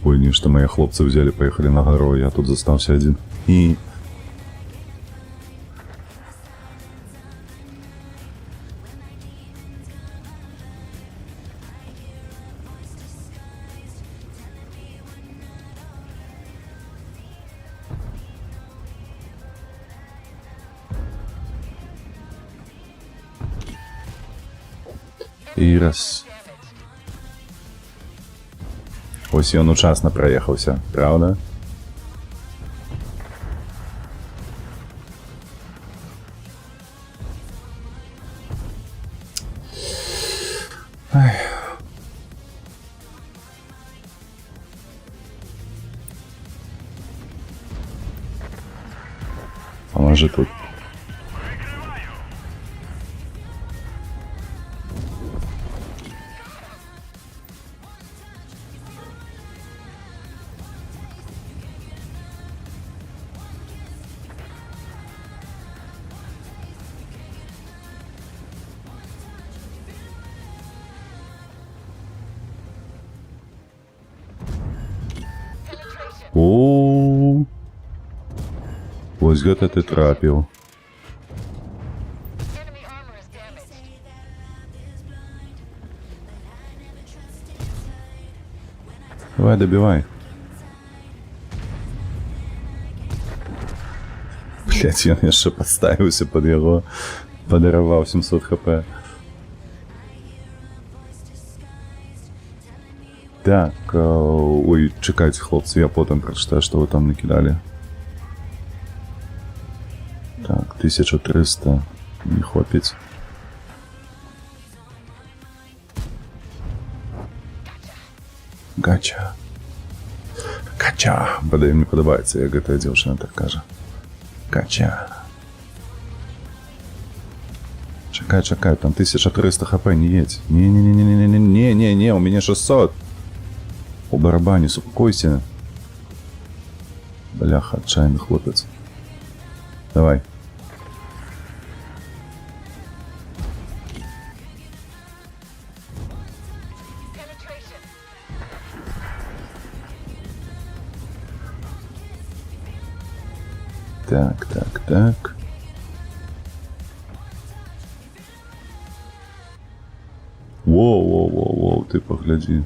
Ой, нечто мои хлопцы взяли, поехали на гору, я тут застался один. И... І раз. Ось ён учасна праехаўся, правда? Ай. А може тут? О, ось гэта ты трапіў. Давай, добивай. Блять, ён яшчэ падставіўся пад яго, падараваў 700 хп. Так, ой, чекайте, хлопцы, я потом прочитаю, что вы там накидали. Так, 1300, не хватит. Гача. Мне подобається, як гэта дзяўчына так кажа. Гача. Чекай, там 1300 хп, не едь. Не, у меня 600. У барабане, успокойся. Бляха, отчаянный хлопец. Давай. Так. Воу, ты погляди.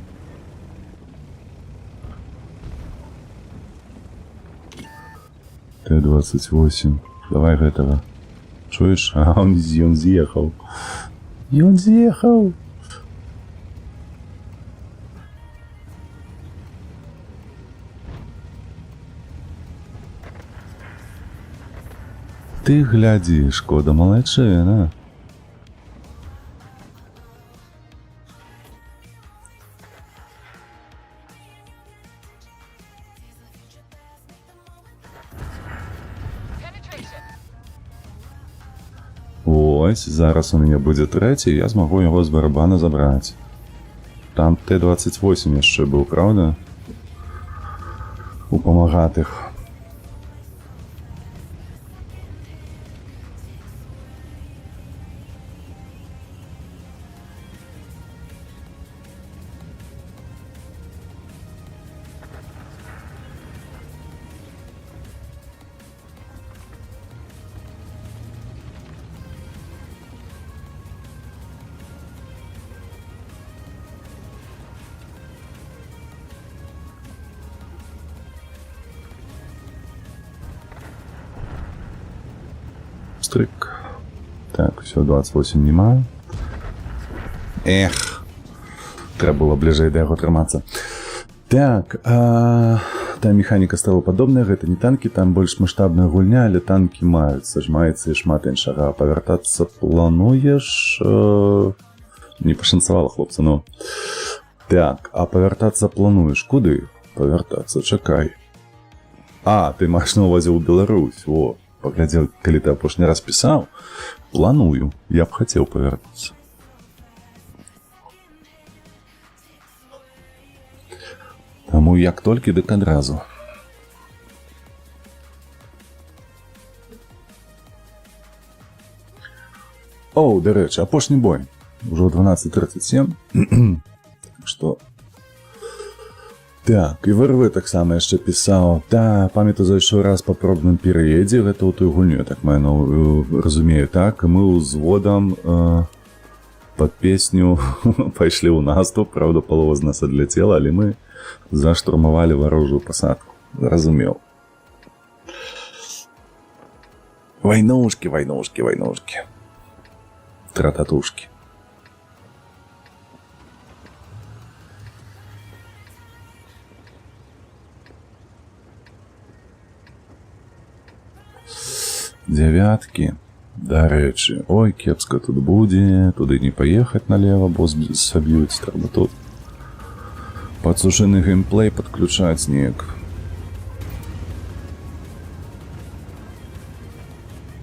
Т-28. Давай гэтага. Чуеш? А, он з'ехаў. Ты глядзі, шкода малайчына. Ось, зараз у мяне будзе трэці, я змагу яго з барабана забраць. Там Т-28 яшчэ быў, правда? У памагатых. Стрик. Так, все, 28 нема. Эх. Треба было ближе до яго трымацца. Так, та механіка стала падобная, гэта не танкі, там больш маштабная гульня, але танкі маюцца, маецца і шмат іншага. Павяртацца плануеш? Не пашанцавала, хлопцы, ну. Так, а павяртацца плануеш? Куды павяртацца? Чакай. Ты маеш на ўвазе ў Беларусь. О, паглядзеў, калі ты апошні раз пісаў. Планую, я б хацеў павяртацца. Таму як толькі, дык адразу. Оу, дарэчы, апошні бой. Ужо 12:37. Так што... Так, і ВРВ таксама яшчэ пісаў. Памятаю, зайшоў раз па пробным перыядзе, гэта ў той гульню, так разумею, так, і мы ўзводам пад песню пайшлі ў наступ, правда, палова з нас адляцела, але мы заштурмавалі варожую пасадку. Разумеў. Вайнушкі, вайнушкі, вайнушкі. Трататушкі. Дзявяткі. Дарэчы, ой, кепска тут будзе, туды не паехаць налева, бо саб'юць, трэба тут падсушаны геймплей падключаць неяк.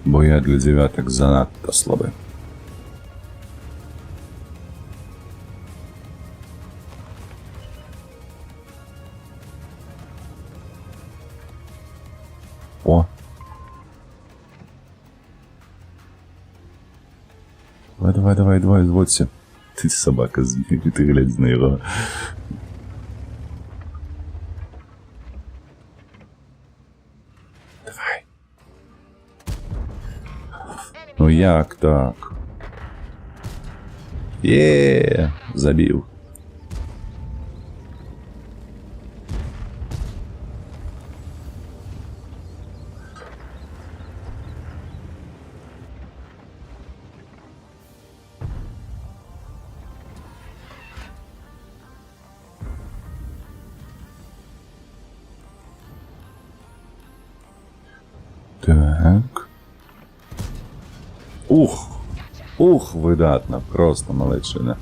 Бо я для дзявятак занадта слабы. О! Давай, зводься. Ты собака, ты глядь на его. Давай. Ну як так? Забил. Так. Ух, выдатно, просто малайчина.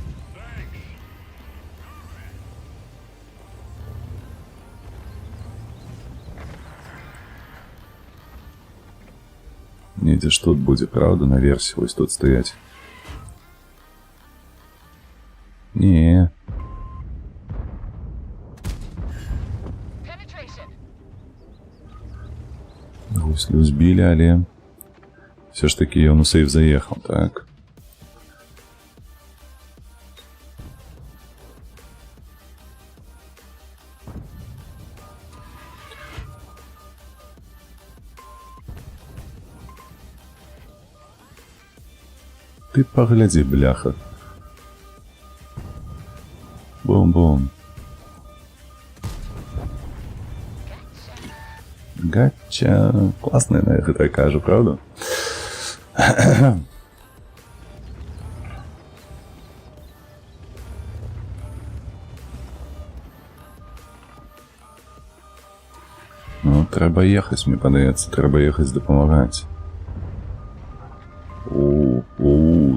Недзе ж тут будзе, правда, наверсе, вось тут стаять. Не. Гуслю збілі, але все ж таки ён у сейф заехал, так? Ты паглядзі, бляха. Бум-бум. Гача. Классная на гэта кажу, правда? Ну, трэба ехаць, мне падаецца, трэба ехаць дапамагаць.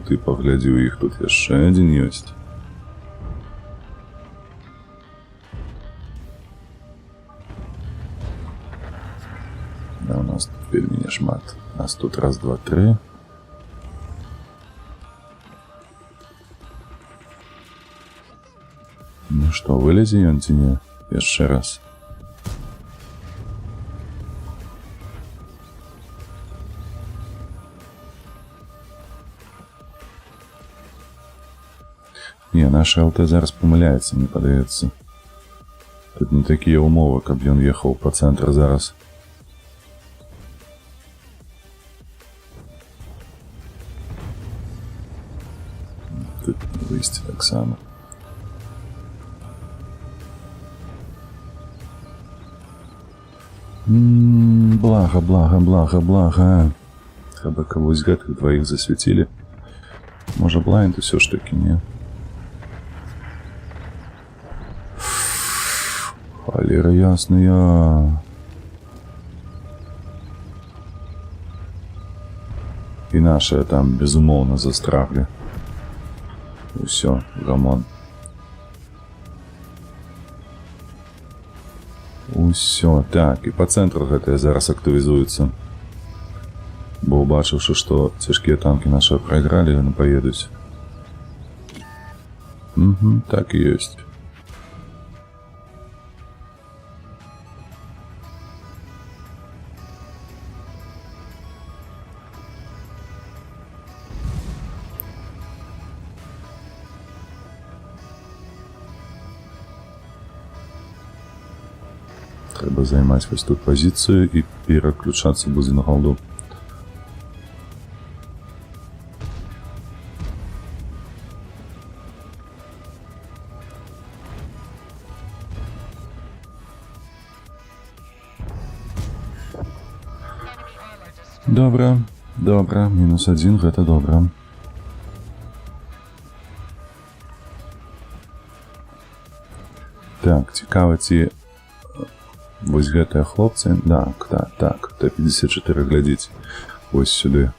Ты паглядзі, у іх тут яшчэ адзін ёсць. Да, у нас тут вельмі няшмат. У нас тут раз, два, тры. Ну што, вылезе ён ці не? Яшчэ раз. Не, наша ЛТ зараз памыляецца, мне падаецца. Тут не такія ўмовы, каб ён ехаў па цэнтры зараз. Тут выйсці таксама. Блага. Трэба, каб вось гэтых дваіх засвяцілі. Можа, блайнд усё ж такі не. Халера ясная. І нашыя там, безумоўна, застраглі. Усё, гамон. Усё, так, і па цэнтру гэтыя зараз актывізуюцца. Бо убачыўшы, што цяжкія танкі нашы прайгралі, яны паедуць. Так і ёсць. Трэба займаць вось тут пазіцыю і пераключацца будзе на голду. Добра, добра, -1, гэта добра. Так, цікава, ці вось гэтыя хлопцы, так, Т-54 глядзіць вось сюды.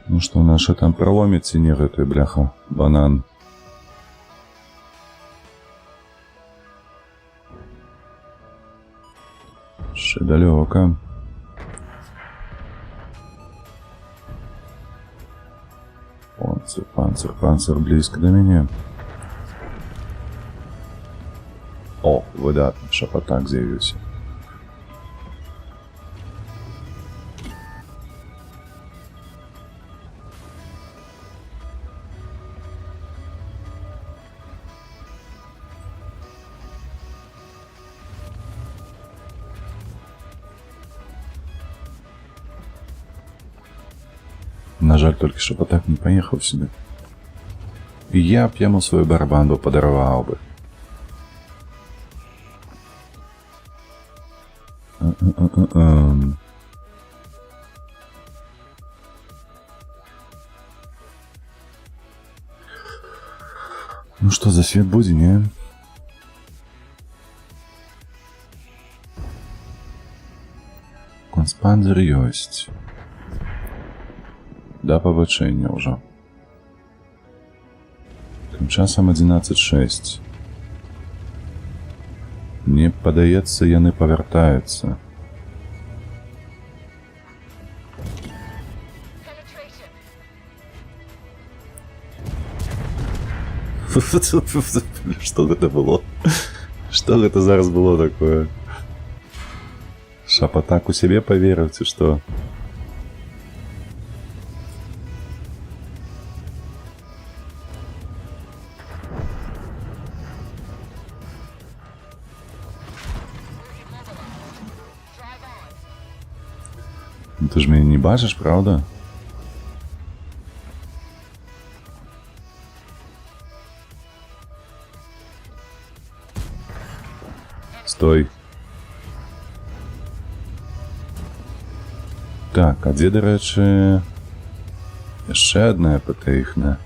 Ну што, наша там проломіць ці не гэты, бляха, банан? Ще далёка. Панцир близко до меня. О, выдатно, шапотак з'явився. На жаль, толькі шапотак не паехаў сюды. І я б яму свой барабан бы падараваў бы. Ну што, за свет будзе, не? Конспандер ёсць. Да пабачэння ўжо. Тым часам 11:06. Мне падаецца, яны павяртаюцца. Што гэта было? Што гэта зараз было такое? Шапотак у сябе паверыў, ці што? Ты ж мяне не бачыш, правда? Стой. Так, а дзе, дарэчы, яшчэ адна ПТ-іхная.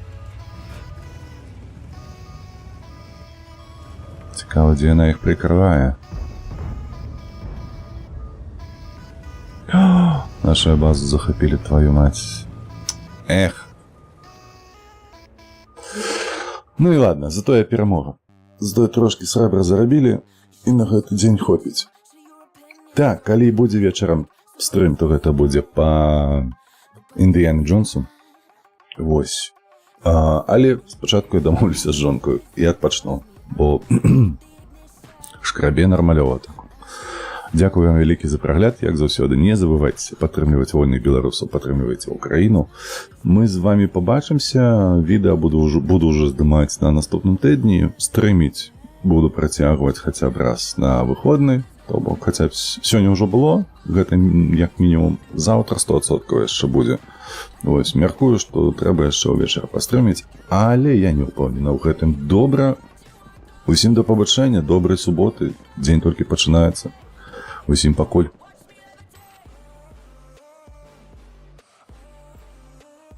Цікава, дзе яна іх прыкрывае. Нашу базу захопили, твою мать. Эх. Ну і ладно, зато я перамога. Зато трошки срэбра зарабілі, і на гэты дзень хопіць. Так, калі будзе вечарам стрым, то гэта будзе па Індыяне Джонсу. Вось. Але спачатку я дамовлюся з жонкою і адпачну, бо шкрабе нармалёва так. Дзякую вам вялікі за прагляд, як заўсёды. Не забывайце падтрымліваць вольных беларусаў, падтрымлівайце Украіну. Мы з вами побачымся. Відэа буду ўжо здымаць на наступным тыдні. Стрыміць буду працягваць хаця б раз на выходны. То бок, хаця б сёння ўжо было, гэта як мінімум заўтра 100% яшчэ будзе. Вось, мяркую, што трэба яшчэ ўвечары пастрыміць, але я не ўпэўнена ў гэтым. Добра. Усім да пабачэння, добрай суботы. Дзень толькі пачынаецца. Усім пакуль.